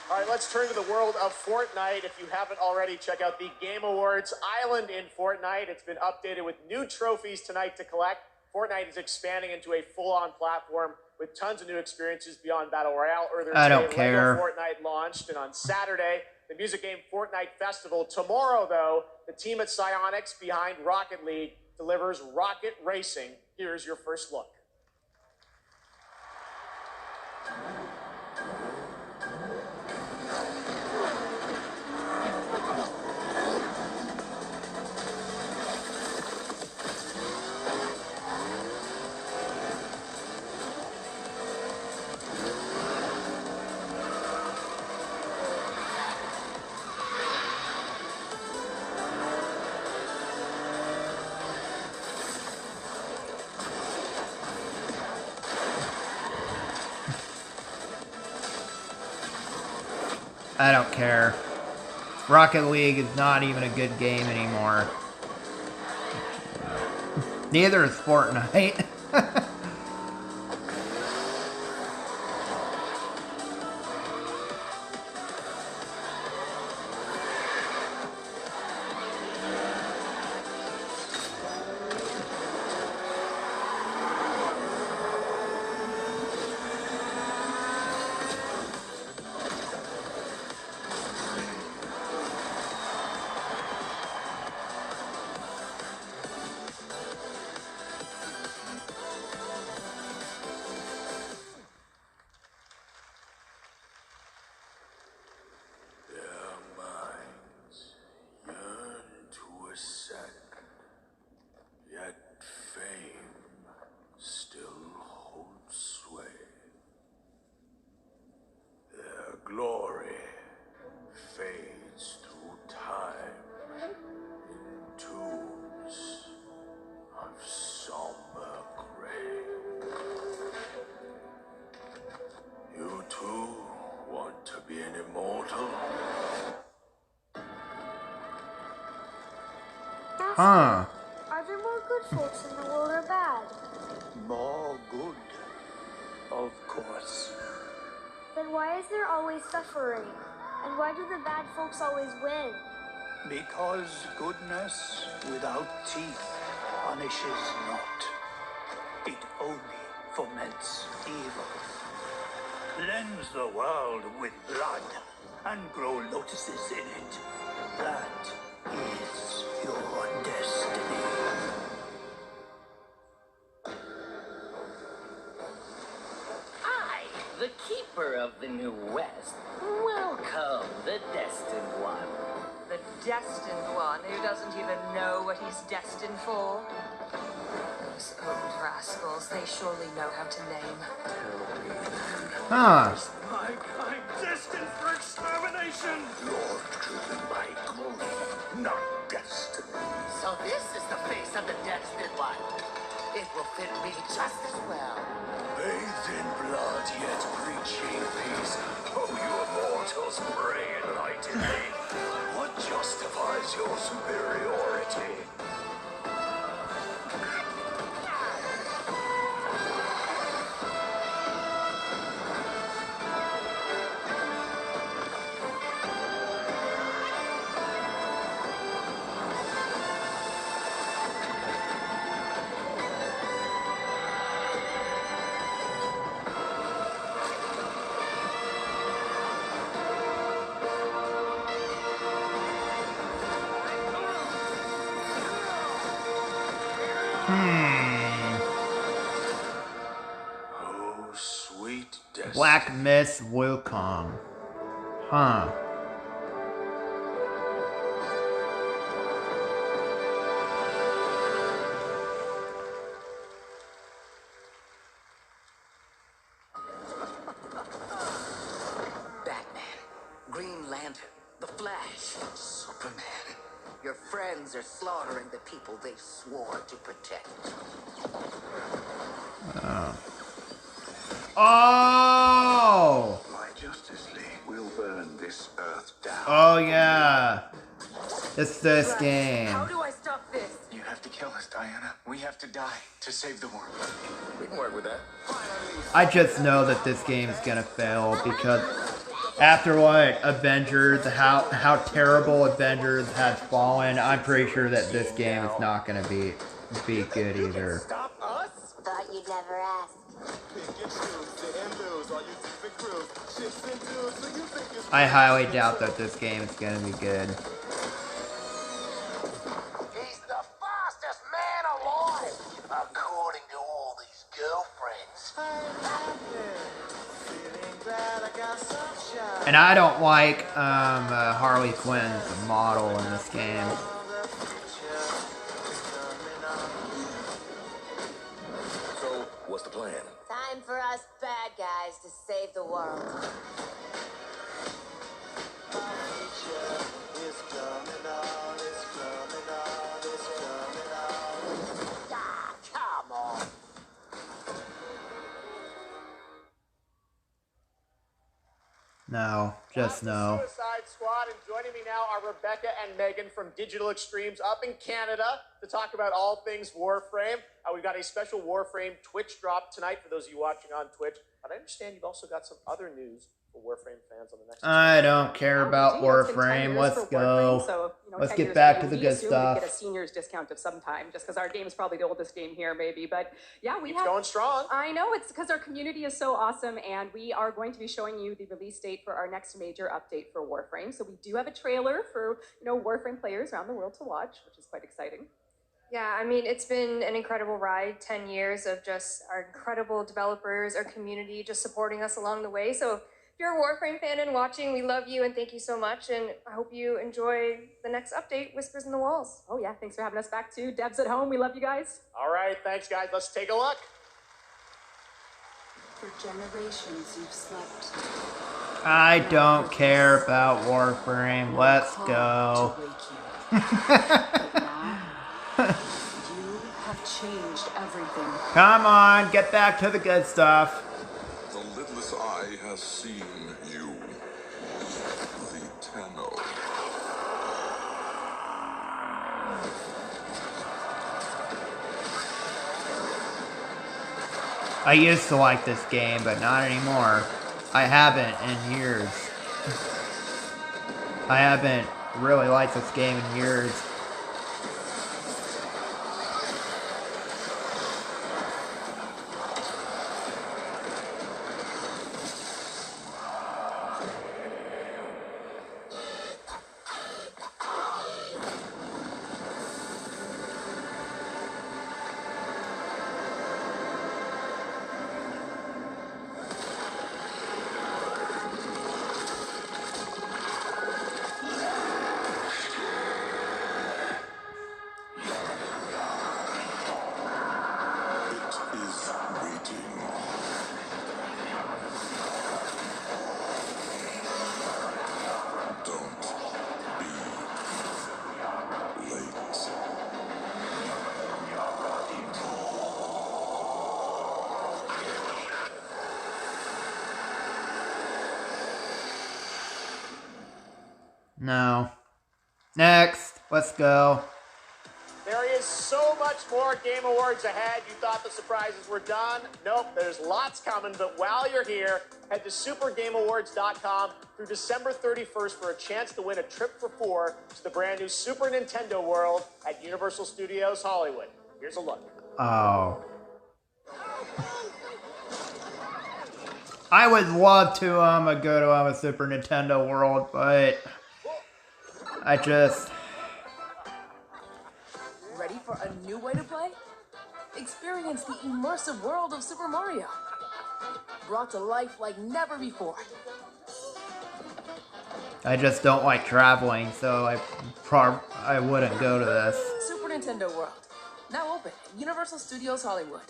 All right, let's turn to the world of Fortnite. If you haven't already, check out the Game Awards Island in Fortnite. It's been updated with new trophies tonight to collect. Fortnite is expanding into a full-on platform with tons of new experiences beyond Battle Royale. Earlier I don't today, care. Lego Fortnite launched, and on Saturday, the music game Fortnite Festival. Tomorrow, though, the team at Psyonix behind Rocket League delivers Rocket Racing. Here's your first look. I don't care. Rocket League is not even a good game anymore. Neither is Fortnite. Huh. Are there more good folks in the world or bad? More good, of course. Then why is there always suffering? And why do the bad folks always win? Because goodness without teeth punishes not. It only foments evil. Cleanse the world with blood and grow lotuses in it. That is your destiny. I, the Keeper of the New West, welcome the Destined One. The Destined One who doesn't even know what he's destined for? Those old rascals, they surely know how to name. Huh. I'm destined for extermination! You're driven by growth, not destiny. So this is the face of the Destined One. It will fit me just as well. Bathed in blood, yet preaching peace. Oh, you immortals pray enlighteningly. What justifies your superiority? Oh, sweet destiny. Black Myth Wukong. Huh. Batman, Green Lantern, The Flash, Superman. Your friends are slaughtering the people they swore to protect. Oh! My Justice League will burn this earth down. Oh yeah. It's this game. How do I stop this? You have to kill us, Diana. We have to die to save the world. We can work with that. I just know that this game is gonna fail because after what Avengers, how terrible Avengers has fallen, I'm pretty sure that this game is not gonna be good either. Stop us? Thought you'd never ask. I highly doubt that this game is gonna be good. He's the fastest man alive, according to all these girlfriends. And I don't like Harley Quinn's model in this game. So, what's the plan? Time for us bad guys to save the world. Ah, come on. No, just no. Suicide Squad, and joining me now are Rebecca and Megan from Digital Extremes up in Canada to talk about all things Warframe. We've got a special Warframe Twitch drop tonight for those of you watching on Twitch. But I understand you've also got some other news for Warframe fans on the next. I don't care about Warframe. Let's go. So, Let's get back to the good stuff. We get a seniors discount of some time, just because our game is probably the oldest game here, maybe. But yeah, It's going strong. I know, it's because our community is so awesome, and we are going to be showing you the release date for our next major update for Warframe. So we do have a trailer for Warframe players around the world to watch, which is quite exciting. Yeah, I mean, it's been an incredible ride, 10 years of just our incredible developers, our community just supporting us along the way. So if you're a Warframe fan and watching, we love you and thank you so much. And I hope you enjoy the next update, Whispers in the Walls. Oh yeah, thanks for having us back too. Devs at home, we love you guys. All right, thanks guys. Let's take a look. For generations you've slept. I don't care about Warframe. Let's go. You have changed everything. Come on, get back to the good stuff. The lidless eye has seen you. The Tenno. I used to like this game, but not anymore. I haven't in years. I haven't really liked this game in years. No. Next. Let's go. There is so much more Game Awards ahead. You thought the surprises were done? Nope, there's lots coming. But while you're here, head to supergameawards.com through December 31st for a chance to win a trip for 4 to the brand new Super Nintendo World at Universal Studios Hollywood. Here's a look. Oh. I would love to go to a Super Nintendo World, but I just... Ready for a new way to play? Experience the immersive world of Super Mario. Brought to life like never before. I just don't like traveling, so I wouldn't go to this. Super Nintendo World. Now open at Universal Studios Hollywood.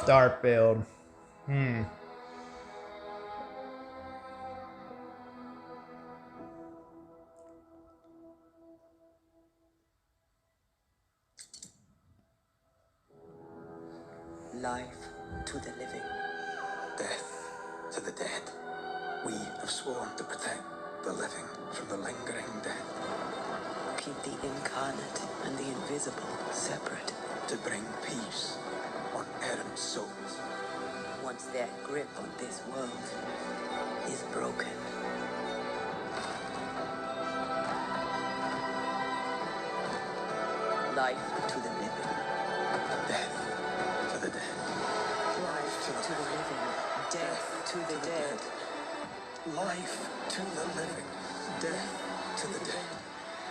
Starfield. Life to the living. Death to the dead. We have sworn to protect the living from the lingering death. Keep the incarnate and the invisible separate. To bring peace on errant souls. Once their grip on this world is broken. Life to the living. Death to the dead. Life to the living. Death to the dead. Life to the living. Death to the dead.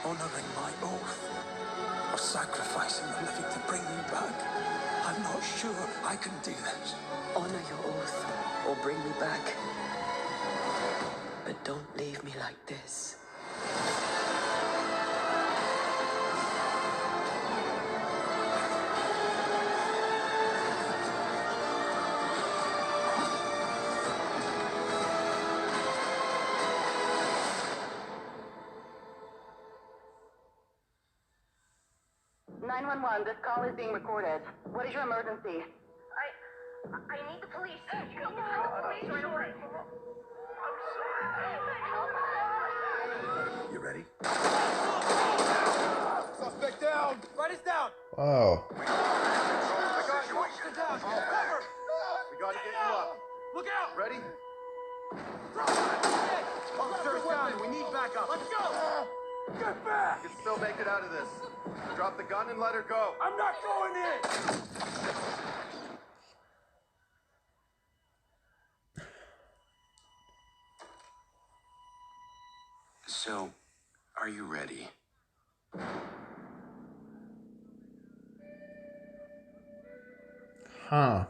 Honoring my oath. Or sacrificing the living to bring you back. I'm not sure I can do this. Honor your oath, or bring me back. But don't leave me like this. This call is being recorded. What is your emergency? I need the police. Come on, police right away. You ready? Suspect down! Write us down! Whoa. I got you. Sit down. Cover! We gotta get you up. Look out! Ready? Officer's down. We need backup. Let's go! Get back! You can still make it out of this. Drop the gun and let her go. I'm not going in! So, are you ready? Huh.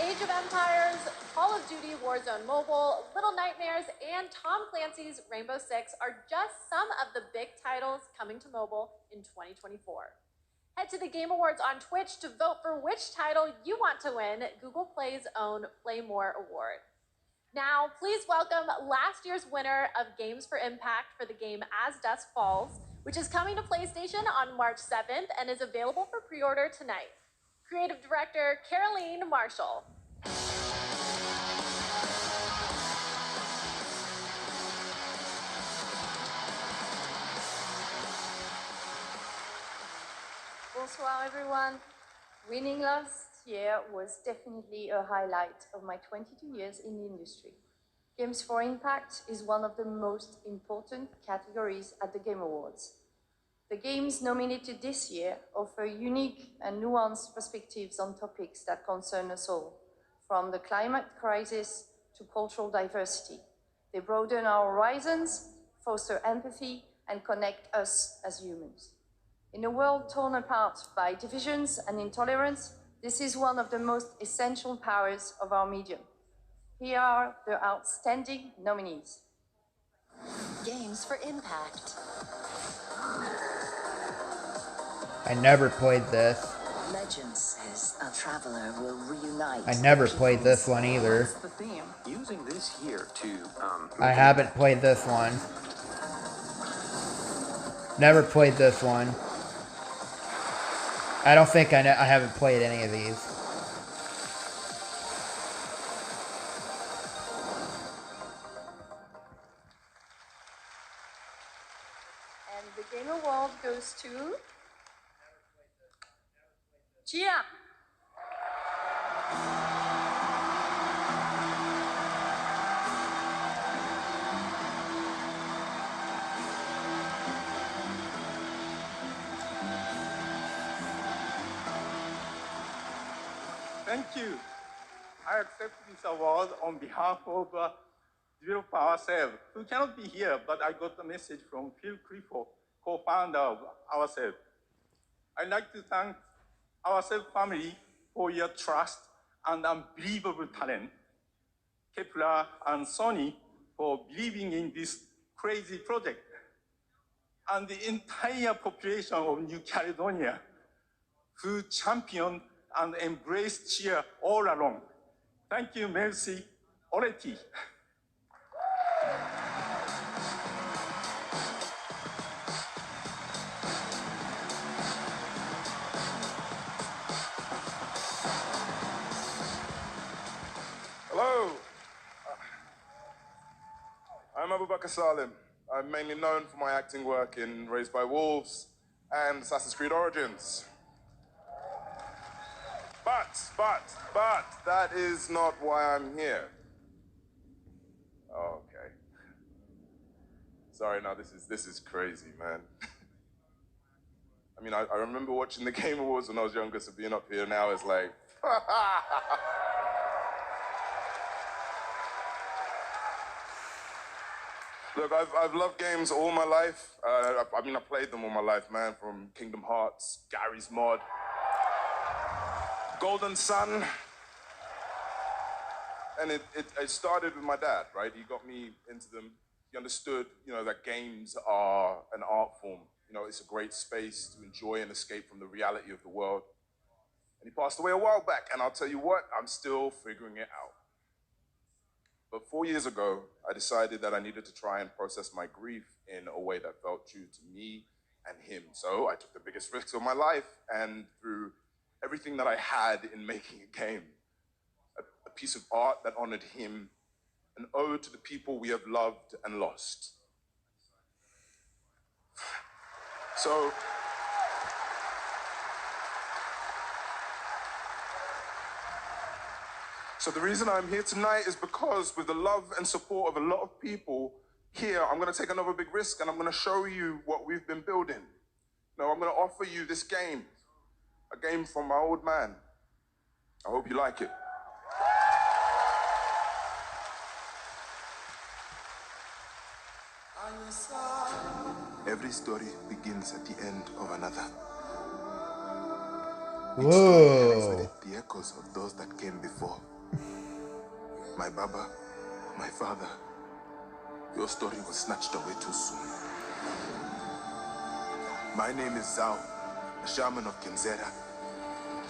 Age of Empires, Call of Duty Warzone Mobile, Little Nightmares, and Tom Clancy's Rainbow Six are just some of the big titles coming to mobile in 2024. Head to the Game Awards on Twitch to vote for which title you want to win Google Play's own Play More Award. Now, please welcome last year's winner of Games for Impact for the game As Dusk Falls, which is coming to PlayStation on March 7th and is available for pre-order tonight. Creative Director Caroline Marshall. Bonsoir, everyone. Winning Lost year was definitely a highlight of my 22 years in the industry. Games for Impact is one of the most important categories at the Game Awards. The games nominated this year offer unique and nuanced perspectives on topics that concern us all, from the climate crisis to cultural diversity. They broaden our horizons, foster empathy, and connect us as humans. In a world torn apart by divisions and intolerance, this is one of the most essential powers of our medium. Here are the outstanding nominees. Games for Impact. I never played this. Legend says a traveler will reunite. I never played this one either. What's the theme? Using this here to I haven't played this one. Never played this one. I don't think I haven't played any of these. And the Game Award goes to Gia. Thank you. I accept this award on behalf of developer ourselves, who cannot be here, but I got a message from Phil Clifford, co-founder of ourselves. I'd like to thank ourselves family for your trust and unbelievable talent, Kepler and Sony for believing in this crazy project, and the entire population of New Caledonia, who championed and embraced cheer all along. Thank you, merci, Oreti. Hello. I'm Abubakar Salim. I'm mainly known for my acting work in Raised by Wolves and Assassin's Creed Origins. But, that is not why I'm here. Oh, okay. Sorry, now this is crazy, man. I mean, I remember watching the Game Awards when I was younger, so being up here now is like, Look, I've loved games all my life. I played them all my life, man, from Kingdom Hearts, Garry's Mod, Golden Sun. And it started with my dad, right? He got me into them. He understood, that games are an art form. It's a great space to enjoy and escape from the reality of the world. And he passed away a while back, and I'll tell you what, I'm still figuring it out. But 4 years ago, I decided that I needed to try and process my grief in a way that felt true to me and him. So I took the biggest risks of my life and threw everything that I had in making a game, a piece of art that honored him, an ode to the people we have loved and lost. So the reason I'm here tonight is because with the love and support of a lot of people here, I'm going to take another big risk and I'm going to show you what we've been building. I'm going to offer you this game, a game from my old man. I hope you like it. Every story begins at the end of another. Each story carries the echoes of those that came before. My Baba, my father, your story was snatched away too soon. My name is Zhao, a shaman of Kenzera.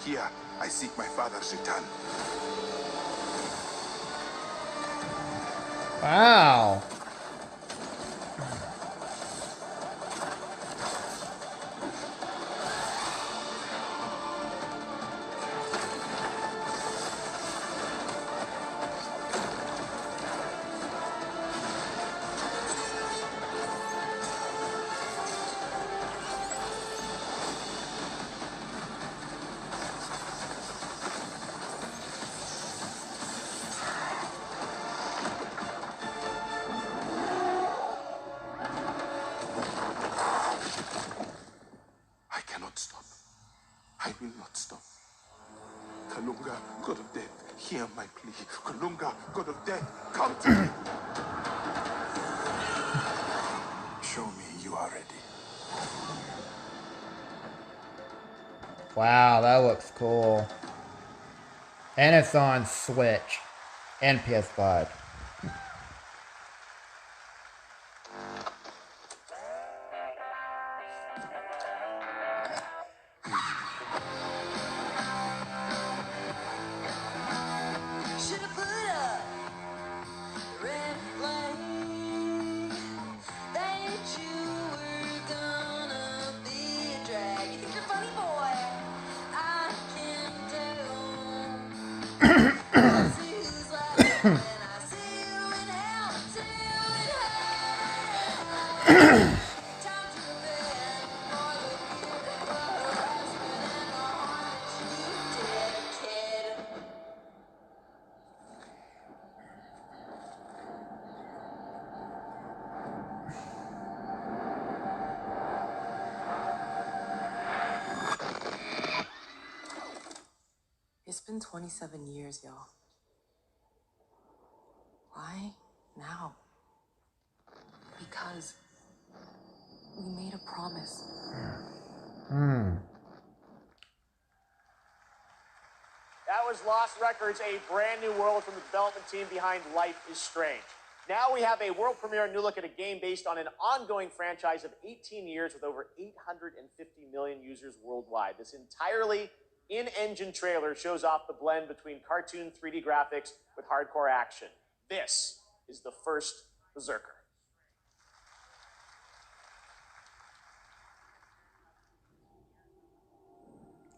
Here, I seek my father's return. Wow. Kulunga, god of death, hear my plea. Kulunga, god of death, come to me. Show me you are ready. Wow, that looks cool. And it's on Switch and PS5. It's been 27 years, y'all. Why now? Because we made a promise. That was Lost Records, a brand new world from the development team behind Life is Strange. Now we have a world premiere new look at a game based on an ongoing franchise of 18 years with over 850 million users worldwide. This entirely in-engine trailer shows off the blend between cartoon 3D graphics with hardcore action. This is the first Berserker.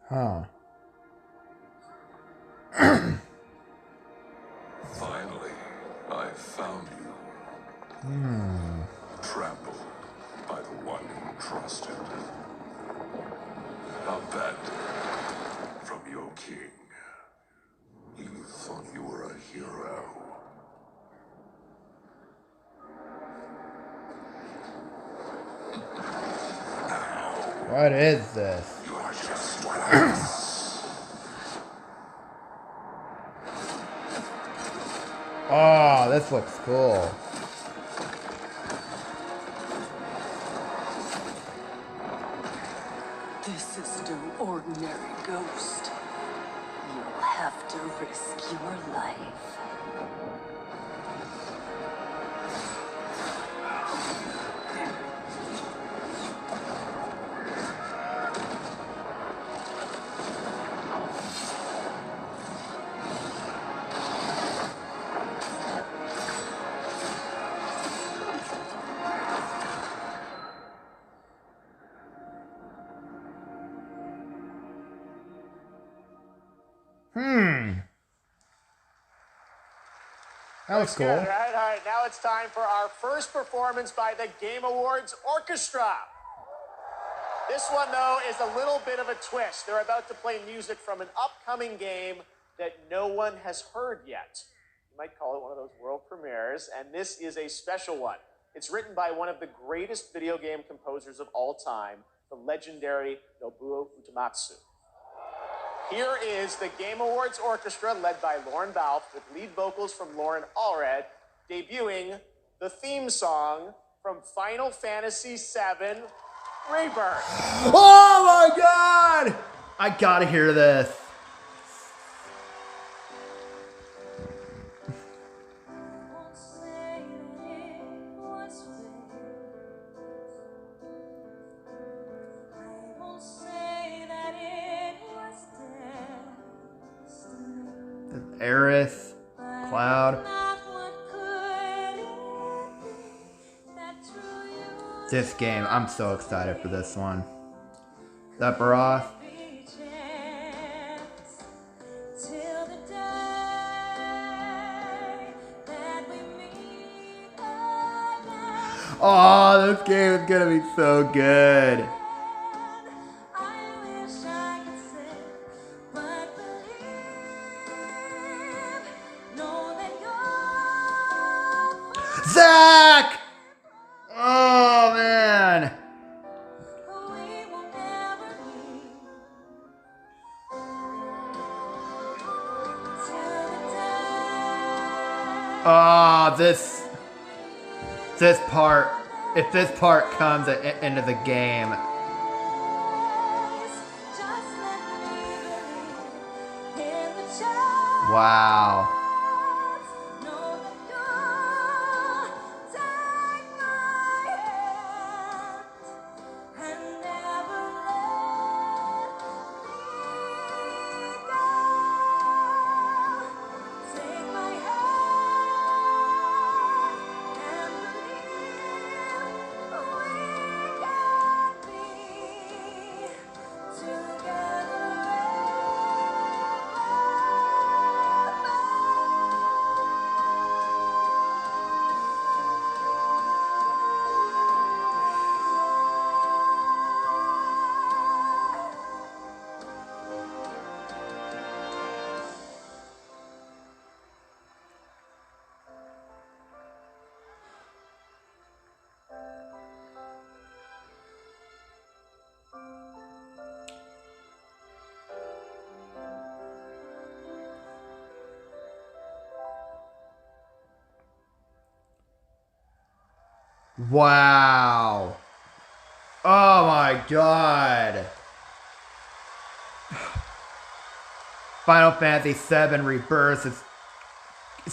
Huh. Finally, I found you. Trampled by the one you trusted. Abandoned from your king. You thought you were a hero. What is this? You are just what I was. Oh, this looks cool. This is no ordinary ghost. You'll have to risk your life. That was cool. All right. Now it's time for our first performance by the Game Awards Orchestra. This one, though, is a little bit of a twist. They're about to play music from an upcoming game that no one has heard yet. You might call it one of those world premieres, and this is a special one. It's written by one of the greatest video game composers of all time, the legendary Nobuo Uematsu. Here is the Game Awards Orchestra, led by Lauren Balfe, with lead vocals from Lauren Allred, debuting the theme song from Final Fantasy VII Rebirth. Oh my god! I gotta hear this. Aerith, Cloud. This game, I'm so excited for this one. Sephiroth. Oh, this game is gonna be so good. Zach! Oh, man. Oh, this part. If this part comes into the game. Wow. Wow. Oh my god. Final Fantasy VII Rebirth is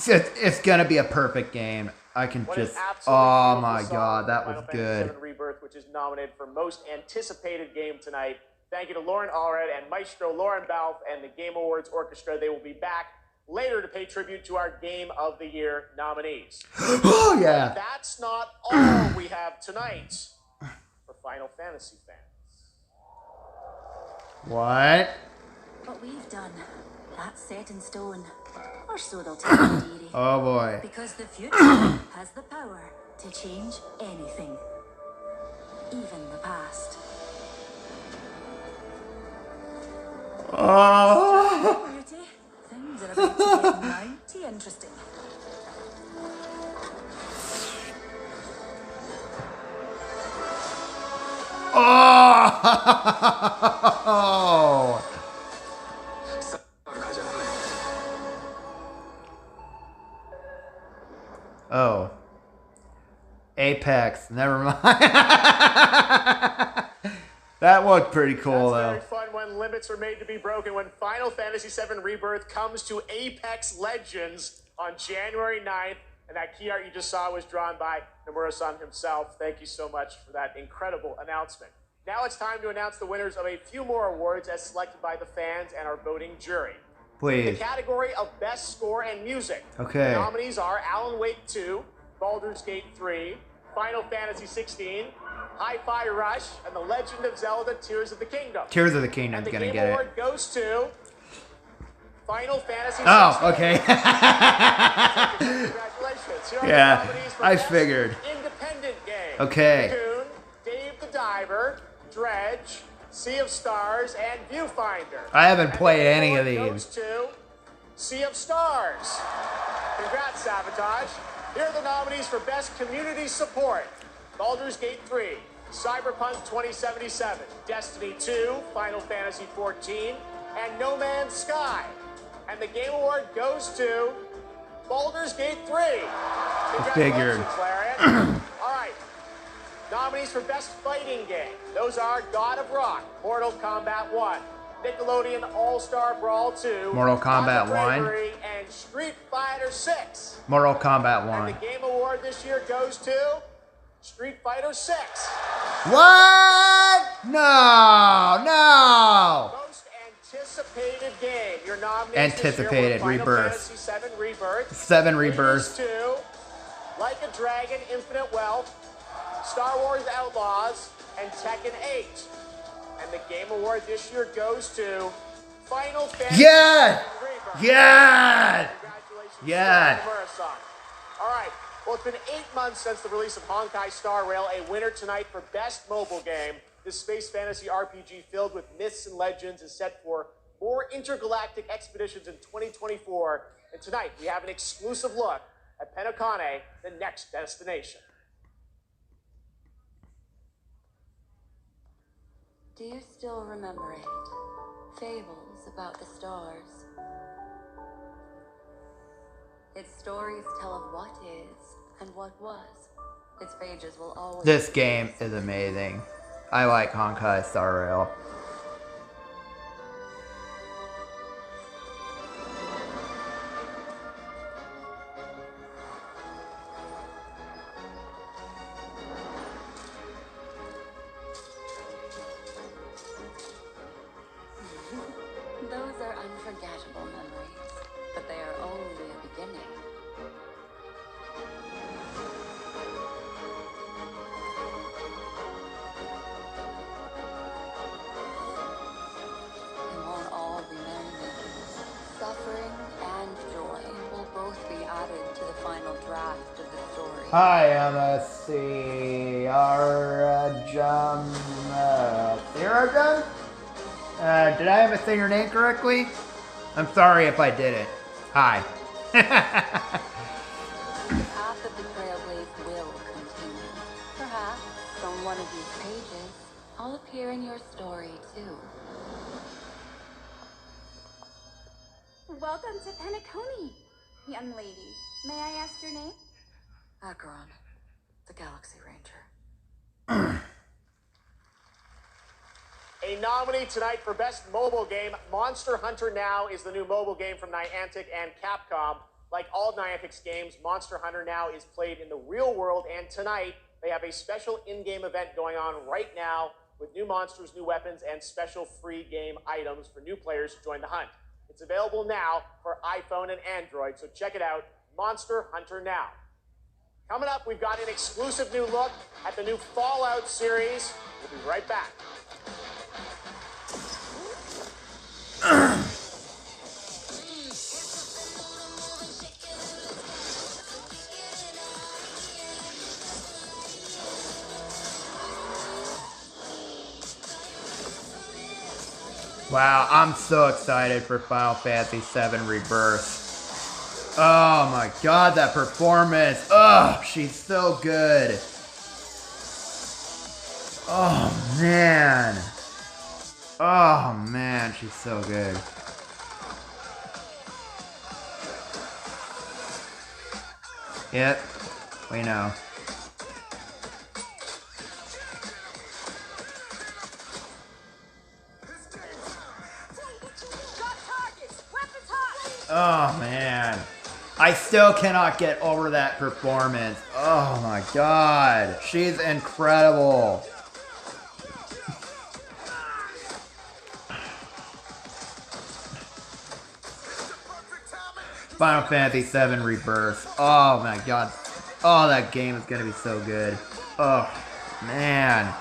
it's gonna be a perfect game. I can just oh my god, that was good. Final Fantasy VII Rebirth, which is nominated for most anticipated game tonight. Thank you to Lauren Allred and Maestro Lauren Balfe and the Game Awards Orchestra. They will be back later to pay tribute to our Game of the Year nominees. Oh yeah. But that's not all we have tonight for Final Fantasy fans. What? What we've done, that's set in stone. Or so they'll tell you, dearie. Oh boy. Because the future has the power to change anything. Even the past. Oh. Beauty, things are about to get mighty interesting. Oh. Oh. Apex. Never mind. That looked pretty cool, though. That's very fun when limits are made to be broken. When Final Fantasy VII Rebirth comes to Apex Legends on January 9th. And that key art you just saw was drawn by Nomura-san himself. Thank you so much for that incredible announcement. Now it's time to announce the winners of a few more awards as selected by the fans and our voting jury. Please. In the category of Best Score and Music, Okay. the nominees are Alan Wake 2, Baldur's Gate 3, Final Fantasy 16, Hi-Fi Rush, and The Legend of Zelda Tears of the Kingdom. Tears of the Kingdom's and the gonna Game get Award it. goes to Final Fantasy 16. Oh, okay. Congratulations. Here are the Yeah, nominees for I Best figured. Independent Game. Okay. Cocoon, Dave the Diver, Dredge, Sea of Stars, and Viewfinder. I haven't played And the any of award these. goes to Sea of Stars. Congrats, Sabotage. Here are the nominees for Best Community Support. Baldur's Gate 3, Cyberpunk 2077, Destiny 2, Final Fantasy 14, and No Man's Sky. And the Game Award goes to Baldur's Gate 3. Figured. Congratulations, Larian. All right. Nominees for Best Fighting Game. Those are God of Rock, Mortal Kombat 1, Nickelodeon All-Star Brawl 2, Mortal Kombat 1. Bravery, and Street Fighter 6. Mortal Kombat 1. And the Game Award this year goes to Street Fighter 6. What? No. Most anticipated game. Your nominees Anticipated this year were Rebirth. Final Fantasy 7 Rebirth. 7 Rebirth. Hades 2, Like a Dragon, Infinite Wealth, Star Wars Outlaws, and Tekken 8. And the Game Award this year goes to Final Fantasy Yes! 7 Rebirth. Yes! Congratulations, Yes! Nomura-san. All right. Well, it's been 8 months since the release of Honkai Star Rail, a winner tonight for Best Mobile Game. This space fantasy RPG filled with myths and legends is set for more intergalactic expeditions in 2024. And tonight, we have an exclusive look at Penokane, the next destination. Do you still remember it? Fables about the stars. Its stories tell of what is and what was. Its pages will always... This game is amazing. I like Honkai Star Rail. Those are unforgettable memories, but they are only a beginning. They won't all be memories. Suffering and joy will both be added to the final draft of the story. Hi, MSC. Arajum. Arajum? Did I ever say your name correctly? I'm sorry if I didn't. Hi. The path of the Trailblaze will continue. Perhaps on one of these pages, I'll appear in your story too. Welcome to Penacony, young lady. May I ask your name? Acheron, the Galaxy Ranger. A nominee tonight for Best Mobile Game, Monster Hunter Now is the new mobile game from Niantic and Capcom. Like all Niantic's games, Monster Hunter Now is played in the real world, and tonight they have a special in-game event going on right now with new monsters, new weapons, and special free game items for new players to join the hunt. It's available now for iPhone and Android, so check it out, Monster Hunter Now. Coming up, we've got an exclusive new look at the new Fallout series. We'll be right back. Wow, I'm so excited for Final Fantasy VII Rebirth. Oh my god, that performance. Oh, she's so good. Oh man. Oh man, she's so good. Yep, we know. Oh man, I still cannot get over that performance. Oh my god, she's incredible. Final Fantasy VII Rebirth. Oh my god. Oh, that game is gonna be so good. Oh man.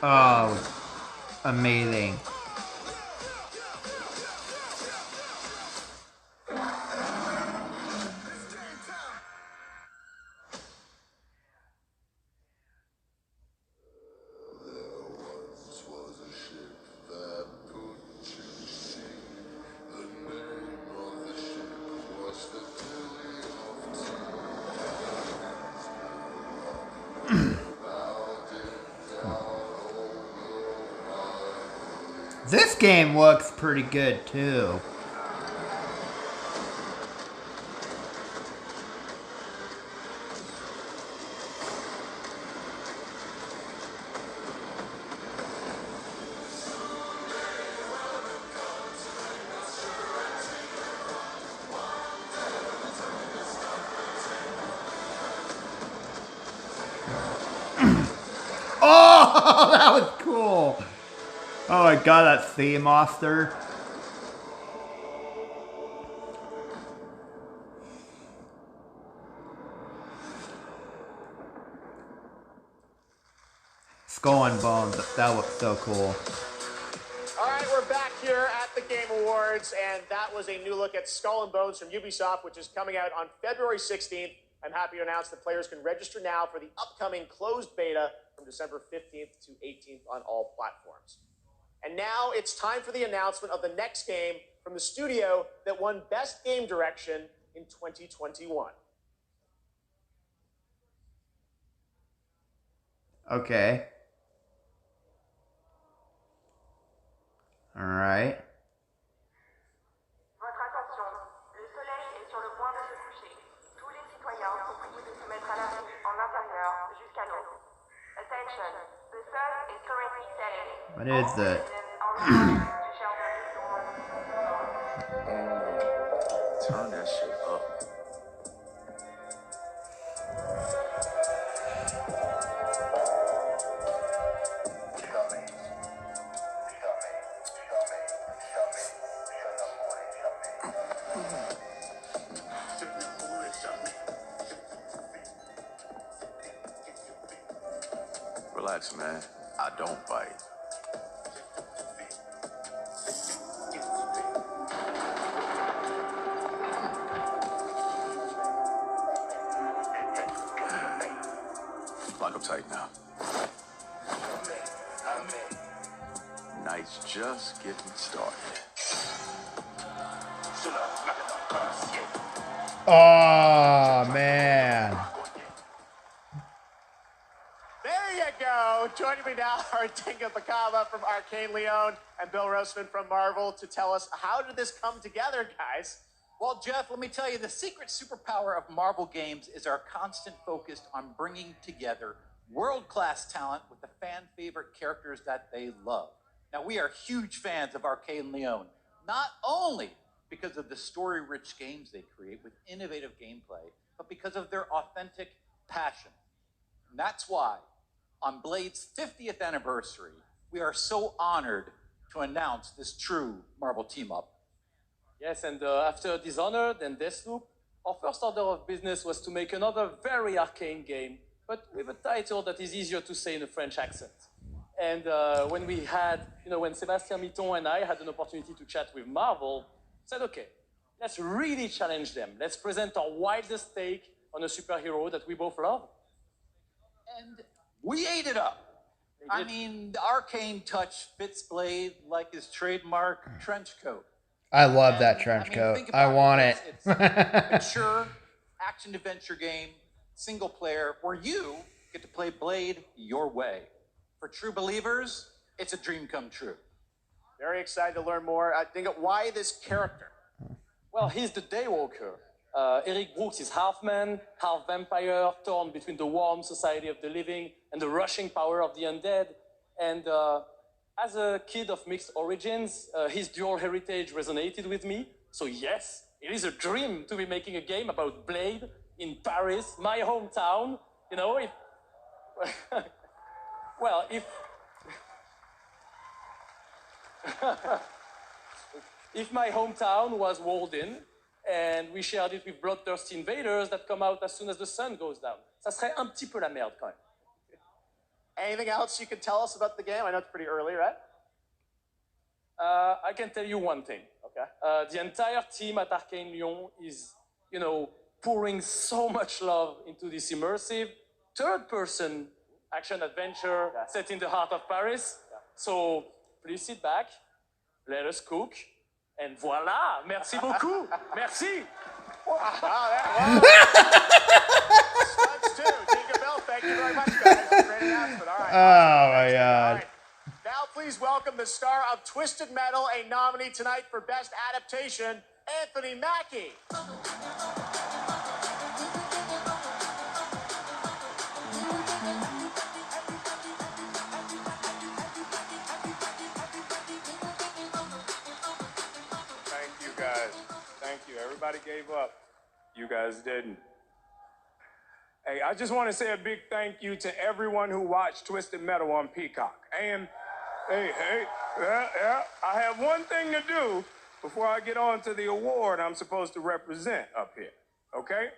Oh, amazing. This game looks pretty good too. Oh, that was cool. Oh my god, that sea monster. Skull and Bones, that looks so cool. All right, we're back here at the Game Awards, and that was a new look at Skull and Bones from Ubisoft, which is coming out on February 16th. I'm happy to announce that players can register now for the upcoming closed beta from December 15th to 18th on all platforms. And now it's time for the announcement of the next game from the studio that won Best Game Direction in 2021. Okay. Alright. What is it? Turn that shit up. Relax, man. I don't bite. Lock up tight now. Night's just getting started. Oh, man. There you go. Joining me now are Tinka Bacava from Arcane Leon and Bill Roseman from Marvel to tell us, how did this come together, guys? Well, Jeff, let me tell you, the secret superpower of Marvel Games is our constant focus on bringing together world-class talent with the fan-favorite characters that they love. Now, we are huge fans of Arcane Leon, not only because of the story-rich games they create with innovative gameplay, but because of their authentic passion. And that's why, on Blade's 50th anniversary, we are so honored to announce this true Marvel team-up. Yes, and after Dishonored and Deathloop, our first order of business was to make another very arcane game, but with a title that is easier to say in a French accent. And when we had, when Sébastien Mitton and I had an opportunity to chat with Marvel, said, okay, let's really challenge them. Let's present our wildest take on a superhero that we both love. And we ate it up. I mean, the arcane touch fits Blade like his trademark trench coat. I love that trench coat. I want it. It's a mature action-adventure game, single player, where you get to play Blade your way. For true believers, it's a dream come true. Very excited to learn more. I think, why this character? Well, he's the Daywalker. Eric Brooks is half man, half vampire, torn between the warm society of the living and the rushing power of the undead. And as a kid of mixed origins, his dual heritage resonated with me. So yes, it is a dream to be making a game about Blade in Paris, my hometown. If my hometown was walled in, and we shared it with bloodthirsty invaders that come out as soon as the sun goes down. Ça serait un petit peu la merde, quand même. Anything else you can tell us about the game? I know it's pretty early, right? I can tell you one thing. Okay. The entire team at Arcane Lyon is, pouring so much love into this immersive third-person action-adventure set in the heart of Paris. Yeah. So please sit back, let us cook, and voila! Merci beaucoup! Merci! Wow. Studs too. Tinka Bell, thank you very much, guys. Great announcement. All right. Oh, my God. Right. Now please welcome the star of Twisted Metal, a nominee tonight for Best Adaptation, Anthony Mackie. Thank you, guys. Thank you. Everybody gave up. You guys didn't. Hey, I just want to say a big thank you to everyone who watched Twisted Metal on Peacock. And, I have one thing to do before I get on to the award I'm supposed to represent up here, okay?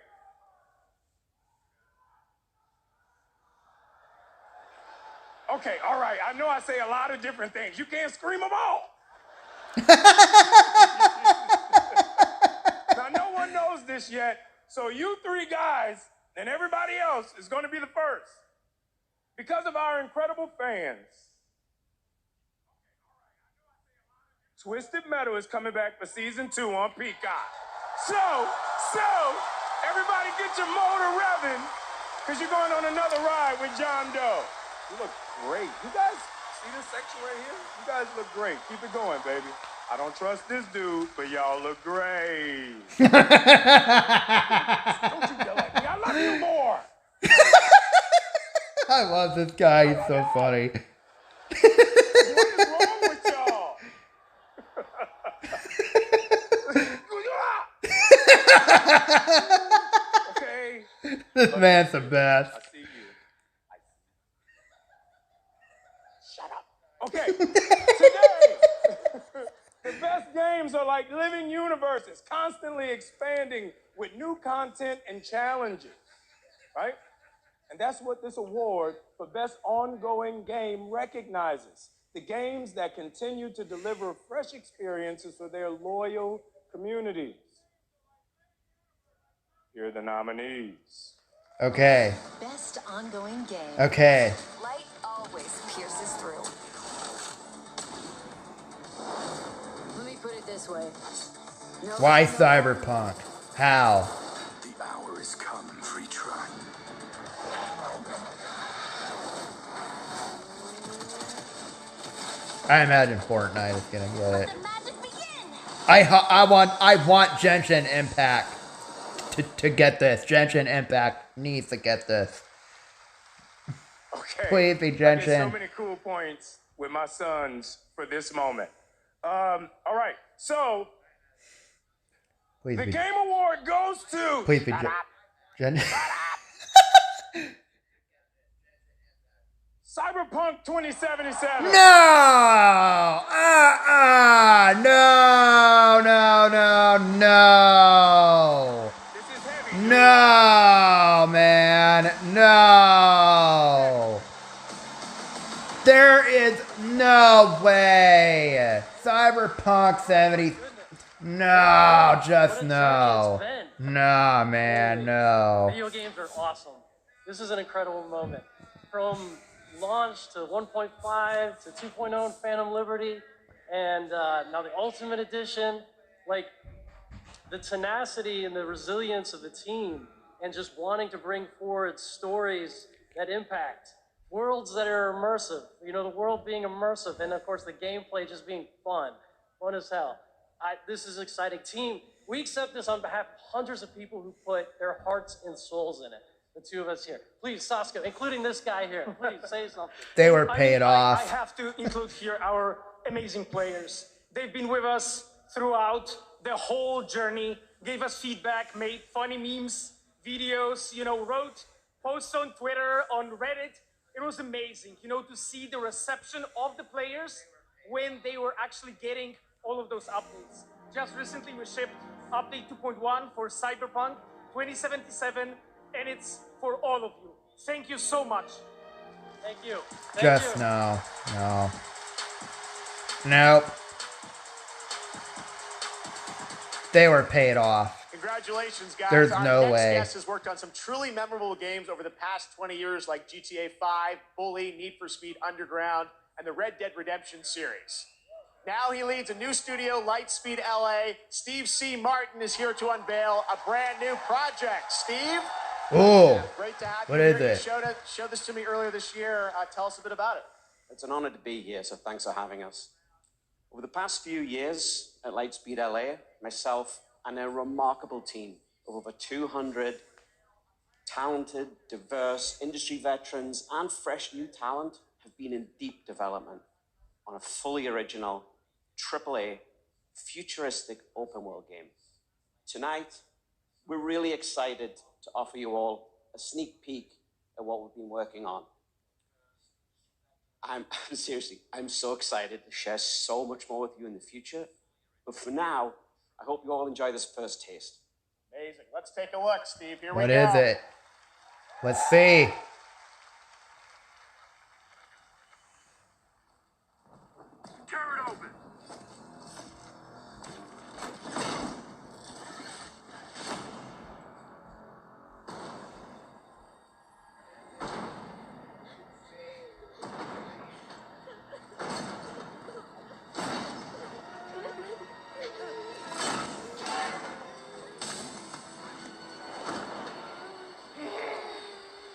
Okay, all right. I know I say a lot of different things. You can't scream them all. Now, no one knows this yet, so you three guys and everybody else is going to be the first. Because of our incredible fans, Twisted Metal is coming back for season 2 on Peacock. So, everybody get your motor revving, because you're going on another ride with John Doe. You look great. You guys see this section right here? You guys look great. Keep it going, baby. I don't trust this dude, but y'all look great. Don't you yell at me. I love you more. I love this guy. He's so funny. What is wrong with y'all? Okay. This man's the best. I see you. Shut up. Okay. Today, the best games are like living universes, constantly expanding with new content and challenges, right? And that's what this award for Best Ongoing Game recognizes. The games that continue to deliver fresh experiences for their loyal communities. Here are the nominees. Okay. Best ongoing game. Okay. Light always pierces through. Let me put it this way. No, Why Cyberpunk? How? The hour is come, Freetron. I imagine Fortnite is gonna get it. I want Genshin Impact to get this. Genshin Impact needs to get this. Okay. Please be I get so Genshin. many cool points with my sons for this moment. All right. So Please the be. Game Award goes to. Please be Shut up. Gen. Cyberpunk 2077. No! No! No, man. No! There is no way. Cyberpunk 70. No, just no. No, man, no. Video games are awesome. This is an incredible moment. From launch to 1.5 to 2.0 in Phantom Liberty, and now the Ultimate Edition. Like, the tenacity and the resilience of the team, and just wanting to bring forward stories that impact, worlds that are immersive, you know, the world being immersive, and of course the gameplay just being fun as hell. This is exciting. Team, we accept this on behalf of hundreds of people who put their hearts and souls in it. The two of us here. Please, Saskia, including this guy here, please say something. They were paid off. I have to include here our amazing players. They've been with us throughout the whole journey, gave us feedback, made funny memes, videos, you know, wrote posts on Twitter, on Reddit. It was amazing, you know, to see the reception of the players when they were actually getting all of those updates. Just recently we shipped update 2.1 for Cyberpunk 2077, and it's for all of you. Thank you so much. Thank you. Just no. No. Nope. They were paid off. Congratulations, guys. There's Our no next way. guest has worked on some truly memorable games over the past 20 years, like GTA 5, Bully, Need for Speed Underground, and the Red Dead Redemption series. Now he leads a new studio, Lightspeed LA. Steve C. Martin is here to unveil a brand new project. Steve? Oh, Great to have what you is here. it? You showed this to me earlier this year. Tell us a bit about it. It's an honor to be here, so thanks for having us. Over the past few years at Lightspeed LA, myself and a remarkable team of over 200 talented, diverse industry veterans and fresh new talent have been in deep development on a fully original, AAA, futuristic open world game. Tonight, we're really excited to offer you all a sneak peek at what we've been working on. I'm seriously, I'm so excited to share so much more with you in the future. But for now, I hope you all enjoy this first taste. Amazing. Let's take a look, Steve. Here What we go. is it? Let's see. Tear it open.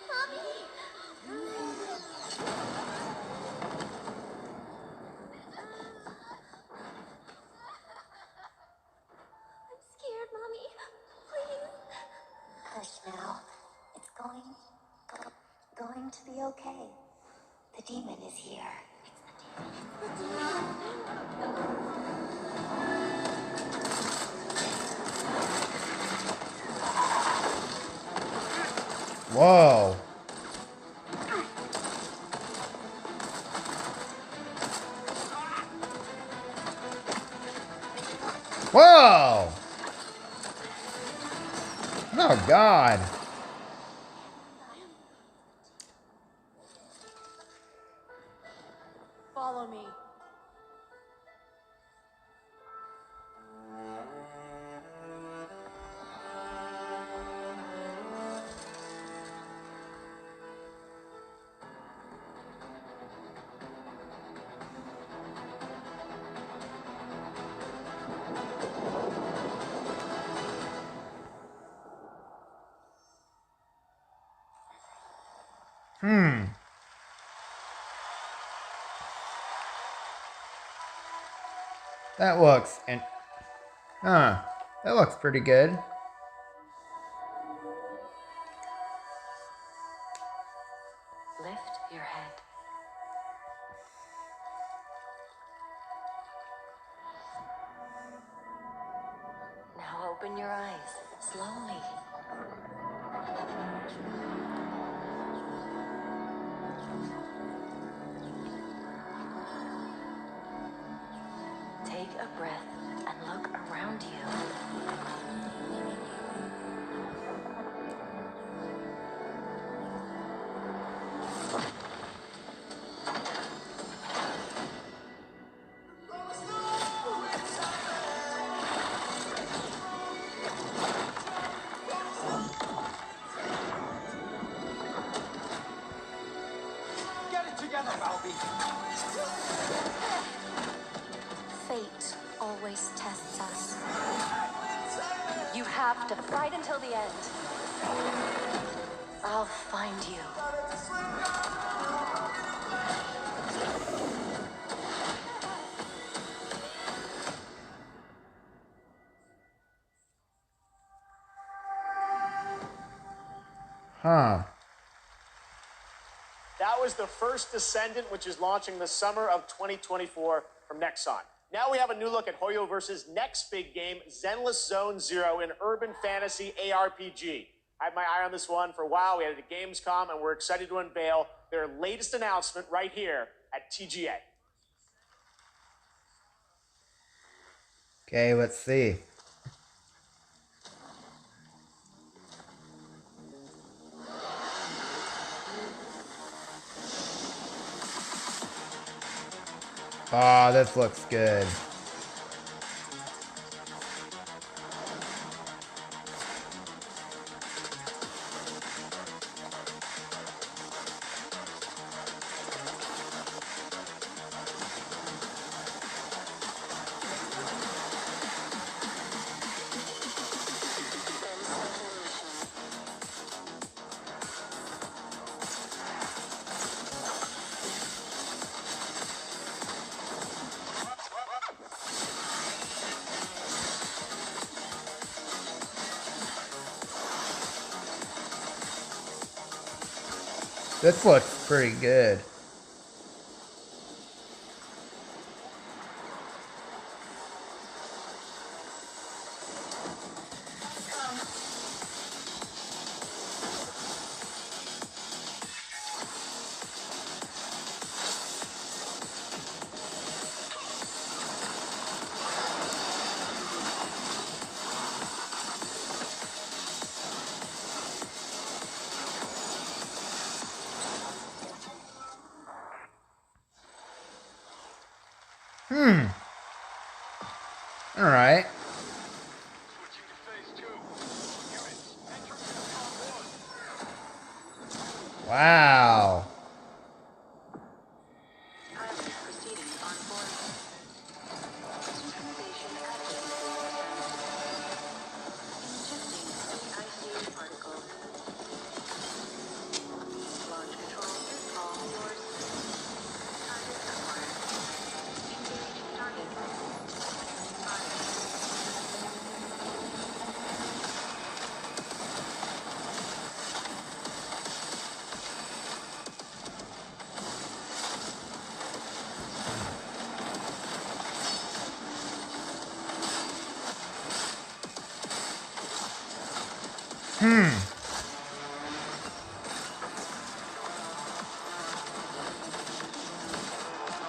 Mommy! going to be okay. The demon is here. Whoa. Whoa! Oh, God. Follow me. That looks that looks pretty good. Lift your head. Now open your eyes slowly. Take a breath and look around you. Fate always tests us. You have to fight until the end. I'll find you. Huh. That was the first Descendant, which is launching the summer of 2024 from Nexon. Now we have a new look at Hoyo versus next big game, Zenless Zone Zero, an urban fantasy ARPG. I had my eye on this one for a while. We had it at Gamescom, and we're excited to unveil their latest announcement right here at TGA. Okay, let's see. Ah, this looks good. This looks pretty good. All right. Wow.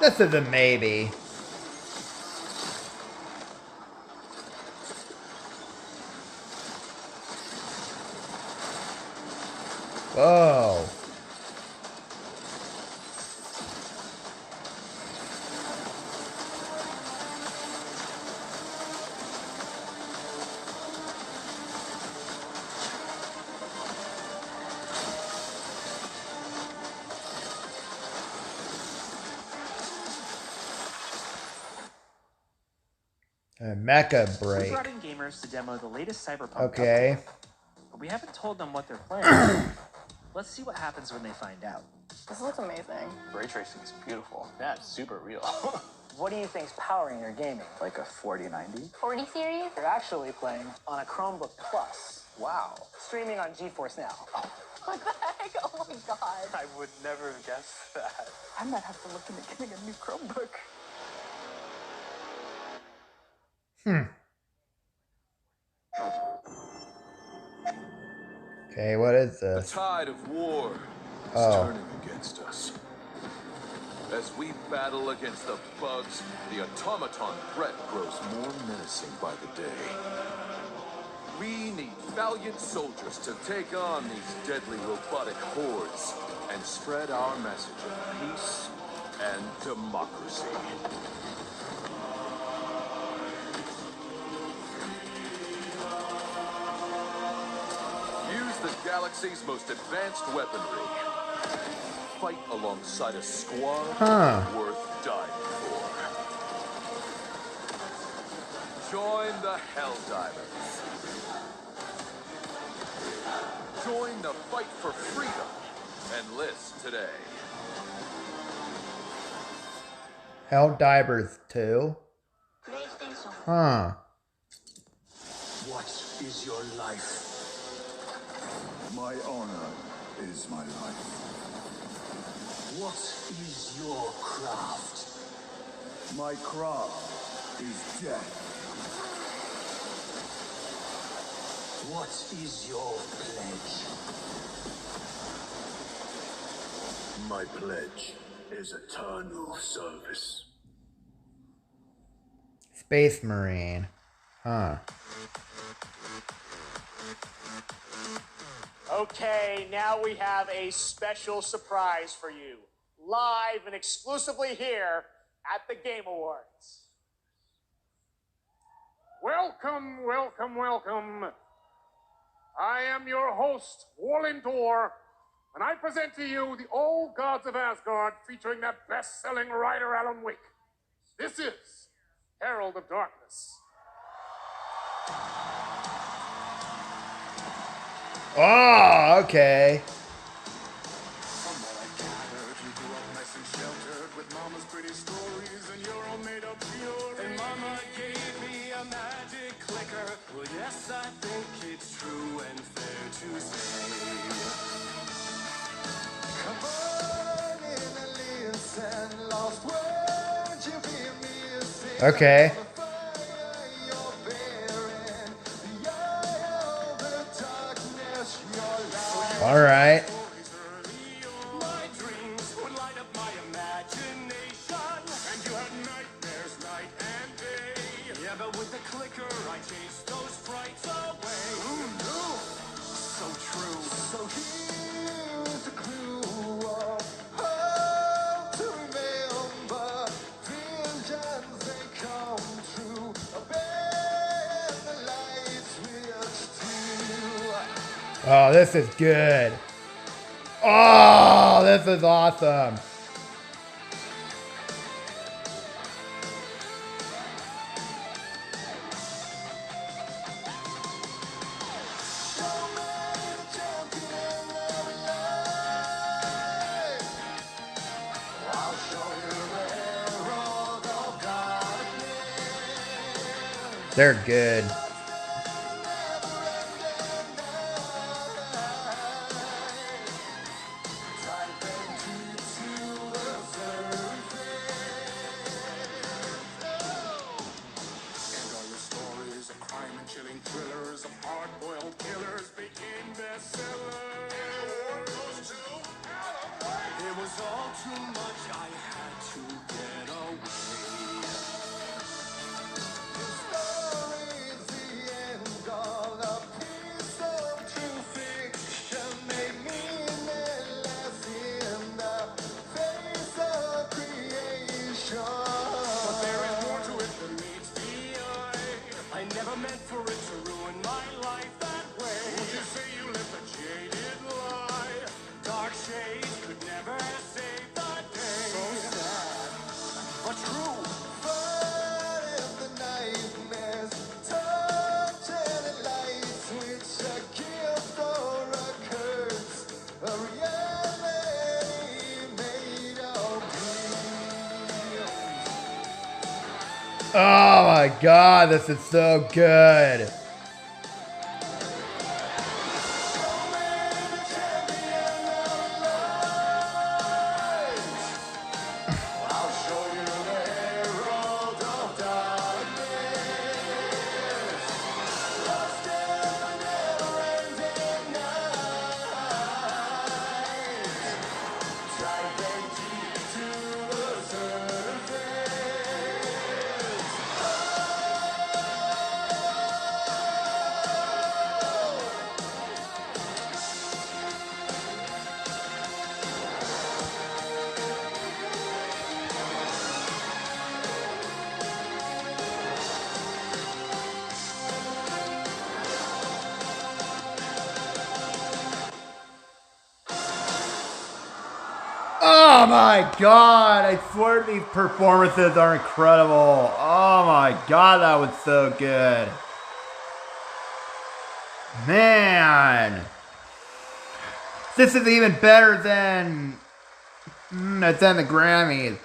This is a maybe. Whoa. A mecha break. We brought in gamers to demo the latest Cyberpunk. Okay. Update, but we haven't told them what they're playing. Let's see what happens when they find out. This looks amazing. Ray tracing is beautiful. Yeah, it's super real. What do you think's powering your gaming? Like a 4090? 40 series? You're actually playing on a Chromebook Plus. Wow. Streaming on GeForce Now. What the heck? Oh my god. I would never have guessed that. I might have to look into getting a new Chromebook. Okay, what is this? The tide of war is turning against us. As we battle against the bugs, the automaton threat grows more menacing by the day. We need valiant soldiers to take on these deadly robotic hordes and spread our message of peace and democracy. Use the galaxy's most advanced weaponry. Fight alongside a squad worth dying for. Join the Helldivers. Join the fight for freedom. Enlist today. Helldivers 2? Huh. What is your life? My honor is my life. What is your craft? My craft is death. What is your pledge? My pledge is eternal service. Space Marine. Huh. Okay, now we have a special surprise for you. Live and exclusively here at the Game Awards. Welcome, welcome, welcome. I am your host, Warlindor, and I present to you the Old Gods of Asgard featuring that best-selling writer Alan Wake. This is Herald of Darkness. Oh, okay. Yes, I think it's true and fair to say. Covered in alliance and lost words, you bear me a sin. Okay. All right. My dreams would light up my imagination, and you had nightmares night and day. Yeah, but with the clicker, I chased those frights away. Who knew? So true. So here's the clue of how to remember. Visions, they come true. Obey the lights which do. Oh, this is good. Oh, this is awesome. They're good. chilling thrillers of hard-boiled killers became bestsellers. It was all too much, I had to get away. The story's the end of a piece of true fiction, made meaningless in the face of creation. But there is more to it than meets the eye. I never meant for it to ruin my life that way. Would you say you lived a jaded lie? Dark shades could never save the day. So sad, but true. But if the nightmares touch any lights, which a gift or a curse, a reality made of dreams. Oh my god, this is so good. I'll show you the herald of darkness, lost in the never-ending night. Diving deep to the Oh my god, I swear these performances are incredible. Oh my god, that was so good. Man. This is even better than the Grammys.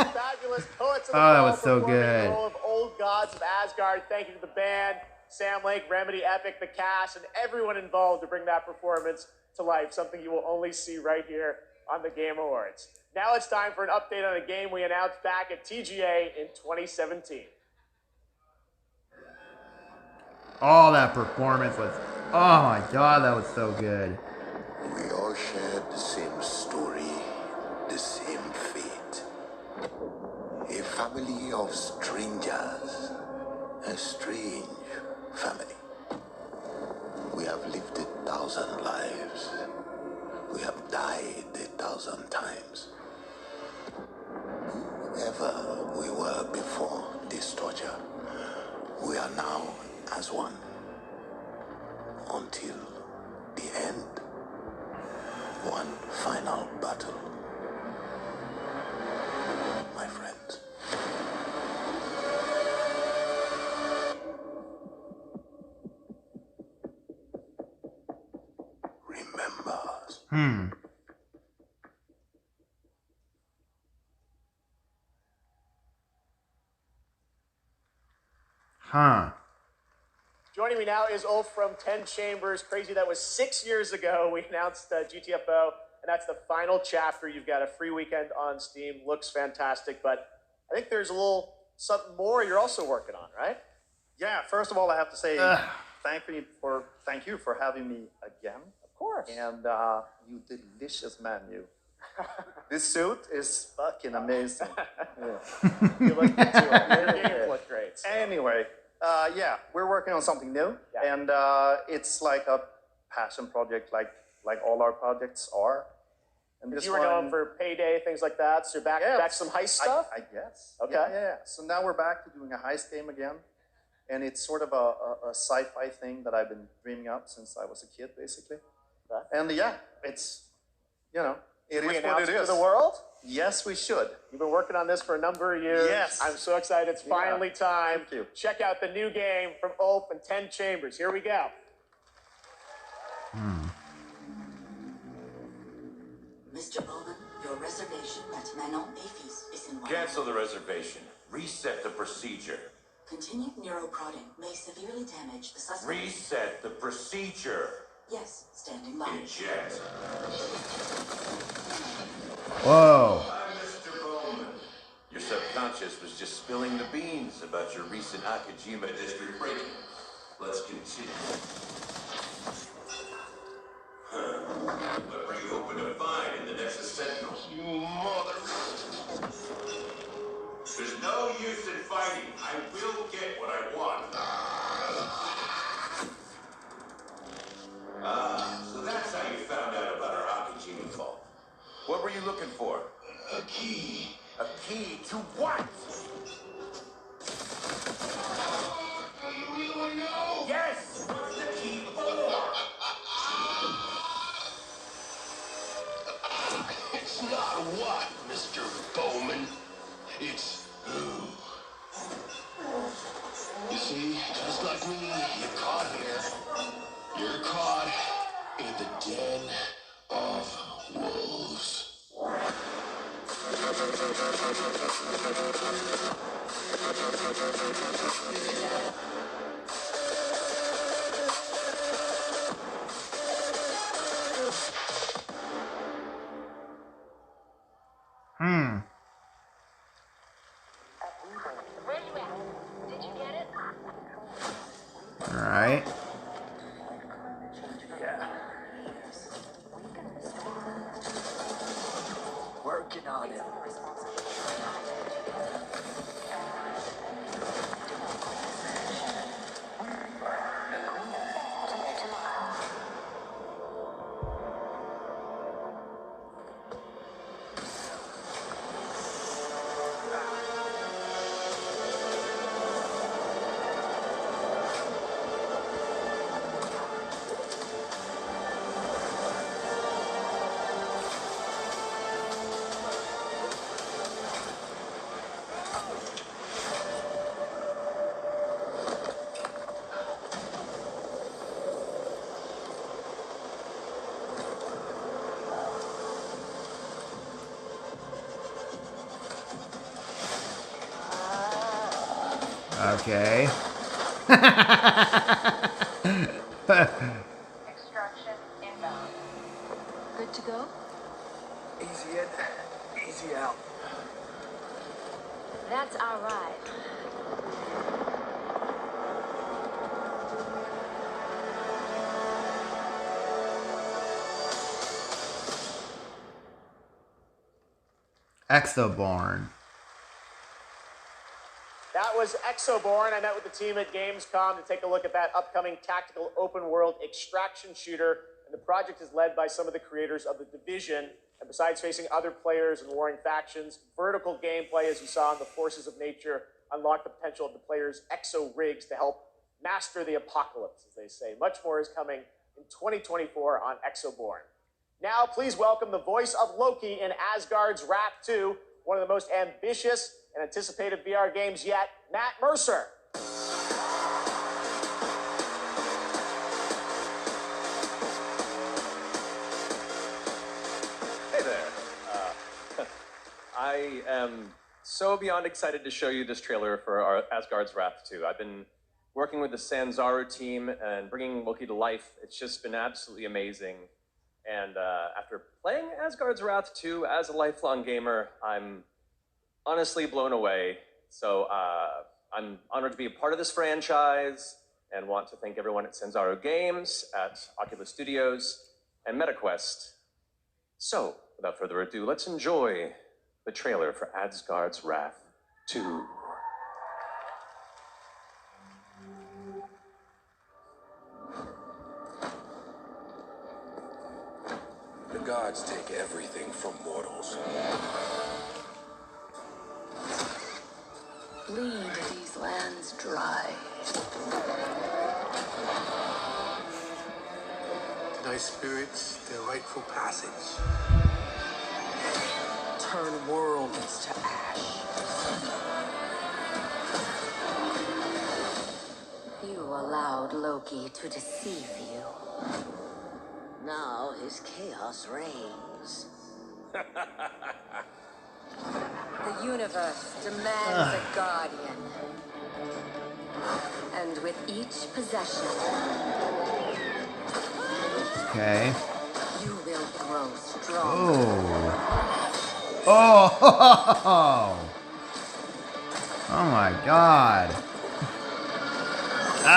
Fabulous Poets of the Oh, that Fall was so performing good. the role of Old Gods of Asgard. Thank you to the band, Sam Lake, Remedy, Epic, the cast, and everyone involved to bring that performance to life, something you will only see right here on the Game Awards. Now it's time for an update on a game we announced back at TGA in 2017. Oh, that performance was, oh my god, that was so good. We all shared the same story, the same fate. A family of strangers, a strange family. We have lived 1,000 lives. We have died 1,000 times. Whoever we were before this torture, we are now as one. Until the end. One final battle. My friends. Remember us. Huh. Joining me now is Ulf from 10 Chambers. Crazy, that was 6 years ago. We announced GTFO, and that's the final chapter. You've got a free weekend on Steam. Looks fantastic, but I think there's a little something more you're also working on, right? Yeah, first of all, I have to say thank you for having me again. Of course. And you delicious menu. This suit is fucking amazing. You look good too. Your games look great. So. Anyway, yeah, we're working on something new, and it's like a passion project, like all our projects are. And this you were known for Payday, things like that. So you're back to some heist stuff. I guess. Okay. Yeah. So now we're back to doing a heist game again, and it's sort of a sci-fi thing that I've been dreaming up since I was a kid, basically. Okay. And yeah, it's it we is what announce it it is. to the world? Yes, we should. You've been working on this for a number of years. Yes. I'm so excited. It's finally time. Thank you. Check out the new game from Ulf and 10 Chambers. Here we go. Mr. Bowman, your reservation at Manon Afis is in one. Cancel the reservation. Reset the procedure. Continued neuroprodding may severely damage the suspect. Reset the procedure. Yes, standing by. Eject. Whoa. Mr. Bowman. Your subconscious Sanchez was just spilling the beans about your recent Akajima district break-in. Let's continue. What were you hoping to find in the Nexus Sentinel? You mother... There's no use in fighting. I will get what I want. So that's how you found out about our Akajima vault. What were you looking for? A key. A key to what? Do you really know? Yes! What's the key for? It's not what, Mr. Bowman. It's who. You see, just like me, you're caught here. You're caught in the den of wolves. Alright. Working on it. Okay. Extraction inbound. Good to go? Easy in, easy out. That's our ride. Exoborn. That was Exoborn. I met with the team at Gamescom to take a look at that upcoming tactical open-world extraction shooter. And the project is led by some of the creators of The Division. And besides facing other players and warring factions, vertical gameplay, as you saw in the Forces of Nature, unlock the potential of the players' exo rigs to help master the apocalypse, as they say. Much more is coming in 2024 on Exoborn. Now, please welcome the voice of Loki in Asgard's Wrath 2, one of the most ambitious and anticipated VR games yet, Matt Mercer. Hey there. I am so beyond excited to show you this trailer for our Asgard's Wrath 2. I've been working with the Sanzaru team and bringing Loki to life. It's just been absolutely amazing. And after playing Asgard's Wrath 2 as a lifelong gamer, I'm honestly blown away. So I'm honored to be a part of this franchise and want to thank everyone at Sanzaru Games, at Oculus Studios, and MetaQuest. So, without further ado, let's enjoy the trailer for Asgard's Wrath 2. The gods take everything from mortals. Bleed these lands dry. Deny spirits their rightful passage. Turn worlds to ash. You allowed Loki to deceive you. Now his chaos reigns. The universe demands a guardian. And with each possession, Okay. you will grow stronger. Oh. Oh. Oh my god. Oh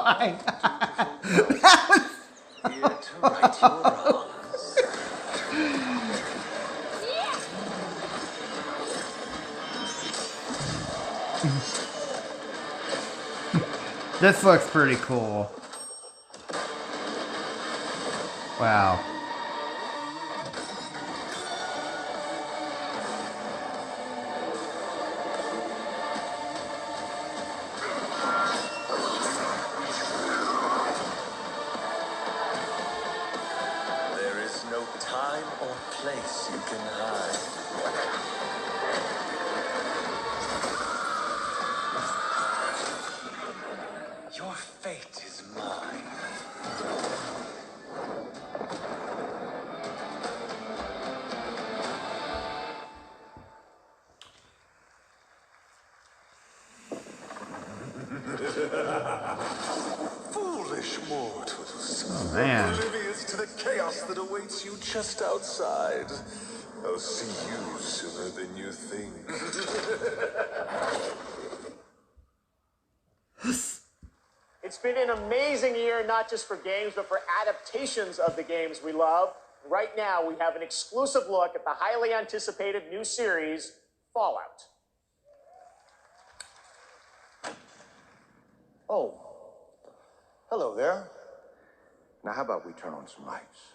my god. That was Here to right your wrongs. This looks pretty cool. Wow. There is no time or place you can hide. Your fate is mine. Foolish mortals. Oh, man. Oblivious to the chaos that awaits you just outside. I'll see you sooner than you think. It's been an amazing year, not just for games, but for adaptations of the games we love. Right now, we have an exclusive look at the highly anticipated new series, Fallout. Oh, hello there. Now, how about we turn on some lights?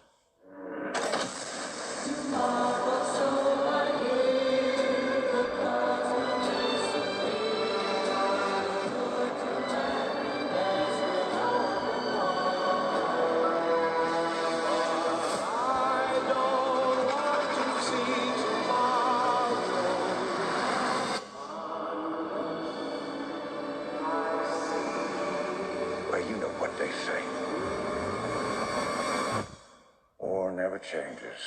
Well, you know what they say. War never changes.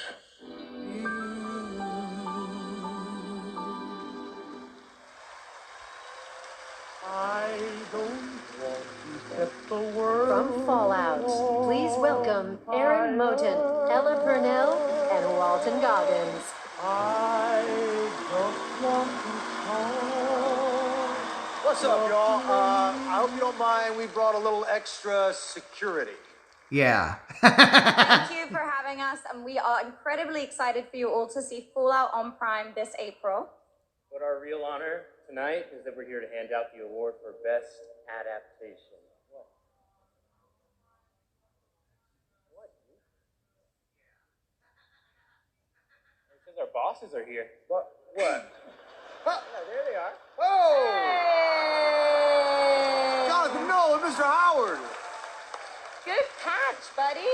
I don't want to set the world. From Fallout, please welcome Aaron Moten, Ella Purnell, and Walton Goggins. I don't want to talk. What's up, y'all? I hope you don't mind. We brought a little extra security. Yeah. Thank you for having us, and we are incredibly excited for you all to see Fallout on Prime this April. But our real honor tonight is that we're here to hand out the award for Best Adaptation. Because our bosses are here. What? Yeah, there they are. Oh! Jonathan Nolan, Mr. Howard. Good catch, buddy.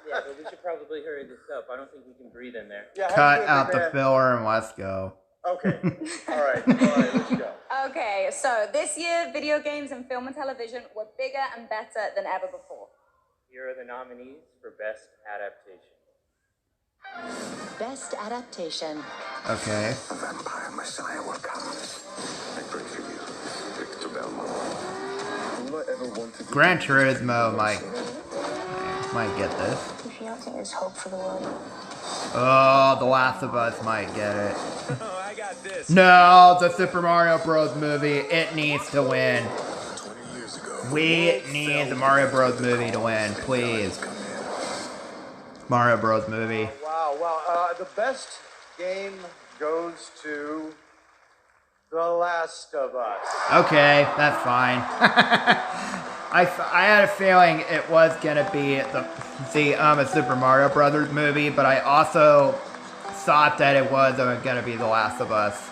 Yeah, but we should probably hurry this up. I don't think we can breathe in there. Cut out the filler and let's go. Okay. All right, let's go. Okay, so this year, video games and film and television were bigger and better than ever before. Here are the nominees for Best Adaptation. Best Adaptation. Okay. A vampire messiah will come. I pray for you, Victor Belmont. All I ever wanted to Gran Turismo might get this. The fiance is hope for the world. Oh, The Last of Us might get it. Oh, I got this. No, the Super Mario Bros. Movie, it needs to win. We need the Mario Bros. Movie to win, please. Mario Bros. Movie. Wow. The best game goes to The Last of Us. Okay, that's fine. I had a feeling it was gonna be a Super Mario Brothers movie, but I also thought that it was gonna be The Last of Us.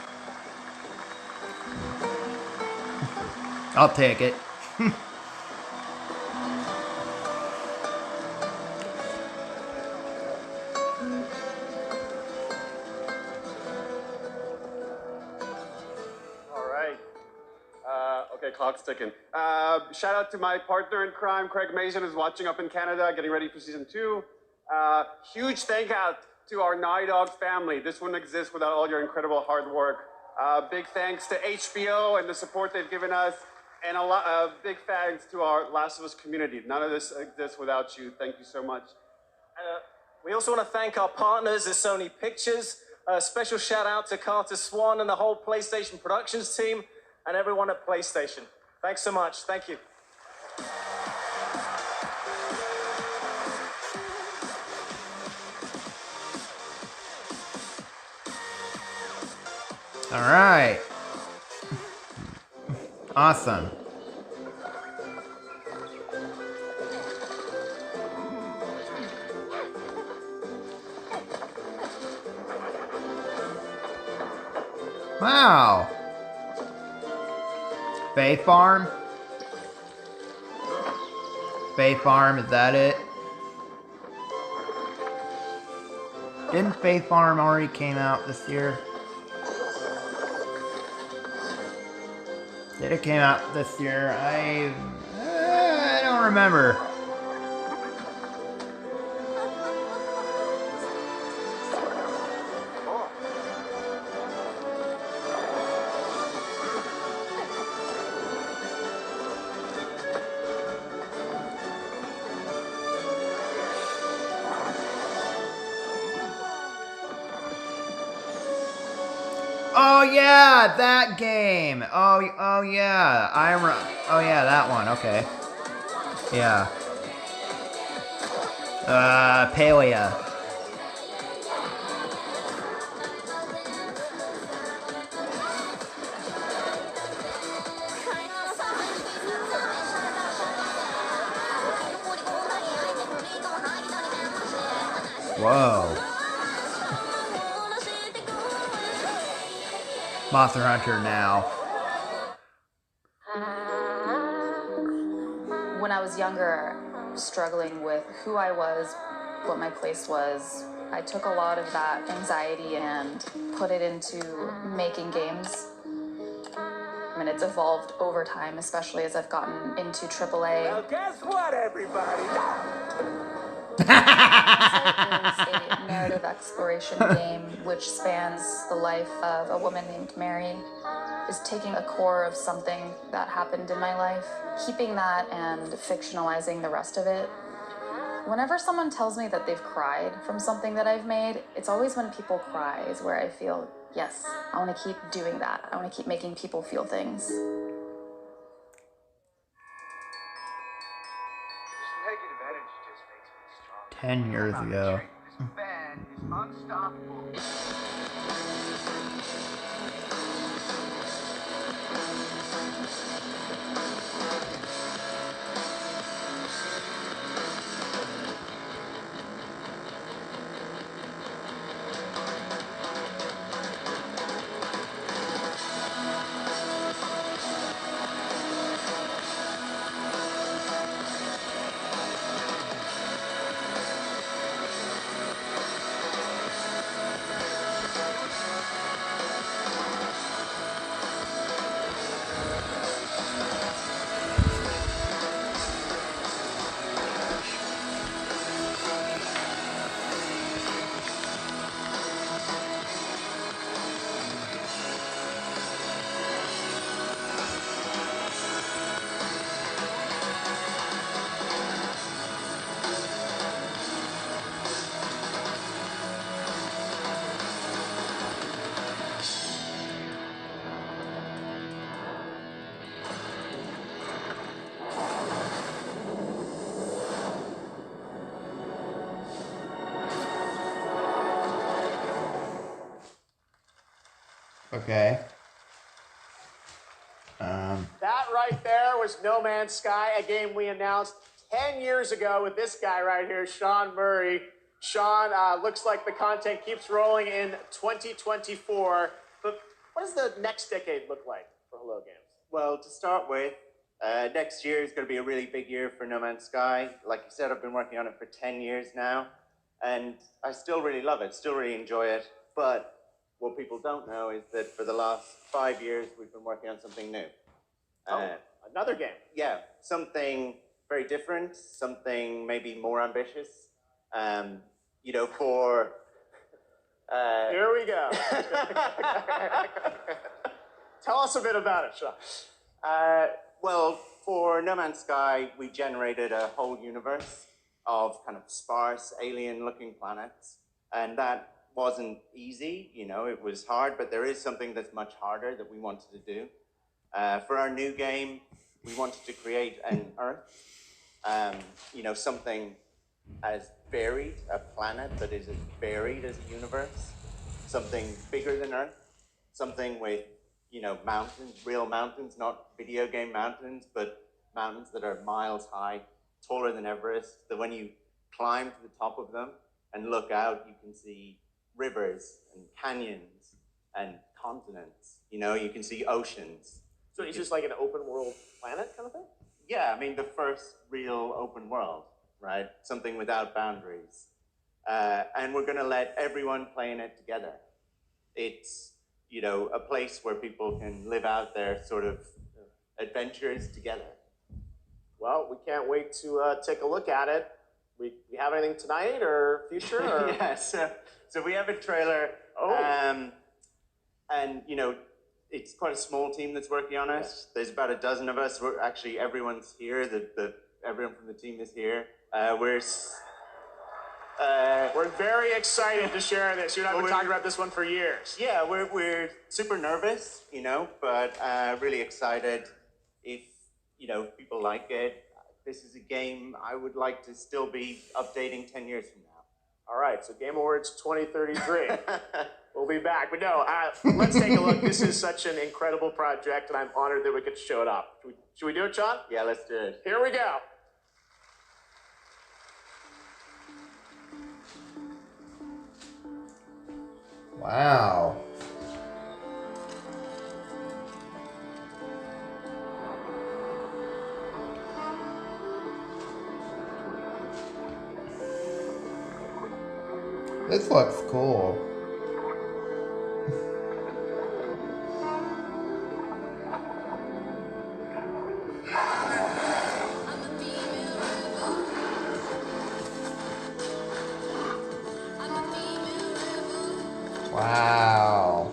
I'll take it. Okay, clock's ticking. Shout out to my partner in crime, Craig Mason, who's watching up in Canada, getting ready for season 2. Huge thank out to our Naughty Dog family. This wouldn't exist without all your incredible hard work. Big thanks to HBO and the support they've given us, and big thanks to our Last of Us community. None of this exists without you. Thank you so much. We also want to thank our partners at Sony Pictures, A special shout out to Carter Swan and the whole PlayStation Productions team and everyone at PlayStation. Thanks so much. Thank you. All right. Awesome. Wow. Faith Farm? Faith Farm, is that it? Didn't Faith Farm already came out this year? Did it came out this year? I don't remember. Oh yeah, that game. Oh yeah. Oh yeah, that one. Okay. Yeah. Palia. Whoa. Monster Hunter now. When I was younger, struggling with who I was, what my place was, I took a lot of that anxiety and put it into making games. And it's evolved over time, especially as I've gotten into AAA. Well, guess what, everybody? It's a narrative exploration game which spans the life of a woman named Mary, is taking a core of something that happened in my life, keeping that and fictionalizing the rest of it. Whenever someone tells me that they've cried from something that I've made, it's always when people cry is where I feel, yes, I want to keep doing that. I want to keep making people feel things. 10 years ago. Okay. That right there was No Man's Sky, a game we announced 10 years ago with this guy right here, Sean Murray. Sean, looks like the content keeps rolling in 2024. But what does the next decade look like for Hello Games? Well, to start with, next year is going to be a really big year for No Man's Sky. Like you said, I've been working on it for 10 years now, and I still really love it, still really enjoy it. But what people don't know is that for the last 5 years, we've been working on something new. Another game. Yeah, something very different, something maybe more ambitious. You know, for... Here we go. Tell us a bit about it, Sean. Well, for No Man's Sky, we generated a whole universe of kind of sparse, alien-looking planets, and that wasn't easy, you know, it was hard, but there is something that's much harder that we wanted to do. For our new game, we wanted to create an Earth, you know, something as varied, a planet that is as varied as a universe, something bigger than Earth, something with, you know, mountains, real mountains, not video game mountains, but mountains that are miles high, taller than Everest, that when you climb to the top of them and look out, you can see rivers and canyons and continents, you know, you can see oceans. So it's just like an open world planet kind of thing? Yeah, I mean, the first real open world, right? Something without boundaries. And we're gonna let everyone play in it together. It's, you know, a place where people can live out their sort of adventures together. Well, we can't wait to take a look at it. We have anything tonight or future? Or? Yeah, so we have a trailer. And, you know, it's quite a small team that's working on it. Yeah. There's about a dozen of us. We're actually, everyone's here. Everyone from the team is here. We're very excited to share this. You and I have been talking about this one for years. Yeah, we're super nervous, you know, but really excited. If, you know, people like it, this is a game I would like to still be updating 10 years from now. All right, so Game Awards 2033. We'll be back. But no, let's take a look. This is such an incredible project, and I'm honored that we could show it up. Should we do it, Sean? Yeah, let's do it. Here we go. Wow. This looks cool. Wow.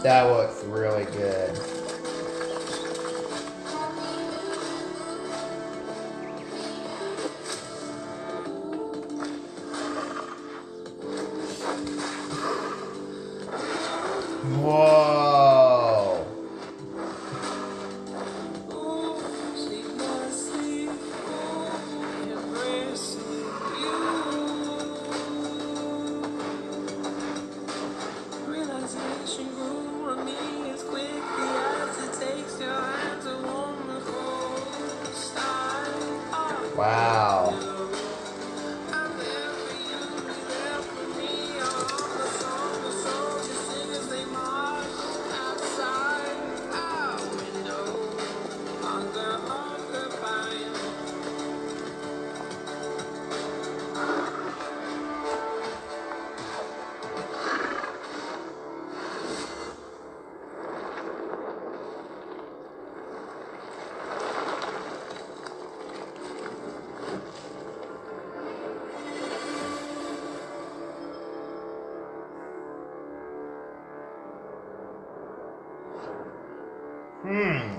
That looks really good. Whoa. Wow.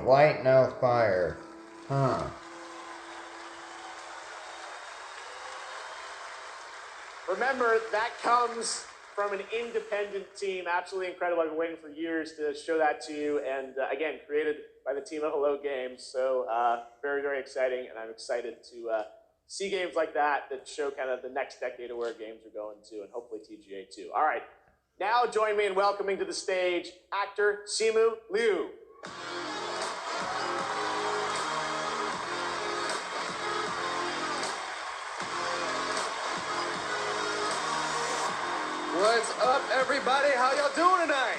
Light, no fire. Huh. Remember, that comes from an independent team. Absolutely incredible. I've been waiting for years to show that to you. And again, created by the team at Hello Games. So very, very exciting. And I'm excited to see games like that show kind of the next decade of where games are going to, and hopefully TGA too. All right. Now join me in welcoming to the stage actor Simu Liu. What's up, everybody? How y'all doing tonight?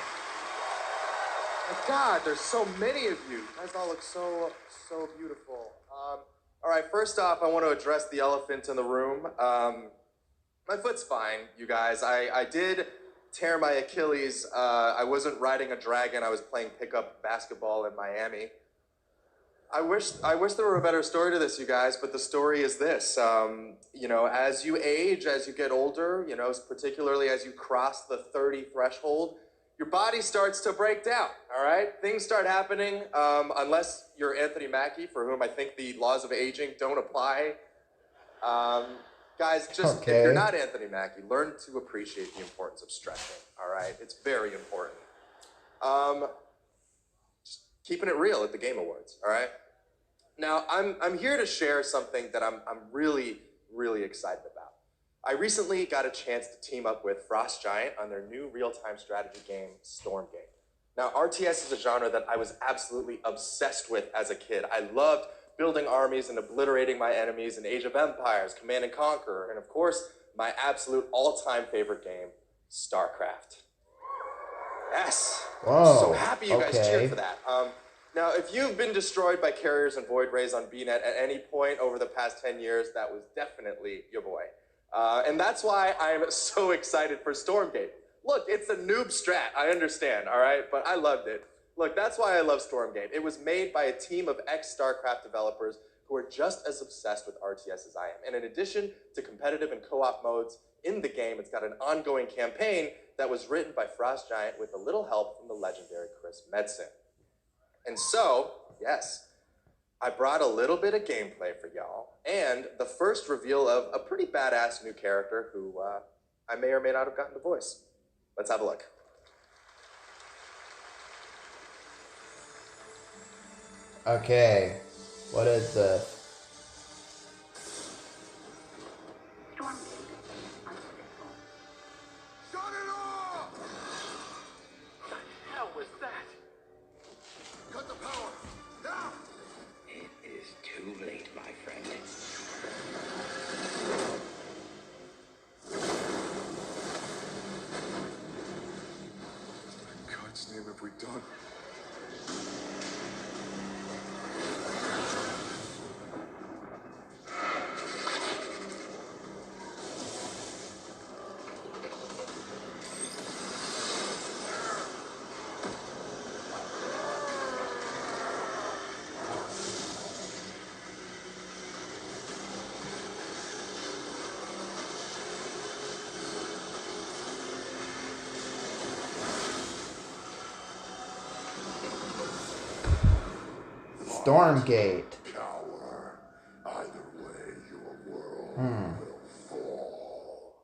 My God, there's so many of you. You guys all look so beautiful. All right, first off, I want to address the elephant in the room. My foot's fine, you guys. I did tear my Achilles. I wasn't riding a dragon. I was playing pickup basketball in Miami. I wish there were a better story to this, you guys, but the story is this. You know, as you age, as you get older, you know, particularly as you cross the 30 threshold, your body starts to break down, all right? Things start happening, unless you're Anthony Mackie, for whom I think the laws of aging don't apply. Guys, just Okay. if you're not Anthony Mackie, learn to appreciate the importance of stretching. All right, it's very important. Just keeping it real at the Game Awards. All right. Now I'm here to share something that I'm really excited about. I recently got a chance to team up with Frost Giant on their new real-time strategy game, Stormgate. Now, RTS is a genre that I was absolutely obsessed with as a kid. I loved building armies and obliterating my enemies in Age of Empires, Command and Conquer, and of course, my absolute all-time favorite game, StarCraft. Yes. Whoa, So happy you guys okay. cheered for that. Now, if you've been destroyed by carriers and void rays on BNet at any point over the past 10 years, that was definitely your boy. And that's why I'm so excited for Stormgate. Look, it's a noob strat, I understand, all right? But I loved it. Look, that's why I love Stormgate. It was made by a team of ex-StarCraft developers who are just as obsessed with RTS as I am. And in addition to competitive and co-op modes in the game, it's got an ongoing campaign that was written by Frost Giant with a little help from the legendary Chris Metzen. And so, yes, I brought a little bit of gameplay for y'all, and the first reveal of a pretty badass new character who I may or may not have gotten to voice. Let's have a look. Okay, what is this? Hell was that? Cut the power! Now! It is too late, my friend. In God's name have we done? Stormgate. Power. Either way, your world will fall.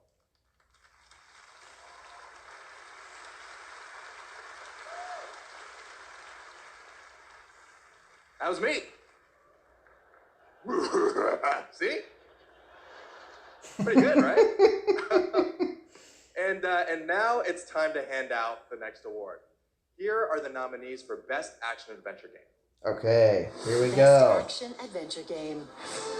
That was me. See? Pretty good, right? And now it's time to hand out the next award. Here are the nominees for Best Action Adventure Game. Okay, here we Best go. action adventure game.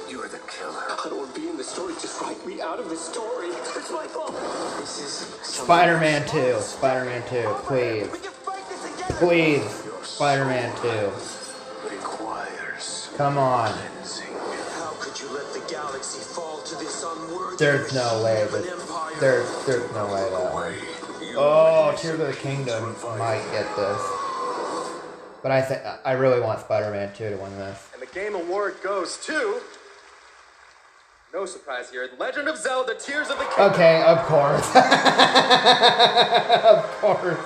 You're the killer. I don't want to be in the story. Just write me out of the story. It's my fault. This is Spider-Man 2. Spider-Man 2, please. Please, Spider-Man 2. requires Come on. cleansing. How could you let the galaxy fall to this unworthy There's no way of an that empire? there's no way that. Oh, Tears of the Kingdom might get this. But I really want Spider-Man 2 to win this. And the Game Award goes to... No surprise here. Legend of Zelda Tears of the Kingdom. Okay, of course. Of course.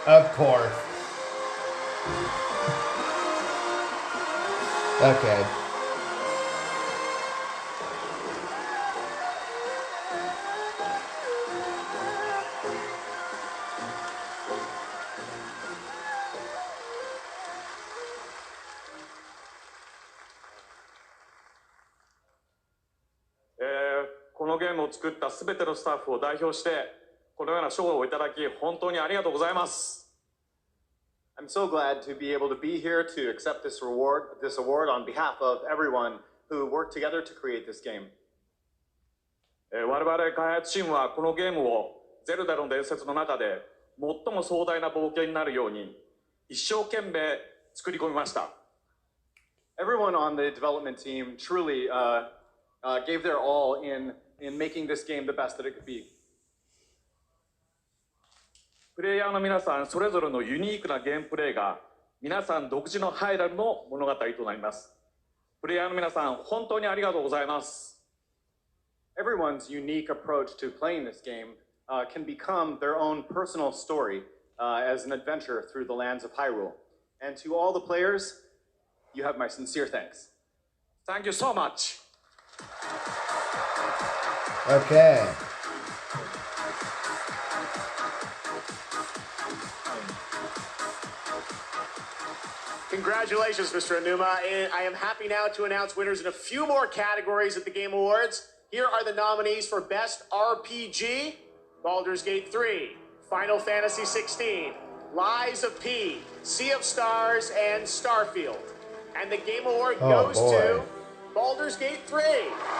Of course. Okay.「このゲームを作ったすべてのスタッフを代表してこのような賞をいただき本当にありがとうございます。 I'm so glad to be able to be here to accept this award on behalf of everyone who worked together to create this game. 我々開発チームはこのゲームをゼルダの伝説の中で最も壮大な冒険になるように一生懸命作り込みました。 Everyone on the development team truly gave their all in making this game the best that it could be. プレイヤーの皆さんそれぞれのユニークなゲームプレイが皆さん独自のハイラルの物語となります。プレイヤーの皆さん本当にありがとうございます。 Everyone's unique approach to playing this game can become their own personal story as an adventure through the lands of Hyrule. And to all the players, you have my sincere thanks. Thank you so much. Okay. Congratulations, Mr. Anuma. And I am happy now to announce winners in a few more categories at the Game Awards. Here are the nominees for Best RPG, Baldur's Gate 3, Final Fantasy 16, Lies of P, Sea of Stars, and Starfield. And the Game Award goes to Baldur's Gate 3.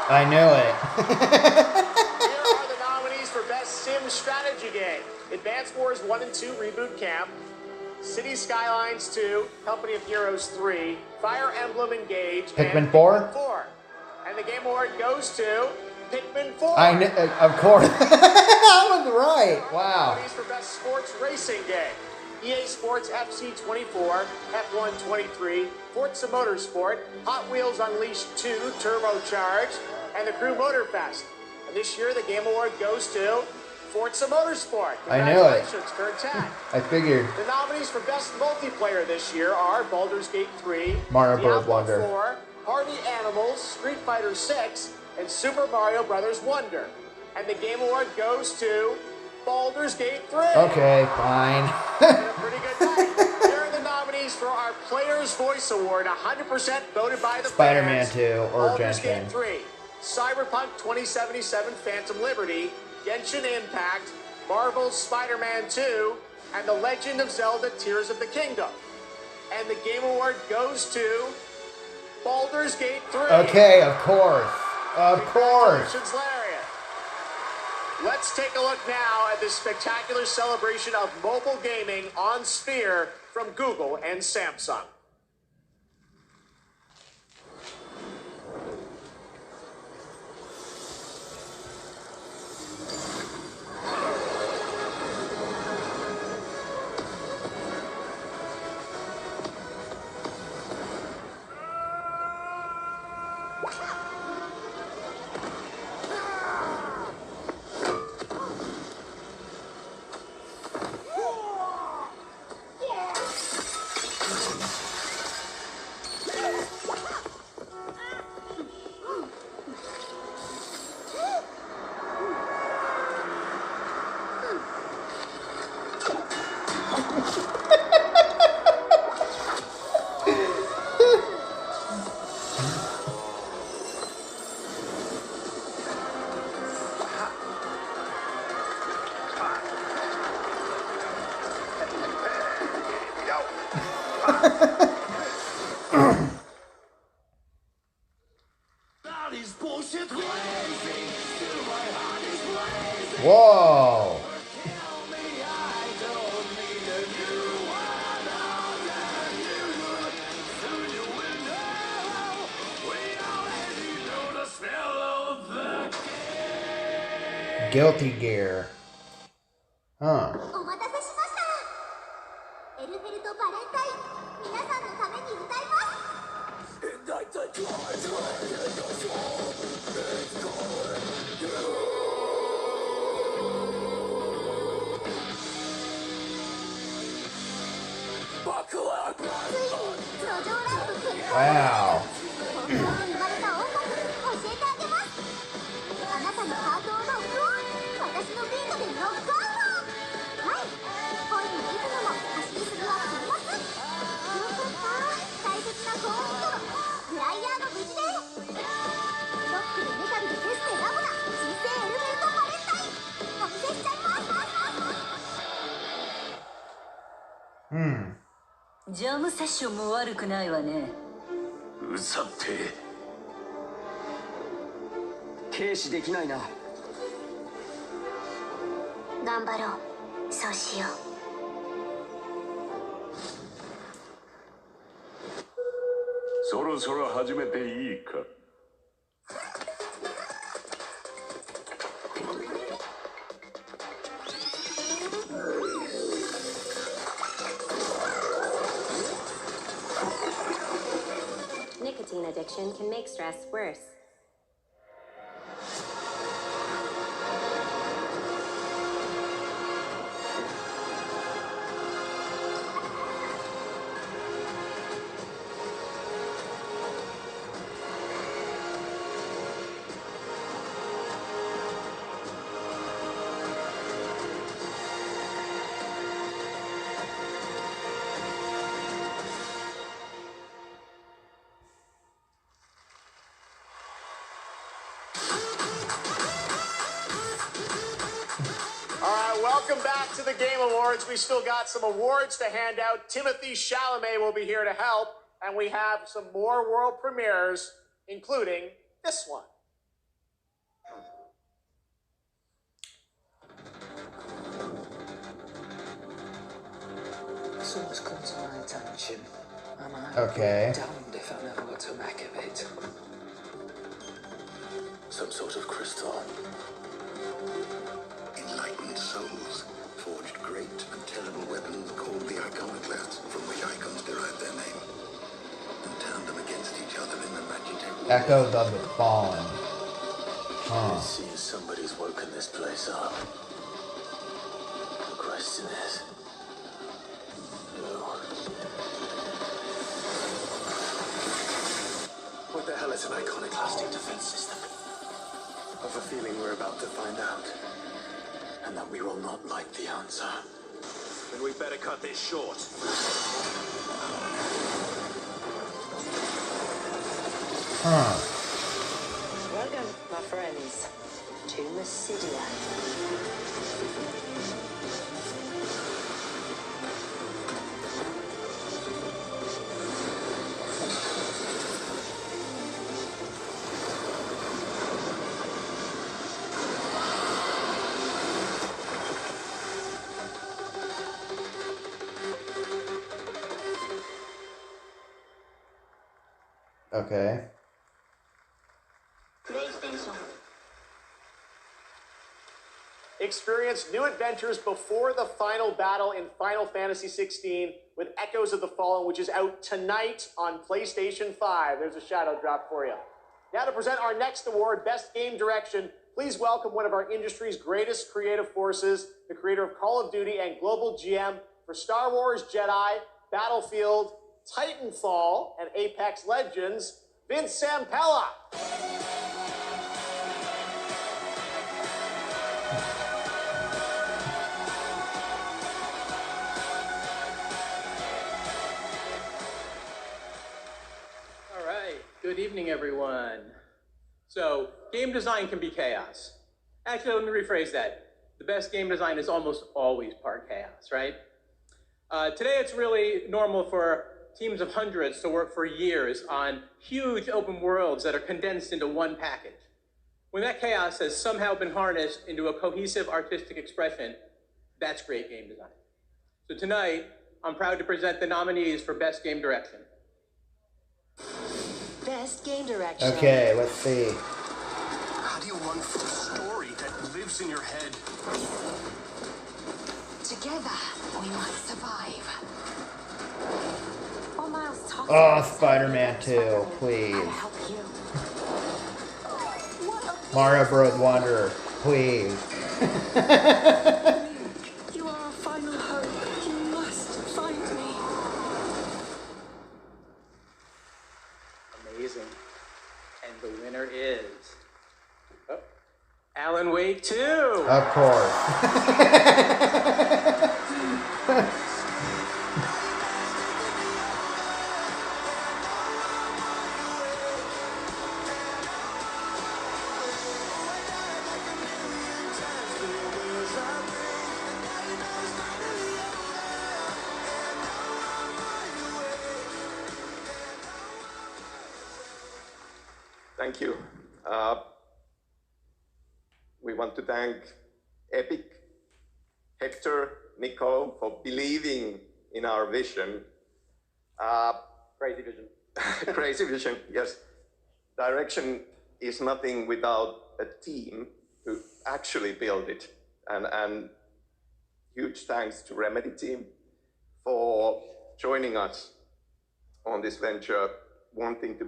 I knew it. Here are the nominees for Best Sim Strategy Game. Advance Wars 1 and 2 Reboot Camp, City Skylines 2, Company of Heroes 3, Fire Emblem Engage, Pikmin and 4? Pikmin 4. And the Game Award goes to Pikmin 4. I knew, of course. That was right. Wow. Nominees for Best Sports Racing Game. EA Sports FC 24, F1 23, Forza Motorsport, Hot Wheels Unleashed 2 Turbocharged, and the Crew Motorfest. And this year, the Game Award goes to Forza Motorsport. I knew it. Congratulations, Kurt Tack. I figured. The nominees for Best Multiplayer this year are Baldur's Gate 3, Mario Bros. Diablo Wonder. 4, Party Animals, Street Fighter 6, and Super Mario Bros. Wonder. And the Game Award goes to Baldur's Gate 3. Okay, fine. Pretty good night. Here are the nominees for our Player's Voice Award, 100% voted by the Spider-Man fans. 2 or Baldur's Genshin. Gate 3, Cyberpunk 2077 Phantom Liberty, Genshin Impact, Marvel's Spider-Man 2, and The Legend of Zelda Tears of the Kingdom. And the Game Award goes to Baldur's Gate 3. Okay, of course. Of course. Congratulations, Lariat. Let's take a look now at this spectacular celebration of mobile gaming on Sphere from Google and Samsung. Whoa. Guilty Gear. Huh. お待たせしました。エルフェルト・バレンタイン、皆さんのために歌います。ついに路上ライブ決行。 Wow. 本当に生まれた音楽教えてあげます。あなたのハートをロックオン。私のビートでロックアウト。はい。恋もリズムも走りすぎは禁物。よかった。大切な高音とフライヤーの無事で。ロックでメタルでフェスでラボな新生エルベルト・バレンタイン。お見せしちゃいます。ジャムセッションも悪くないわね。うざって軽視できないな。頑張ろう。そうしよう。そろそろ始めていいか。Nicotine addiction can make stress worse. Welcome back to the Game Awards. We still got some awards to hand out. Timothy Chalamet will be here to help, and we have some more world premieres, including this one. Something's come to my attention, and I'm Okay. damned if I know what to make of it. Some sort of crystal. Enlightened souls forged great and terrible weapons called the iconoclasts, from which icons derive their name, and turned them against each other in the magic. Echoes of the Fallen. It seems somebody's woken this place up. The question is, who? What the hell is an iconoclastic defense system? I've a feeling we're about to find out, and that we will not like the answer. Then we better cut this short. Welcome, my friends, to Mysidia. Okay. Experience new adventures before the final battle in Final Fantasy XVI with Echoes of the Fallen, which is out tonight on PlayStation 5. There's a shadow drop for you. Now to present our next award, Best Game Direction, please welcome one of our industry's greatest creative forces, the creator of Call of Duty and global GM for Star Wars Jedi, Battlefield, Titanfall, and Apex Legends, Vince Zampella. All right, good evening, everyone. So, game design can be chaos. Actually, let me rephrase that. The best game design is almost always part chaos, right? Today, it's really normal for teams of hundreds to work for years on huge open worlds that are condensed into one package. When that chaos has somehow been harnessed into a cohesive artistic expression, that's great game design. So tonight, I'm proud to present the nominees for Best Game Direction. Best Game Direction. Okay, let's see. How do you run from a story that lives in your head? Together, we must survive. While Miles talks Oh, about Spider-Man 2, please. I'll help you. Mario Bros. Wonder, please. You are our final hope. You must find me. Amazing. And the winner is Alan Wake 2. Of course. Thank you. We want to thank Epic, Hector, Nico for believing in our vision. Crazy vision. Crazy vision, yes. Direction is nothing without a team to actually build it. And huge thanks to Remedy team for joining us on this venture, wanting to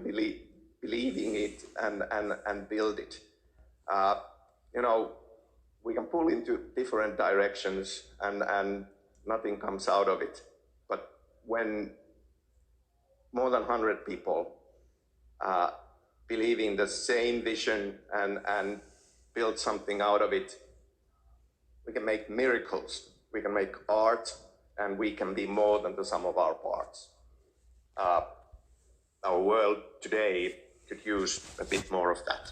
believing it and build it. You know, we can pull into different directions and nothing comes out of it. But when more than 100 people believe in the same vision and build something out of it, we can make miracles. We can make art, and we can be more than the sum of our parts. Our world today could use a bit more of that.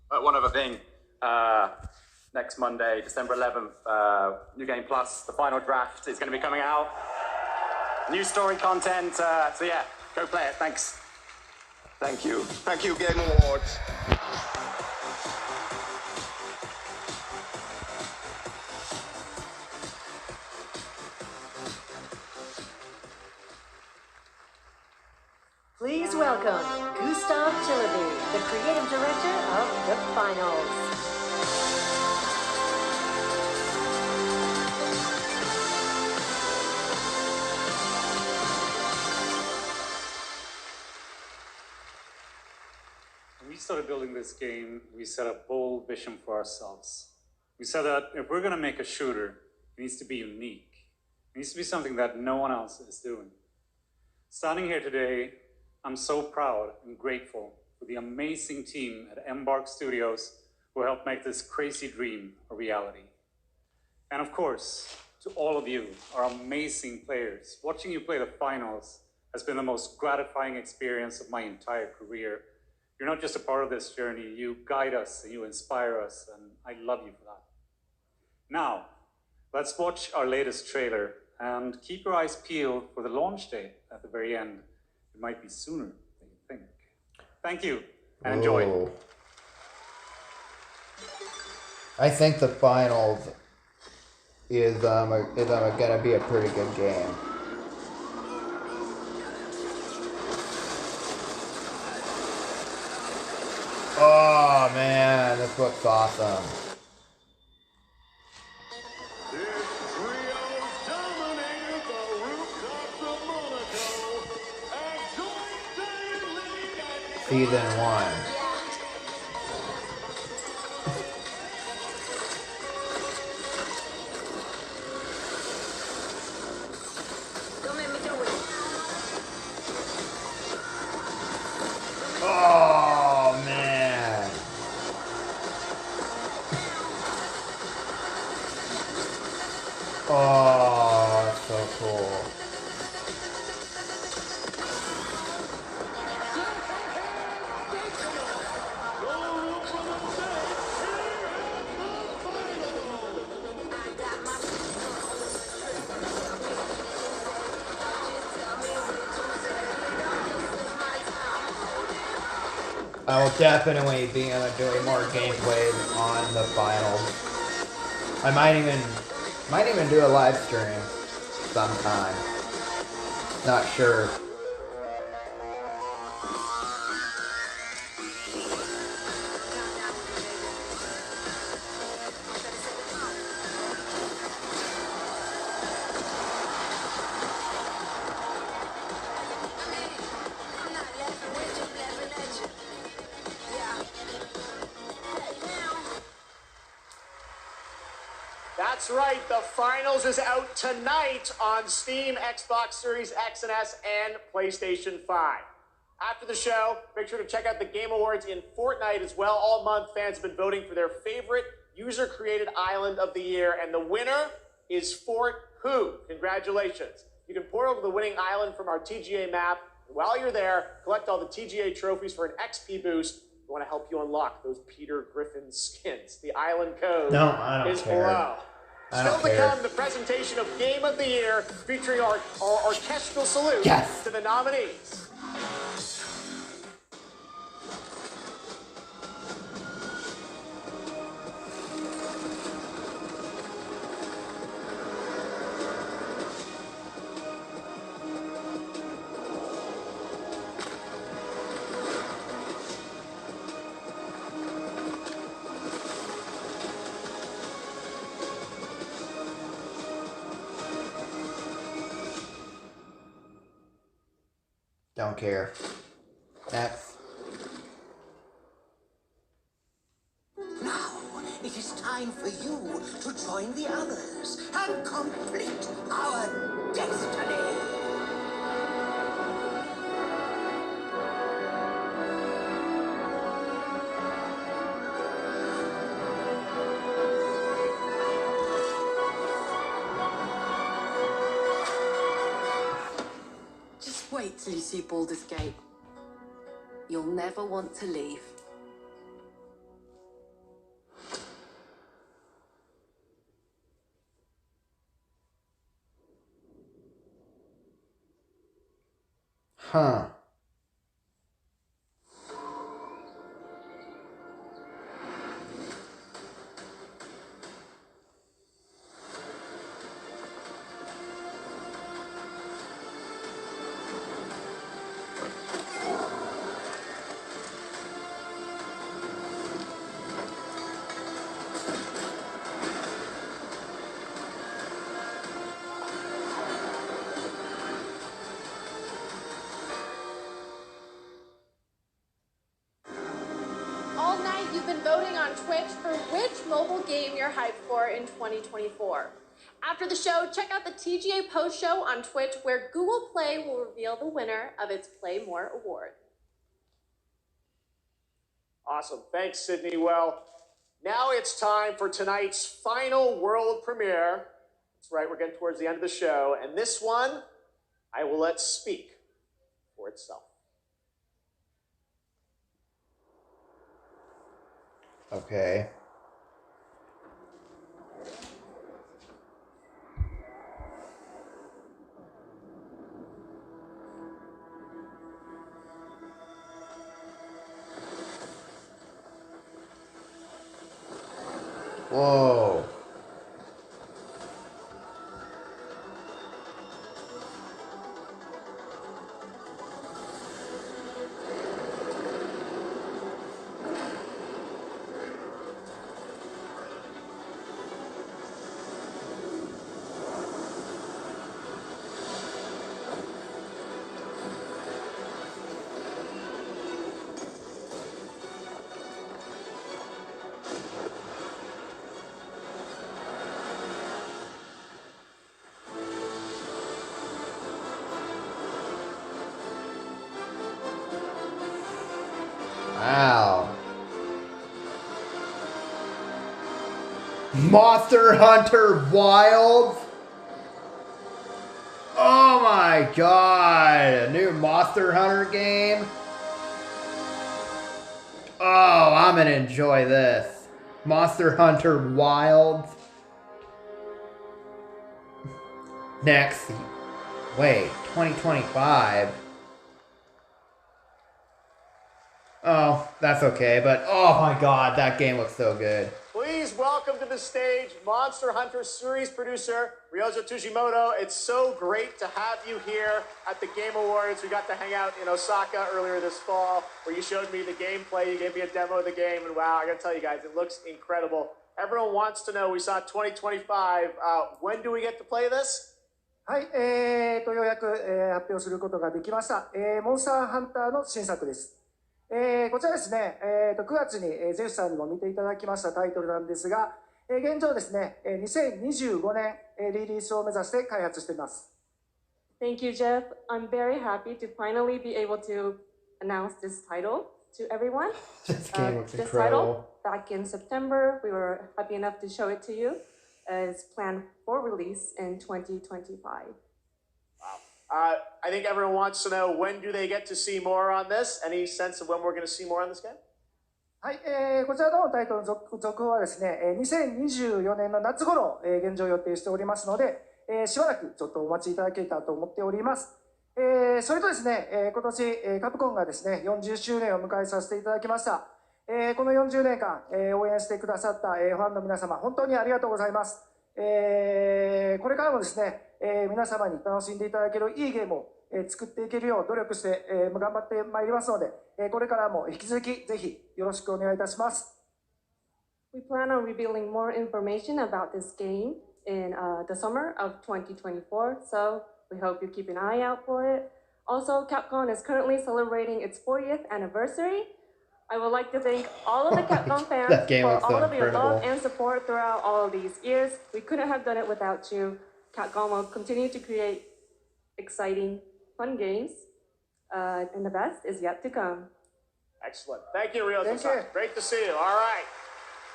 One other thing, next Monday, December 11th. New Game Plus, the final draft is going to be coming out. New story content. So yeah, go play it. Thanks. Thank you. Thank you, Game Awards. Please welcome Gustav Tilleby, the creative director of The Finals. When we started building this game, we set a bold vision for ourselves. We said that if we're going to make a shooter, it needs to be unique. It needs to be something that no one else is doing. Standing here today, I'm so proud and grateful for the amazing team at Embark Studios who helped make this crazy dream a reality. And of course, to all of you, our amazing players, watching you play the finals has been the most gratifying experience of my entire career. You're not just a part of this journey, you guide us and you inspire us, and I love you for that. Now, let's watch our latest trailer and keep your eyes peeled for the launch date at the very end. It might be sooner than you think. Thank you, and enjoy. Whoa. I think the finals is gonna be a pretty good game. Oh man, this looks awesome. Season 1. Oh man. Oh, that's so cool. I will definitely be doing more gameplays on the finals. I might even do a live stream sometime. Not sure. That's right, the finals is out tonight on Steam, Xbox Series X and S, and PlayStation 5. After the show, make sure to check out the Game Awards in Fortnite as well. All month, fans have been voting for their favorite user-created island of the year, and the winner is Fort Who. Congratulations. You can port over the winning island from our TGA map. While you're there, collect all the TGA trophies for an XP boost. We want to help you unlock those Peter Griffin skins. The island code I don't is care. below. I don't Still to care. come, the presentation of Game of the Year featuring our orchestral salute Yes. to the nominees. Don't care. Next. Now, it is time for you to join the others and complete our destiny. Just wait till you see Baldur's Gate. You'll never want to leave. Huh. All night you've been voting on Twitch for which mobile game you're hyped for in 2024. After the show, check out the TGA post show on Twitch where Google Play will reveal the winner of its Play More award. Awesome. Thanks, Sydney. Well, now it's time for tonight's final world premiere. That's right, we're getting towards the end of the show. And this one, I will let speak for itself. Okay. Whoa. Wow. Monster Hunter Wilds? Oh my god, a new Monster Hunter game? Oh, I'm gonna enjoy this. Monster Hunter Wilds. Next. Wait, 2025. Oh, that's okay, but oh my god, that game looks so good. Please welcome to the stage Monster Hunter series producer Ryozo Tujimoto. It's so great to have you here at the Game Awards. We got to hang out in Osaka earlier this fall where you showed me the gameplay. You gave me a demo of the game, and wow, I gotta tell you guys, it looks incredible. Everyone wants to know, we saw 2025. When do we get to play this? はい、ようやく、発表することができました。モンスターハンターの新作です。こちらですね、9月に、ゼフさんにも見ていただきましたタイトルなんですが、現状ですね、2025年、リリースを目指して開発しています。Thank you, Jeff. I'm very happy to finally be able to announce this title to everyone. This game looks This incredible. title, back in September, we were happy enough to show it to you. Is planned for release in 2025. I think everyone wants to know, when do they get to see more on this? Any sense of when we're going to see more on this game? はい、こちらのタイトルの続報はですね、2024年の夏頃、現状予定しておりますので、しばらくちょっとお待ちいただけたらと思っております。それとですね、今年、カプコンがですね、40周年を迎えさせていただきました。この40年間、応援してくださった、ファンの皆様、本当にありがとうございます。これからもですね、皆様に楽しんでいただけるいいゲームを、作っていけるよう努力して、頑張ってまいりますので、これからも引き続きぜひよろしくお願いいたします。We plan on revealing more information about this game in the summer of 2024, so we hope you keep an eye out for it. Also, Capcom is currently celebrating its 40th anniversary. I would like to thank all of the Capcom fans for all of your love and support throughout all of these years. We couldn't have done it without you. Capcom will continue to create exciting, fun games, and the best is yet to come. Excellent. Thank you, Ryozo-san. Great to see you. All right.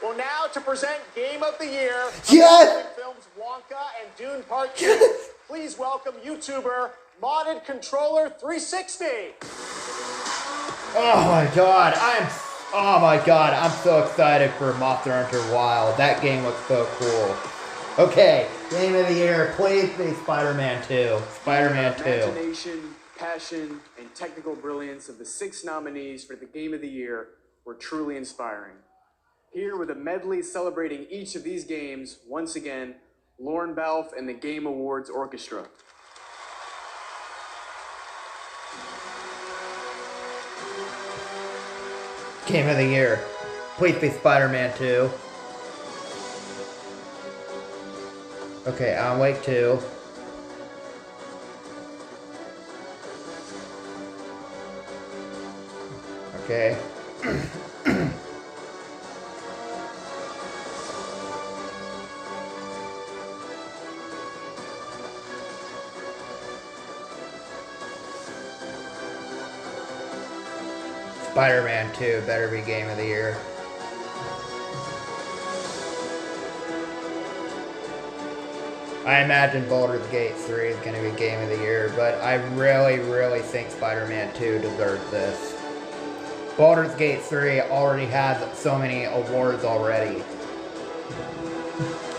Well, now to present Game of the Year, yes! Films Wonka and Dune Part 2. Please welcome YouTuber Modded Controller 360. Oh my god, I'm so excited for Monster Hunter Wild. That game looks so cool. Okay, Game of the Year, please be Spider-Man 2. Spider-Man 2. Imagination, passion, and technical brilliance of the 6 nominees for the Game of the Year were truly inspiring. Here with a medley celebrating each of these games, once again, Lauren Balfe and the Game Awards Orchestra. Game of the Year. Please be Spider-Man 2. Okay, Alan Wake 2. Okay. Spider-Man 2 better be Game of the Year. I imagine Baldur's Gate 3 is going to be Game of the Year, but I really, really think Spider-Man 2 deserves this. Baldur's Gate 3 already has so many awards already.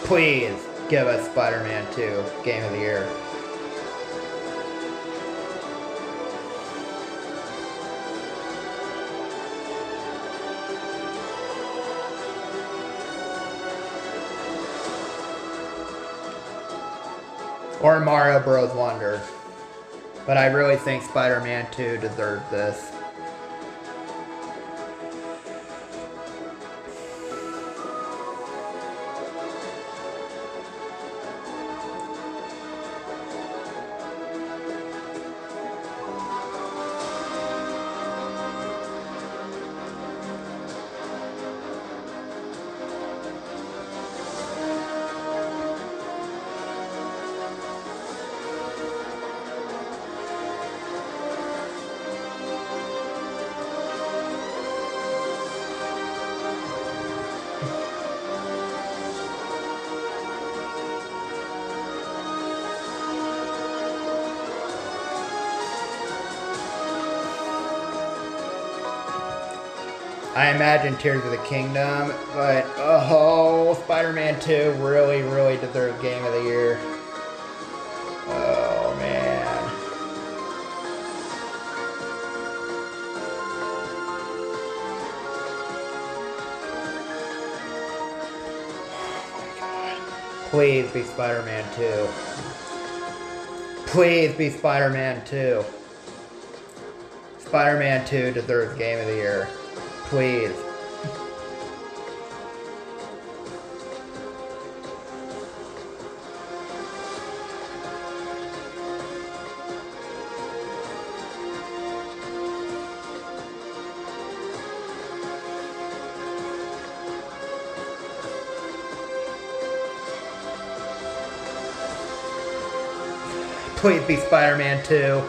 Please give us Spider-Man 2 Game of the Year. Or Mario Bros. Wonder. But I really think Spider-Man 2 deserves this. I imagine Tears of the Kingdom, but oh, Spider-Man 2 really, really deserves Game of the Year. Oh, man. Please be Spider-Man 2. Please be Spider-Man 2. Spider-Man 2 deserves Game of the Year. Please. Please be Spider-Man 2.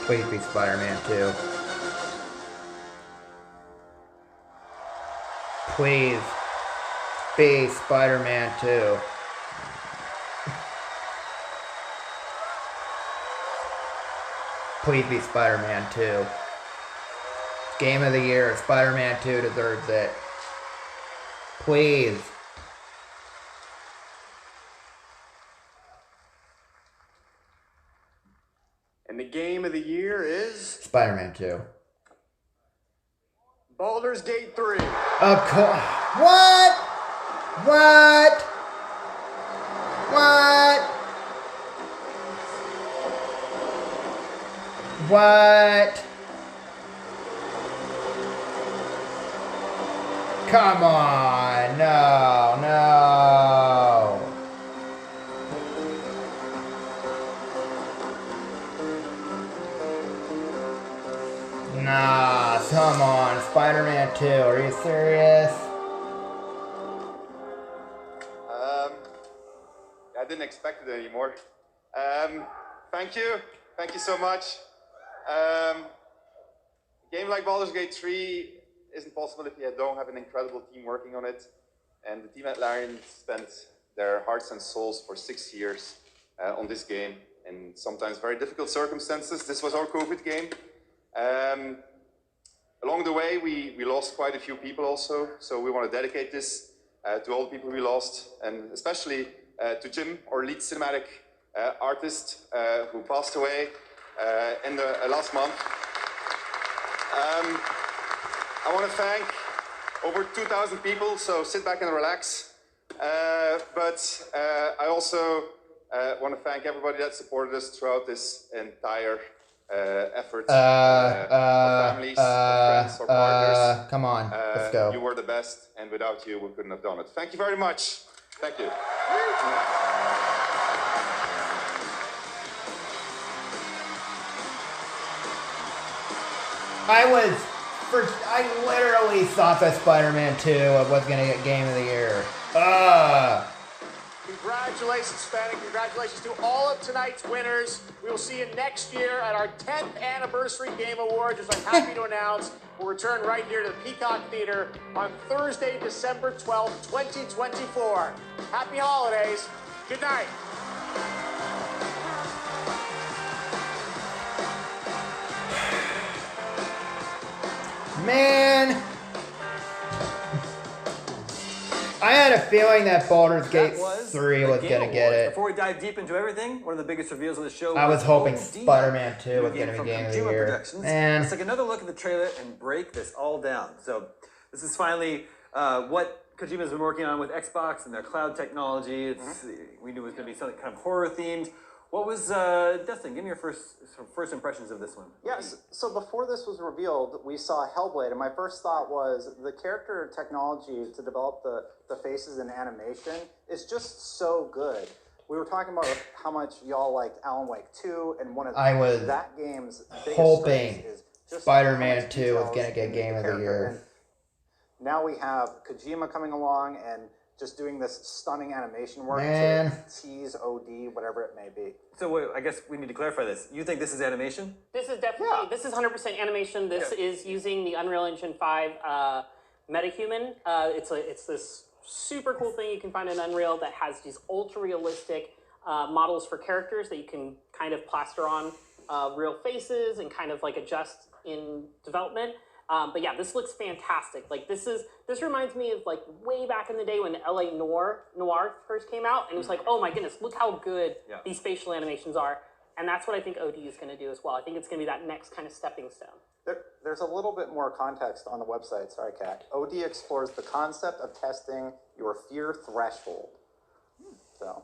Please be Spider-Man 2. Please be Spider-Man 2. Please be Spider-Man 2. Game of the Year, Spider-Man 2 deserves it. Please. And the Game of the Year is Spider-Man 2. Baldur's Gate 3. Of course. What? What? What? What? Come on. No, no. Nah, come on. Spider-Man 2. Are you serious? I didn't expect it anymore. Thank you. Thank you so much. A game like Baldur's Gate 3 isn't possible if you don't have an incredible team working on it. And the team at Larian spent their hearts and souls for 6 years on this game in sometimes very difficult circumstances. This was our COVID game. A Along the way, we lost quite a few people also, so we want to dedicate this to all the people we lost, and especially to Jim, our lead cinematic artist, who passed away in the last month. I want to thank over 2,000 people, so sit back and relax. But I also want to thank everybody that supported us throughout this entire effort. Our families, our friends, our partners. Come on, let's go. You were the best, and without you, we couldn't have done it. Thank you very much. Thank you. I literally thought that Spider-Man 2 was gonna get Game of the Year. Congratulations, Sven, and congratulations to all of tonight's winners. We will see you next year at our 10th anniversary Game Awards, as I'm happy to announce. We'll return right here to the Peacock Theater on Thursday, December 12th, 2024. Happy holidays. Good night. Man, I had a feeling that Baldur's Gate 3 was gonna get it. Before we dive deep into everything, one of the biggest reveals of the show I was hoping OD, Spider-Man 2 was gonna be from Game of the Kojima Year. Productions. Man. Let's take another look at the trailer and break this all down. So this is finally what Kojima's been working on with Xbox and their cloud technology. We knew it was going to be something kind of horror themed. What was Dustin? Give me your first impressions of this one. Yes. So before this was revealed, we saw Hellblade, and my first thought was the character technology to develop the faces and animation is just so good. We were talking about how much y'all liked Alan Wake 2, and one of that game's biggest hoping strengths is just Spider-Man 2 was gonna get Game of the Year. And now we have Kojima coming along and just doing this stunning animation work to tease OD, whatever it may be. So wait, I guess we need to clarify this. You think this is animation? This is definitely, this is 100% animation. This is using the Unreal Engine 5 MetaHuman. It's this super cool thing you can find in Unreal that has these ultra realistic models for characters that you can kind of plaster on real faces and kind of like adjust in development. But yeah, this looks fantastic. Like this reminds me of like way back in the day when LA Noire first came out, and it was like, oh my goodness, look how good these facial animations are. And that's what I think OD is going to do as well. I think it's going to be that next kind of stepping stone. There's a little bit more context on the website. Sorry, Kat. OD explores the concept of testing your fear threshold. So.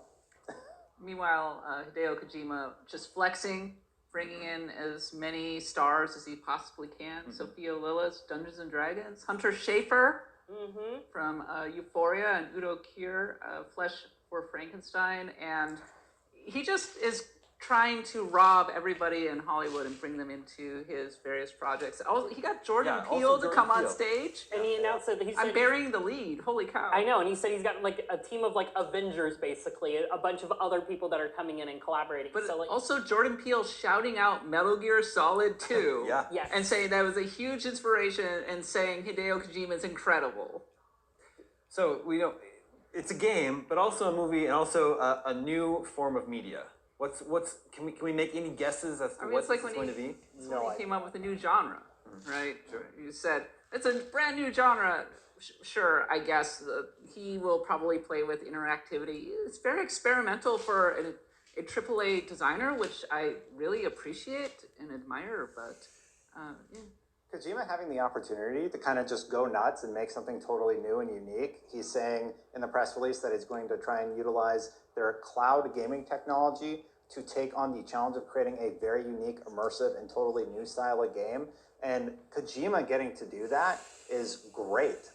Meanwhile, Hideo Kojima just flexing, bringing in as many stars as he possibly can. Sophia Lillis, Dungeons and Dragons. Hunter Schafer from Euphoria, and Udo Kier, Flesh for Frankenstein. And he just is trying to rob everybody in Hollywood and bring them into his various projects. Also, he got Jordan Peele to come on stage. And he announced that I'm burying the lead. Holy cow. I know, and he said he's got like a team of like Avengers, basically, a bunch of other people that are coming in and collaborating. But so, like, also Jordan Peele shouting out Metal Gear Solid 2 Yes. and saying that was a huge inspiration and saying Hideo Kojima is incredible. So we know it's a game, but also a movie, and also a new form of media. Can we make any guesses as to what it's like this is going to be? It's when he came up with a new genre, right? Sure. You said it's a brand new genre. Sure, I guess he will probably play with interactivity. It's very experimental for a AAA designer, which I really appreciate and admire. But Kojima having the opportunity to kind of just go nuts and make something totally new and unique. He's saying in the press release that he's going to try and utilize their cloud gaming technology to take on the challenge of creating a very unique, immersive, and totally new style of game. And Kojima getting to do that is great.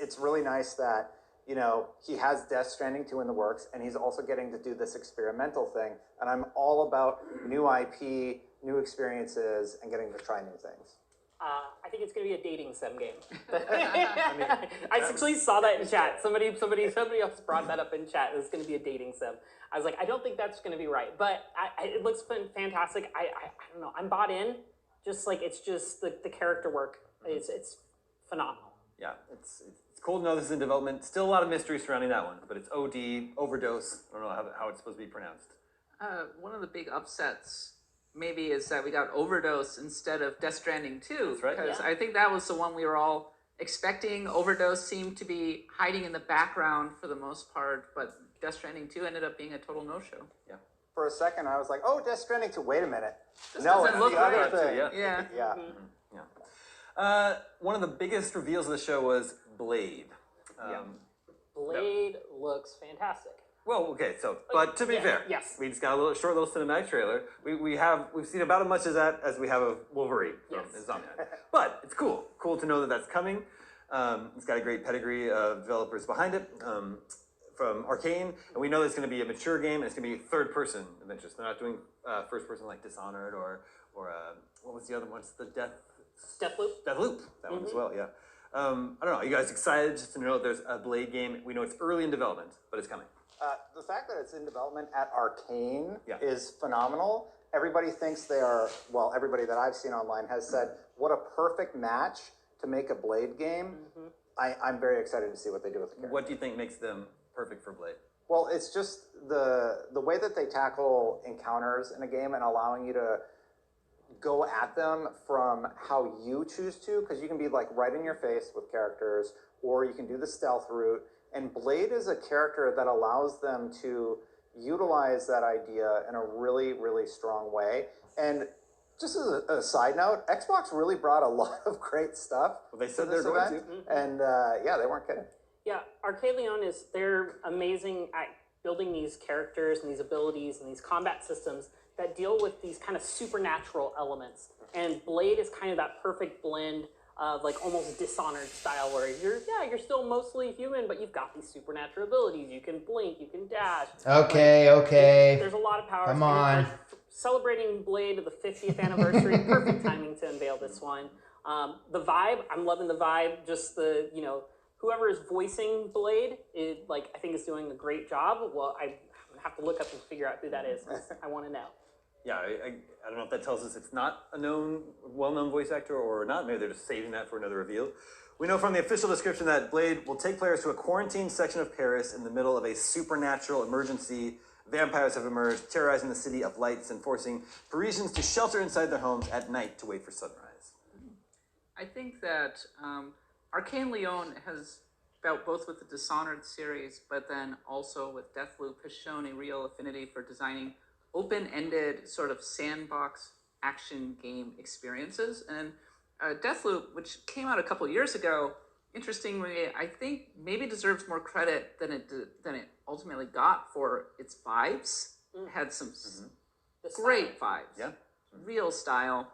It's really nice that, you know, he has Death Stranding 2 in the works, and he's also getting to do this experimental thing. And I'm all about new IP, new experiences, and getting to try new things. I think it's going to be a dating sim game. I actually saw that in chat. Somebody else brought that up in chat. It's going to be a dating sim. I was like, I don't think that's going to be right, but it looks fantastic. I don't know. I'm bought in. Just like it's just the character work. It's phenomenal. Yeah, it's cool to know this is in development. Still a lot of mystery surrounding that one, but it's OD, overdose. I don't know how it's supposed to be pronounced. one of the big upsets maybe is that we got Overdose instead of Death Stranding 2. That's right. Because Yeah. I think that was the one we were all expecting. Overdose seemed to be hiding in the background for the most part, but Death Stranding 2 ended up being a total no-show. Yeah. For a second, I was like, "Oh, Death Stranding 2. Wait a minute. This no, doesn't it's look the other right." thing." Yeah. Yeah. One of the biggest reveals of the show was Blade. Blade looks fantastic. Well, okay, so, but to be yeah, fair, yes. we just got a short little cinematic trailer. We've seen about as much of that as we have of Wolverine from Insomniac. But it's cool to know that that's coming. It's got a great pedigree of developers behind it from Arcane, and we know it's going to be a mature game, and it's going to be third-person adventures. They're not doing first-person like Dishonored or what was the other one? It's the Deathloop. Deathloop, that one as well, yeah. I don't know, are you guys excited just to know that there's a Blade game? We know it's early in development, but it's coming. The fact that it's in development at Arcane Yeah. is phenomenal. Everybody thinks they are, well, everybody that I've seen online has said, what a perfect match to make a Blade game. I'm very excited to see what they do with the character. What do you think makes them perfect for Blade? Well, it's just the way that they tackle encounters in a game and allowing you to go at them from how you choose to, because you can be like right in your face with characters, or you can do the stealth route. And Blade is a character that allows them to utilize that idea in a really, really strong way. And just as a side note, Xbox really brought a lot of great stuff. Well, they said to this they're going event. to. And yeah, they weren't kidding. Yeah, Arcade Leon they're amazing at building these characters and these abilities and these combat systems that deal with these kind of supernatural elements. And Blade is kind of that perfect blend of like almost Dishonored style where you're still mostly human, but you've got these supernatural abilities. You can blink, you can dash. Okay. There's a lot of power. Come on. Celebrating Blade of the 50th anniversary, perfect timing to unveil this one. The vibe, I'm loving the vibe. Just the, whoever is voicing Blade, I think is doing a great job. Well, I'm gonna have to look up and figure out who that is. I want to know. Yeah, I don't know if that tells us it's not a well-known voice actor or not. Maybe they're just saving that for another reveal. We know from the official description that Blade will take players to a quarantined section of Paris in the middle of a supernatural emergency. Vampires have emerged, terrorizing the city of lights and forcing Parisians to shelter inside their homes at night to wait for sunrise. I think that Arcane Leon has felt both with the Dishonored series, but then also with Deathloop, has shown a real affinity for designing open-ended sort of sandbox action game experiences. And Deathloop, which came out a couple years ago, interestingly, I think maybe deserves more credit than it ultimately got for its vibes. It had some great vibes, real style.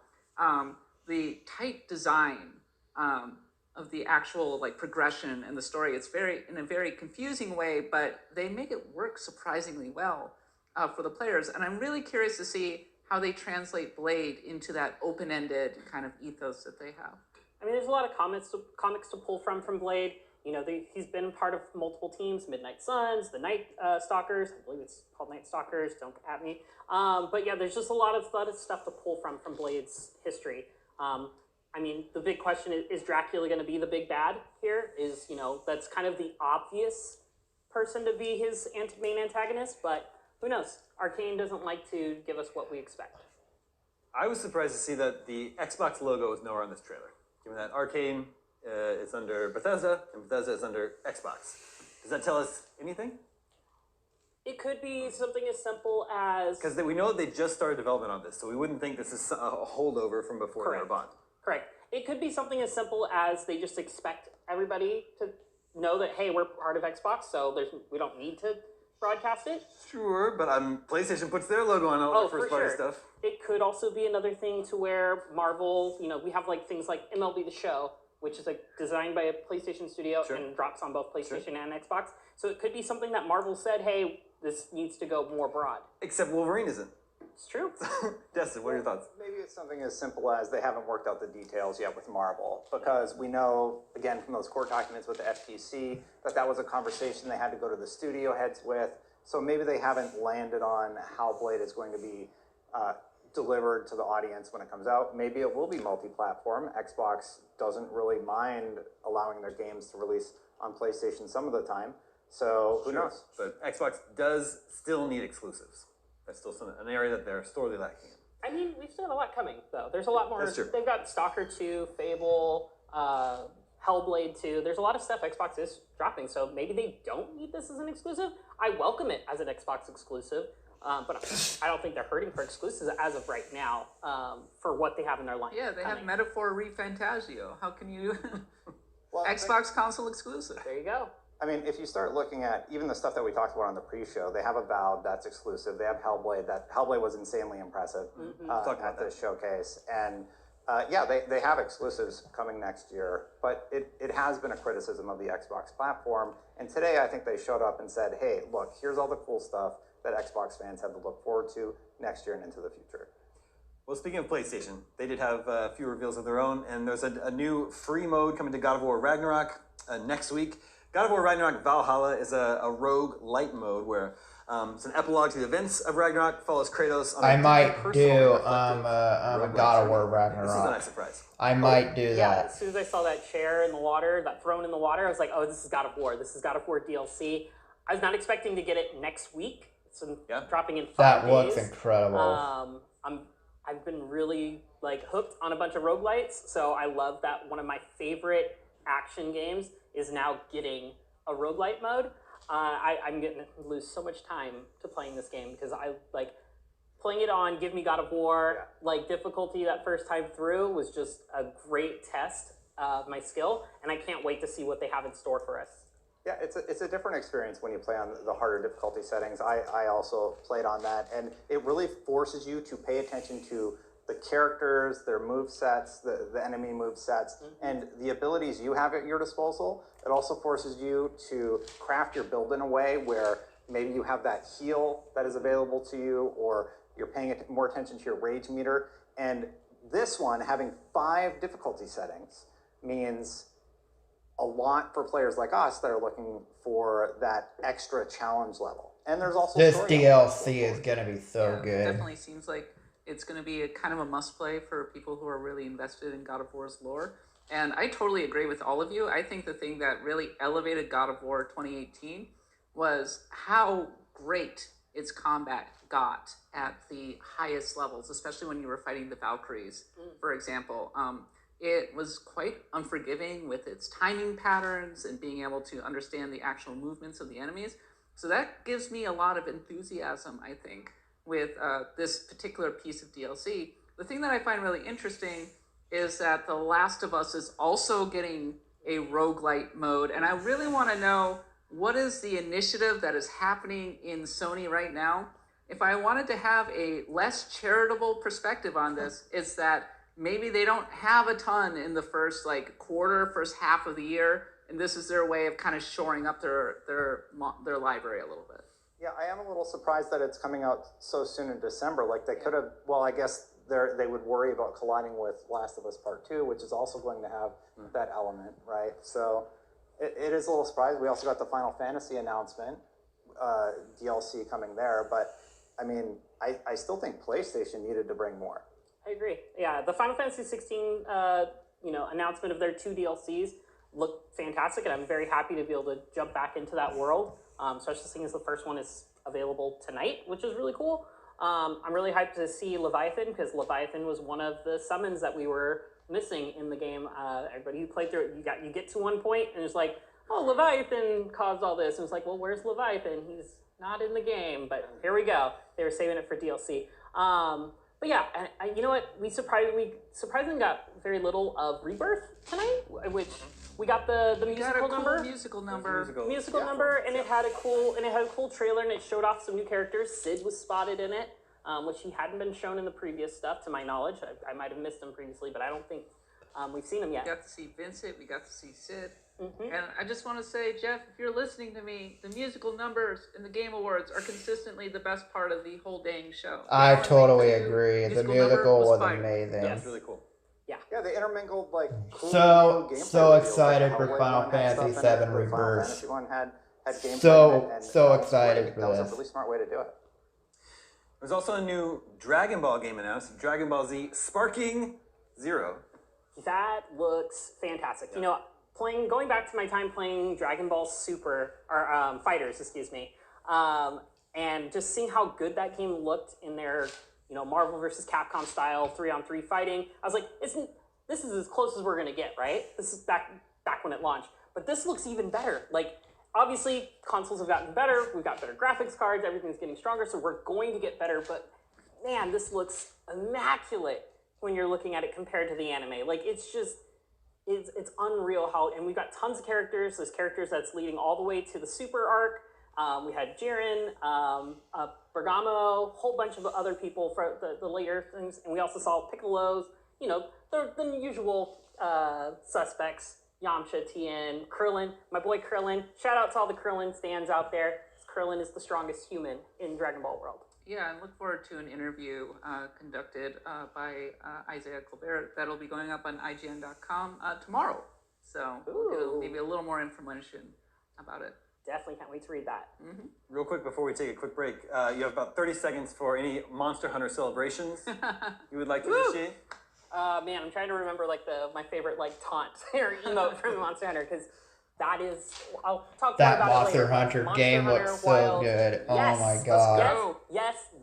The tight design of the actual progression and the story, it's in a very confusing way, but they make it work surprisingly well for the players. And I'm really curious to see how they translate Blade into that open-ended kind of ethos that they have. I mean, there's a lot of comics to pull from Blade. He's been part of multiple teams, Midnight Suns, the Night Stalkers. I believe it's called Night Stalkers. Don't at me. But yeah, there's just a lot of stuff to pull from Blade's history. I mean, the big question is Dracula going to be the big bad here? That's kind of the obvious person to be his main antagonist, but who knows? Arcane doesn't like to give us what we expect. I was surprised to see that the Xbox logo is nowhere on this trailer, given that Arcane is under Bethesda and Bethesda is under Xbox. Does that tell us anything? It could be something as simple as... Because we know they just started development on this, so we wouldn't think this is a holdover from before they were bought. Correct. It could be something as simple as they just expect everybody to know that, hey, we're part of Xbox, so we don't need to broadcast it. Sure, but PlayStation puts their logo on all their first-party stuff. It could also be another thing to where Marvel, we have things like MLB The Show, which is designed by a PlayStation studio and drops on both PlayStation and Xbox. So it could be something that Marvel said, hey, this needs to go more broad. Except Wolverine isn't. It's true. Destin, what are your thoughts? Maybe it's something as simple as they haven't worked out the details yet with Marvel, because we know, again, from those court documents with the FTC, that was a conversation they had to go to the studio heads with. So maybe they haven't landed on how Blade is going to be delivered to the audience when it comes out. Maybe it will be multi-platform. Xbox doesn't really mind allowing their games to release on PlayStation some of the time. So who knows? But Xbox does still need exclusives. That's still an area that they're sorely lacking in. I mean, we've still got a lot coming, though. There's a lot more. That's true. They've got Stalker 2, Fable, Hellblade 2. There's a lot of stuff Xbox is dropping, so maybe they don't need this as an exclusive. I welcome it as an Xbox exclusive, but I don't think they're hurting for exclusives as of right now for what they have in their line. Yeah, they have Metaphor ReFantazio. How can you... Well, Xbox console exclusive. There you go. I mean, if you start looking at even the stuff that we talked about on the pre-show, they have Avowed that's exclusive. They have Hellblade. Hellblade was insanely impressive at this showcase. And yeah, they have exclusives coming next year. But it has been a criticism of the Xbox platform. And today I think they showed up and said, hey, look, here's all the cool stuff that Xbox fans have to look forward to next year and into the future. Well, speaking of PlayStation, they did have a few reveals of their own, and there's a new free mode coming to God of War Ragnarok next week. God of War Ragnarok Valhalla is a rogue light mode where it's an epilogue to the events of Ragnarok, follows Kratos on I might do a God of War Ragnarok. This is a nice surprise. I might do Yeah, that. as soon as I saw that chair in the water, that throne in the water, I was like, oh, this is God of War. This is God of War DLC. I was not expecting to get it next week. It's dropping in 5 That days. looks incredible. I've been really hooked on a bunch of roguelites, so I love that one of my favorite action games is now getting a roguelite mode. I'm going to lose so much time to playing this game because I playing it on Give Me God of War, difficulty that first time through was just a great test of my skill, and I can't wait to see what they have in store for us. Yeah, it's a different experience when you play on the harder difficulty settings. I also played on that, and it really forces you to pay attention to the characters, their move sets, the enemy move sets, and the abilities you have at your disposal. It also forces you to craft your build in a way where maybe you have that heal that is available to you, or you're paying more attention to your rage meter. And this one, having 5 difficulty settings, means a lot for players like us that are looking for that extra challenge level. And there's also This story DLC is gonna be so It good. definitely seems like it's going to be a kind of a must-play for people who are really invested in God of War's lore. And I totally agree with all of you. I think the thing that really elevated God of War 2018 was how great its combat got at the highest levels, especially when you were fighting the Valkyries, for example. It was quite unforgiving with its timing patterns and being able to understand the actual movements of the enemies. So that gives me a lot of enthusiasm, I think, with this particular piece of DLC. The thing that I find really interesting is that The Last of Us is also getting a roguelite mode, and I really want to know what is the initiative that is happening in Sony right now. If I wanted to have a less charitable perspective on this, it's that maybe they don't have a ton in the first quarter, first half of the year, and this is their way of kind of shoring up their library a little bit. Yeah, I am a little surprised that it's coming out so soon in December. They could have, well, I guess they would worry about colliding with Last of Us Part 2, which is also going to have that element, right? So it is a little surprising. We also got the Final Fantasy announcement, DLC coming there, but I mean, I still think PlayStation needed to bring more. I agree. Yeah, the Final Fantasy 16, announcement of their 2 DLCs looked fantastic, and I'm very happy to be able to jump back into that world. Especially seeing as the first one is available tonight, which is really cool. I'm really hyped to see Leviathan, because Leviathan was one of the summons that we were missing in the game. Everybody who played through it, you get to one point and it's like, oh, Leviathan caused all this. And it's like, well, where's Leviathan? He's not in the game, but here we go. They were saving it for DLC. But yeah, you know what? We surprisingly got very little of Rebirth tonight, which we got the musical number. Musical number, and it had a cool trailer, and it showed off some new characters. Sid was spotted in it, which he hadn't been shown in the previous stuff, to my knowledge. I might have missed him previously, but I don't think we've seen him yet. We got to see Vincent. We got to see Sid. And I just want to say, Jeff, if you're listening to me, the musical numbers in the Game Awards are consistently the best part of the whole dang show. I totally agree. The musical was fire. amazing. Yeah, it's really cool. Yeah, they intermingled cool So gameplay excited reveals. for Hellblade Final one had Fantasy stuff in it, VII the Final Rebirth. Fantasy one had gameplay So- in it, and so that was excited great. for That was this. a really smart way to do it. There's also a new Dragon Ball game announced, Dragon Ball Z Sparking Zero. That looks fantastic. You know, going back to my time playing Dragon Ball Super, or Fighters, excuse me, and just seeing how good that game looked in their you know, Marvel versus Capcom style 3-on-3 fighting. I was like, this is as close as we're gonna get, right? This is back when it launched. But this looks even better. Like, obviously, consoles have gotten better. We've got better graphics cards. Everything's getting stronger, so we're going to get better. But man, this looks immaculate when you're looking at it compared to the anime. Like, it's just, it's unreal how, and we've got tons of characters. There's characters that's leading all the way to the super arc. We had Jiren, Bergamo, whole bunch of other people for the later things, and we also saw Piccolo's, you know, the usual suspects, Yamcha, Tien, Krillin, my boy Krillin. Shout out to all the Krillin stands out there. Krillin is the strongest human in Dragon Ball world. Yeah, and look forward to an interview conducted by Isaiah Colbert that'll be going up on IGN.com tomorrow. So it'll maybe a little more information about it. Definitely can't wait to read that. Mm-hmm. Real quick before we take a quick break, you have about 30 seconds for any Monster Hunter celebrations you would like to initiate. Man, I'm trying to remember like my favorite like taunt or emote from Monster Hunter, because that is, I'll talk more That about Monster it later. Hunter game Hunter looks so Wilds. good. Oh Yes, my let's god. go.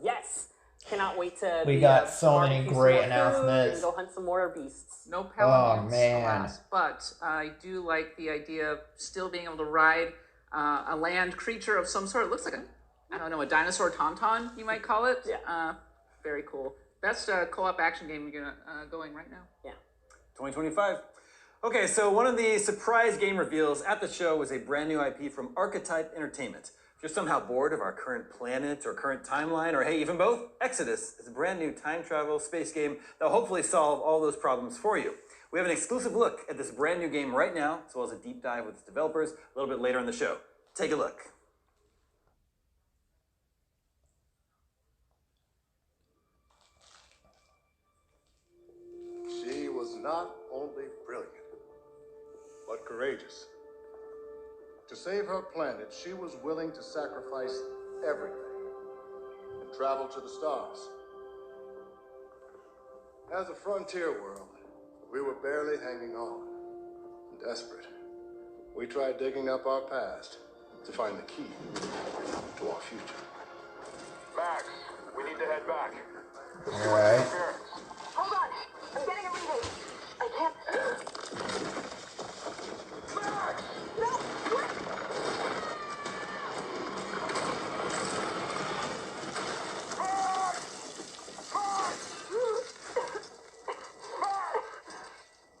Yes. Cannot wait to We be, got so many barbecue some great more food announcements. and go hunt some more beasts. No Oh, Pelicans, man. alas, but I do like the idea of still being able to ride a land creature of some sort. It looks like a dinosaur tauntaun, you might call it. Yeah. Very cool. Best co-op action game going right now. Yeah. 2025. Okay, so one of the surprise game reveals at the show was a brand new IP from Archetype Entertainment. If you're somehow bored of our current planet or current timeline, or hey, even both, Exodus is a brand new time travel space game that will hopefully solve all those problems for you. We have an exclusive look at this brand new game right now, as well as a deep dive with its developers a little bit later in the show. Take a look. She was not only brilliant, but courageous. To save her planet, she was willing to sacrifice everything and travel to the stars. As a frontier world, we were barely hanging on. Desperate, we tried digging up our past to find the key to our future. Max, we need to head back. Alright. Hold on, I'm getting a reading. I can't. Max! No! What?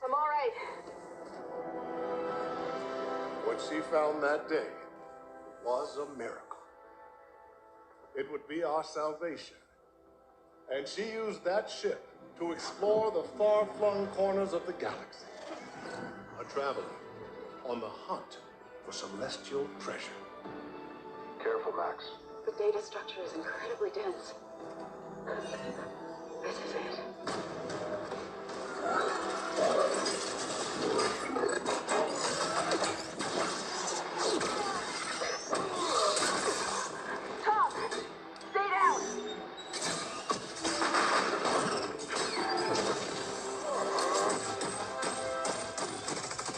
I'm all right. What she found that day was a miracle. It would be our salvation. And she used that ship to explore the far-flung corners of the galaxy. A traveler on the hunt for celestial treasure. Careful, Max. The data structure is incredibly dense. This is it. Tom! Stay down!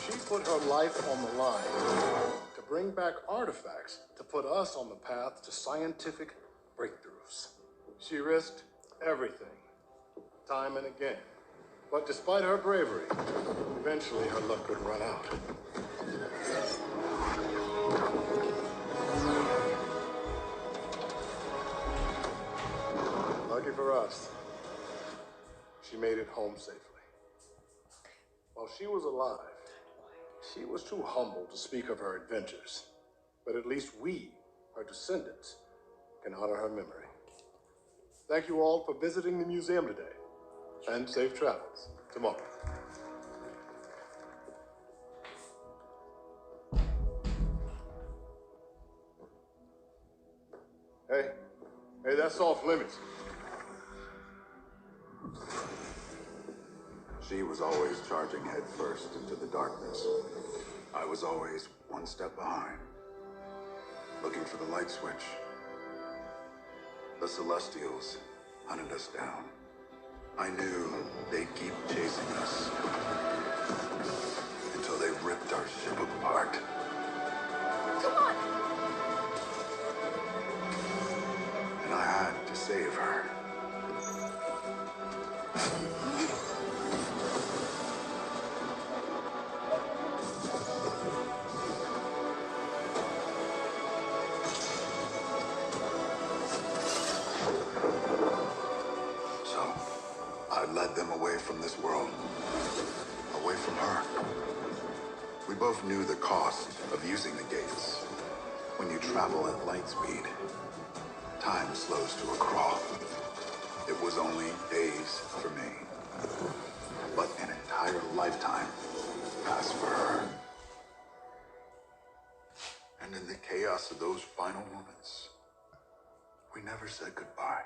She put her life on the line to bring back artifacts to put us on the path to scientific breakthroughs. She risked everything, time and again. But despite her bravery, eventually her luck would run out. Lucky for us, she made it home safely. While she was alive, she was too humble to speak of her adventures. But at least we, her descendants, can honor her memory. Thank you all for visiting the museum today, and safe travels tomorrow. Hey, that's off limits. She was always charging headfirst into the darkness. I was always one step behind, looking for the light switch. The Celestials hunted us down. I knew they'd keep chasing us until they ripped our ship apart. Come on! And I had to save her. from this world. Away from her. We both knew the cost of using the gates. When you travel at light speed, time slows to a crawl. It was only days for me, but an entire lifetime passed for her. And in the chaos of those final moments, we never said goodbye.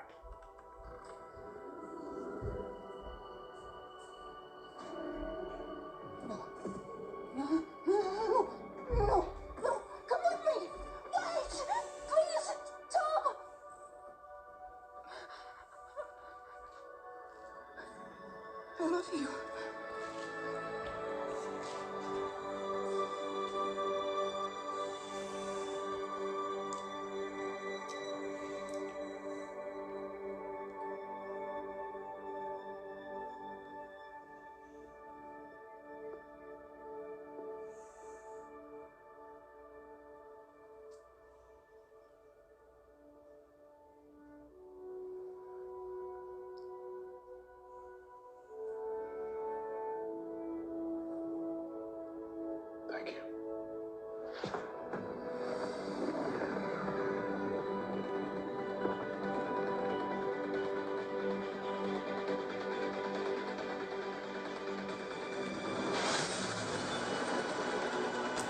No, come with me! Wait! Please, Tom! I love you. Thank you.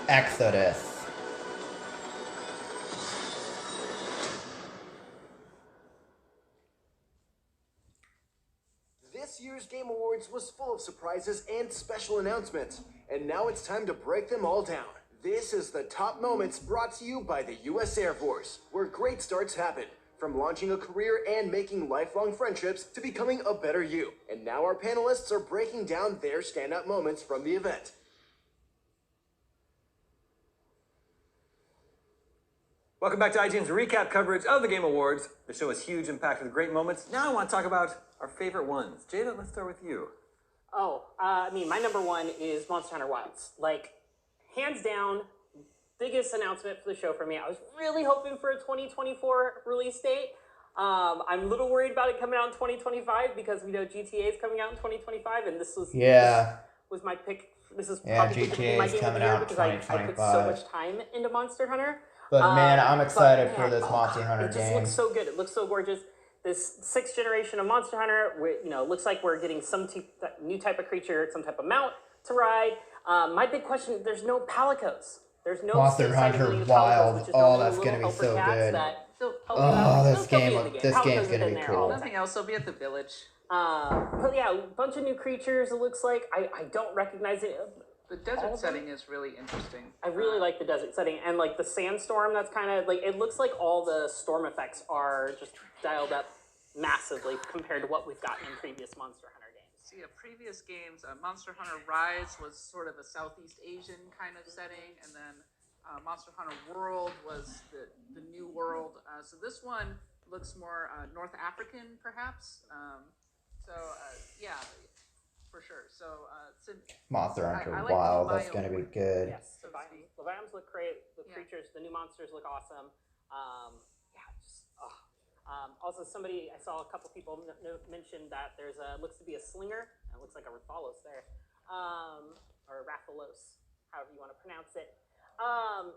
Exodus. This year's Game Awards was full of surprises and special announcements, and now it's time to break them all down. This is the top moments brought to you by the U.S. Air Force, where great starts happen. From launching a career and making lifelong friendships to becoming a better you. And now our panelists are breaking down their standout moments from the event. Welcome back to IGN's recap coverage of the Game Awards. The show is huge, impacted with great moments. Now I want to talk about our favorite ones. Jada, let's start with you. Oh, I mean, my number one is Monster Hunter Wilds. Like, hands down, biggest announcement for the show for me. I was really hoping for a 2024 release date. I'm a little worried about it coming out in 2025 because we know GTA is coming out in 2025, and this was was my pick. This is probably GTA my is game of coming the year out in because I put so 2025. much time into Monster Hunter. But man, I'm excited for this man, Monster Hunter it just game. looks so good. It looks so gorgeous. This 6th generation of Monster Hunter, looks like we're getting some new type of creature, some type of mount to ride. My big question: there's no palicos. There's no Monster Hunter Wild. Oh, that's gonna be so good. Oh, this game's gonna be cool. Nothing else. They'll be at the village. But yeah, a bunch of new creatures. It looks like I don't recognize it. The desert setting is really interesting. I really like the desert setting and like the sandstorm. That's kind of like it looks like all the storm effects are just dialed up massively compared to what we've gotten in previous Monster Hunter games. See, previous games, Monster Hunter Rise was sort of a Southeast Asian kind of setting, and then Monster Hunter World was the new world. So this one looks more North African, perhaps. Yeah. For sure. So, Monster Hunter Wild, that's gonna be good. Yes, Leviathan's look great. The creatures, the new monsters look awesome. Also, I saw a couple people mention that there's looks to be a slinger. It looks like a Rathalos there, or Rathalos, however you want to pronounce it.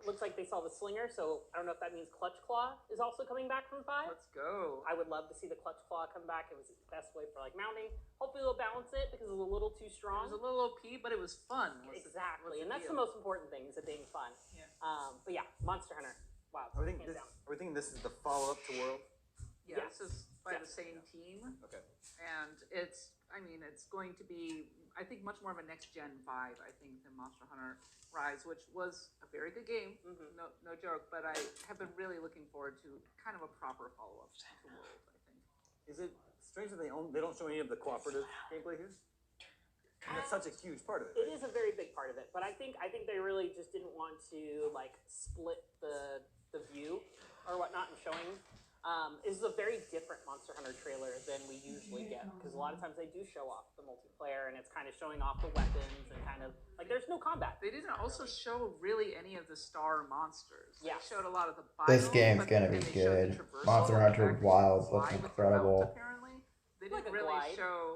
Looks like they saw the slinger, so I don't know if that means Clutch Claw is also coming back from 5. Let's go. I would love to see the Clutch Claw come back. It was the best way for like mounting. Hopefully they'll balance it because it was a little too strong. It was a little OP, but it was fun. Exactly, and that's the most important thing, is it being fun. Yeah. But yeah, Monster Hunter. Wow. Are we thinking this is the follow-up to World? Yeah, this is by the same team. Okay. And it's going to be, I think, much more of a next-gen vibe, I think, than Monster Hunter Rise, which was a very good game, no joke, but I have been really looking forward to kind of a proper follow-up to World, I think. Is it strange that they don't show any of the cooperative gameplay here? And that's such a huge part of it. It is a very big part of it, but I think they really just didn't want to like split the view or whatnot in showing. This is a very different Monster Hunter trailer than we usually get, because a lot of times they do show off the multiplayer and it's kind of showing off the weapons and kind of like there's no combat. They didn't also show really any of the star monsters. Yeah. They showed a lot of the This game's gonna be good. Monster Hunter Wild looks incredible. Apparently, they didn't really show.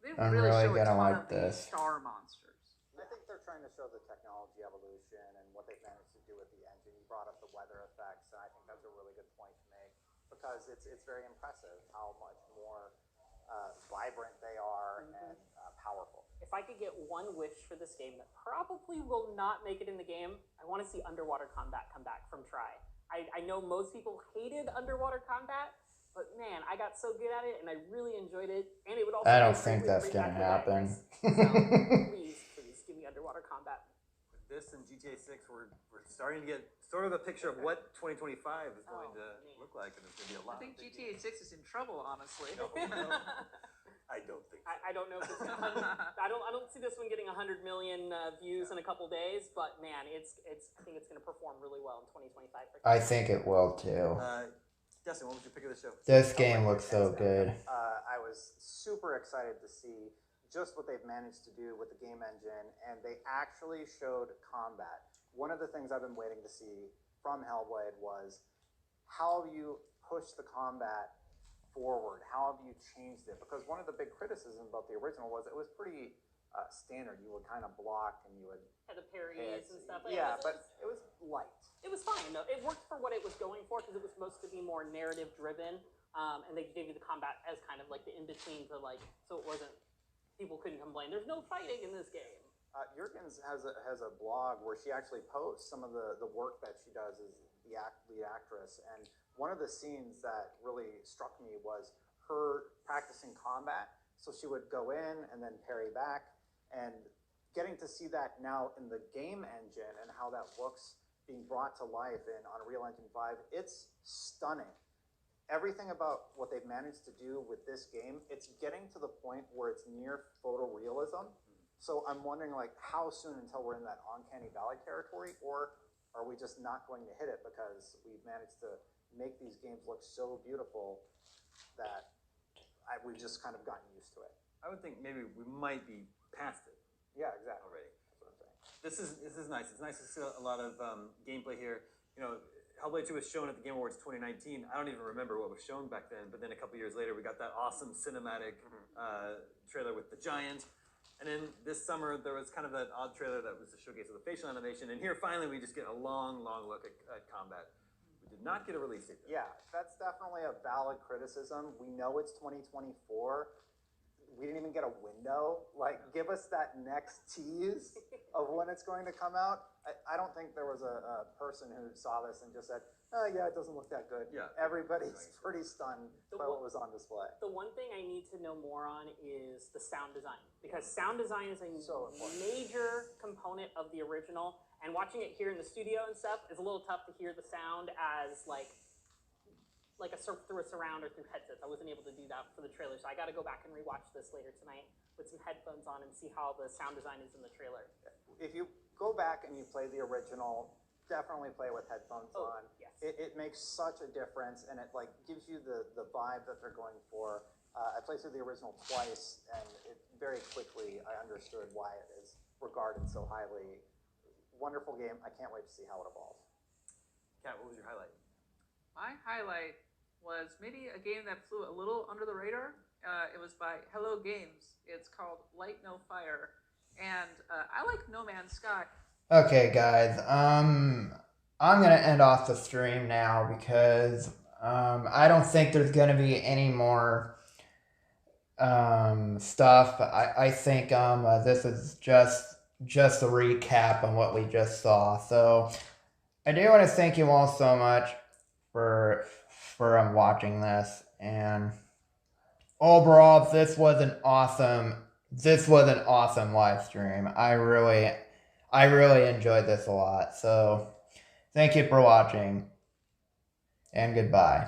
They I'm really really show a gonna ton like of these this. star monsters. I think they're trying to show the technology evolution and what they've managed to do with the engine. You brought up the weather effects, and I think that's a really good point to make because it's very impressive how much more vibrant they are and powerful. If I could get one wish for this game that probably will not make it in the game, I want to see underwater combat come back from Try. I know most people hated underwater combat, but man, I got so good at it and I really enjoyed it. And it would also I be don't a great think way to that's bring gonna back the happen. Legacy. Please give me underwater combat. With this and GTA 6, we're starting to get sort of a picture of what 2025 is going to look like, and there's going to be a I lot. think GTA 6 is in trouble, honestly. No, I don't think so. I don't know if it's I don't see this one getting 100 million views in a couple days, but man, I think it's going to perform really well in 2025. I think it will too. Justin, what would you pick of the show? This game looks so good. I was super excited to see just what they've managed to do with the game engine, and they actually showed combat. One of the things I've been waiting to see from Hellblade was how you push the combat forward. How have you changed it? Because one of the big criticisms about the original was it was pretty standard. You would kind of block and you would had the parries and stuff. Yeah, but it was light. It was fine though. It worked for what it was going for because it was supposed to be more narrative driven, and they gave you the combat as kind of like the in between to like, so it wasn't, people couldn't complain. There's no fighting in this game. Jurgens has a blog where she actually posts some of the work that she does as the lead actress, and one of the scenes that really struck me was her practicing combat. So she would go in and then parry back, and getting to see that now in the game engine and how that looks being brought to life in Unreal Engine 5, it's stunning. Everything about what they've managed to do with this game, it's getting to the point where it's near photorealism. So I'm wondering, like, how soon until we're in that uncanny valley territory, or are we just not going to hit it because we've managed to make these games look so beautiful that we've just kind of gotten used to it? I would think maybe we might be past it. Yeah, exactly. Already. That's what I'm saying. This is nice. It's nice to see a lot of gameplay here. You know, Hellblade 2 was shown at the Game Awards 2019. I don't even remember what was shown back then, but then a couple years later, we got that awesome cinematic trailer with the giant. And then this summer, there was kind of that odd trailer that was the showcase of the facial animation. And here, finally, we just get a long look at combat. We did not get a release date. Yeah, that's definitely a valid criticism. We know it's 2024. We didn't even get a window. Like, give us that next tease of when it's going to come out. I don't think there was a person who saw this and just said, oh, yeah, it doesn't look that good. Yeah. Everybody's pretty stunned by what was on display. The one thing I need to know more on is the sound design, because sound design is a major component of the original, and watching it here in the studio and stuff is a little tough to hear the sound as like through a surround or through headsets. I wasn't able to do that for the trailer, so I got to go back and rewatch this later tonight with some headphones on and see how the sound design is in the trailer. If you go back and you play the original, definitely play with headphones on. Yes. It makes such a difference, and it like gives you the vibe that they're going for. I played through the original twice, and very quickly I understood why it is regarded so highly. Wonderful game. I can't wait to see how it evolves. Kat, what was your highlight? My highlight was maybe a game that flew a little under the radar. It was by Hello Games. It's called Light No Fire, and I like No Man's Sky. Okay, guys. I'm gonna end off the stream now because I don't think there's gonna be any more stuff. I think this is just a recap on what we just saw. So I do want to thank you all so much for watching this, and overall this was an awesome live stream. I really enjoyed this a lot. So thank you for watching, and goodbye.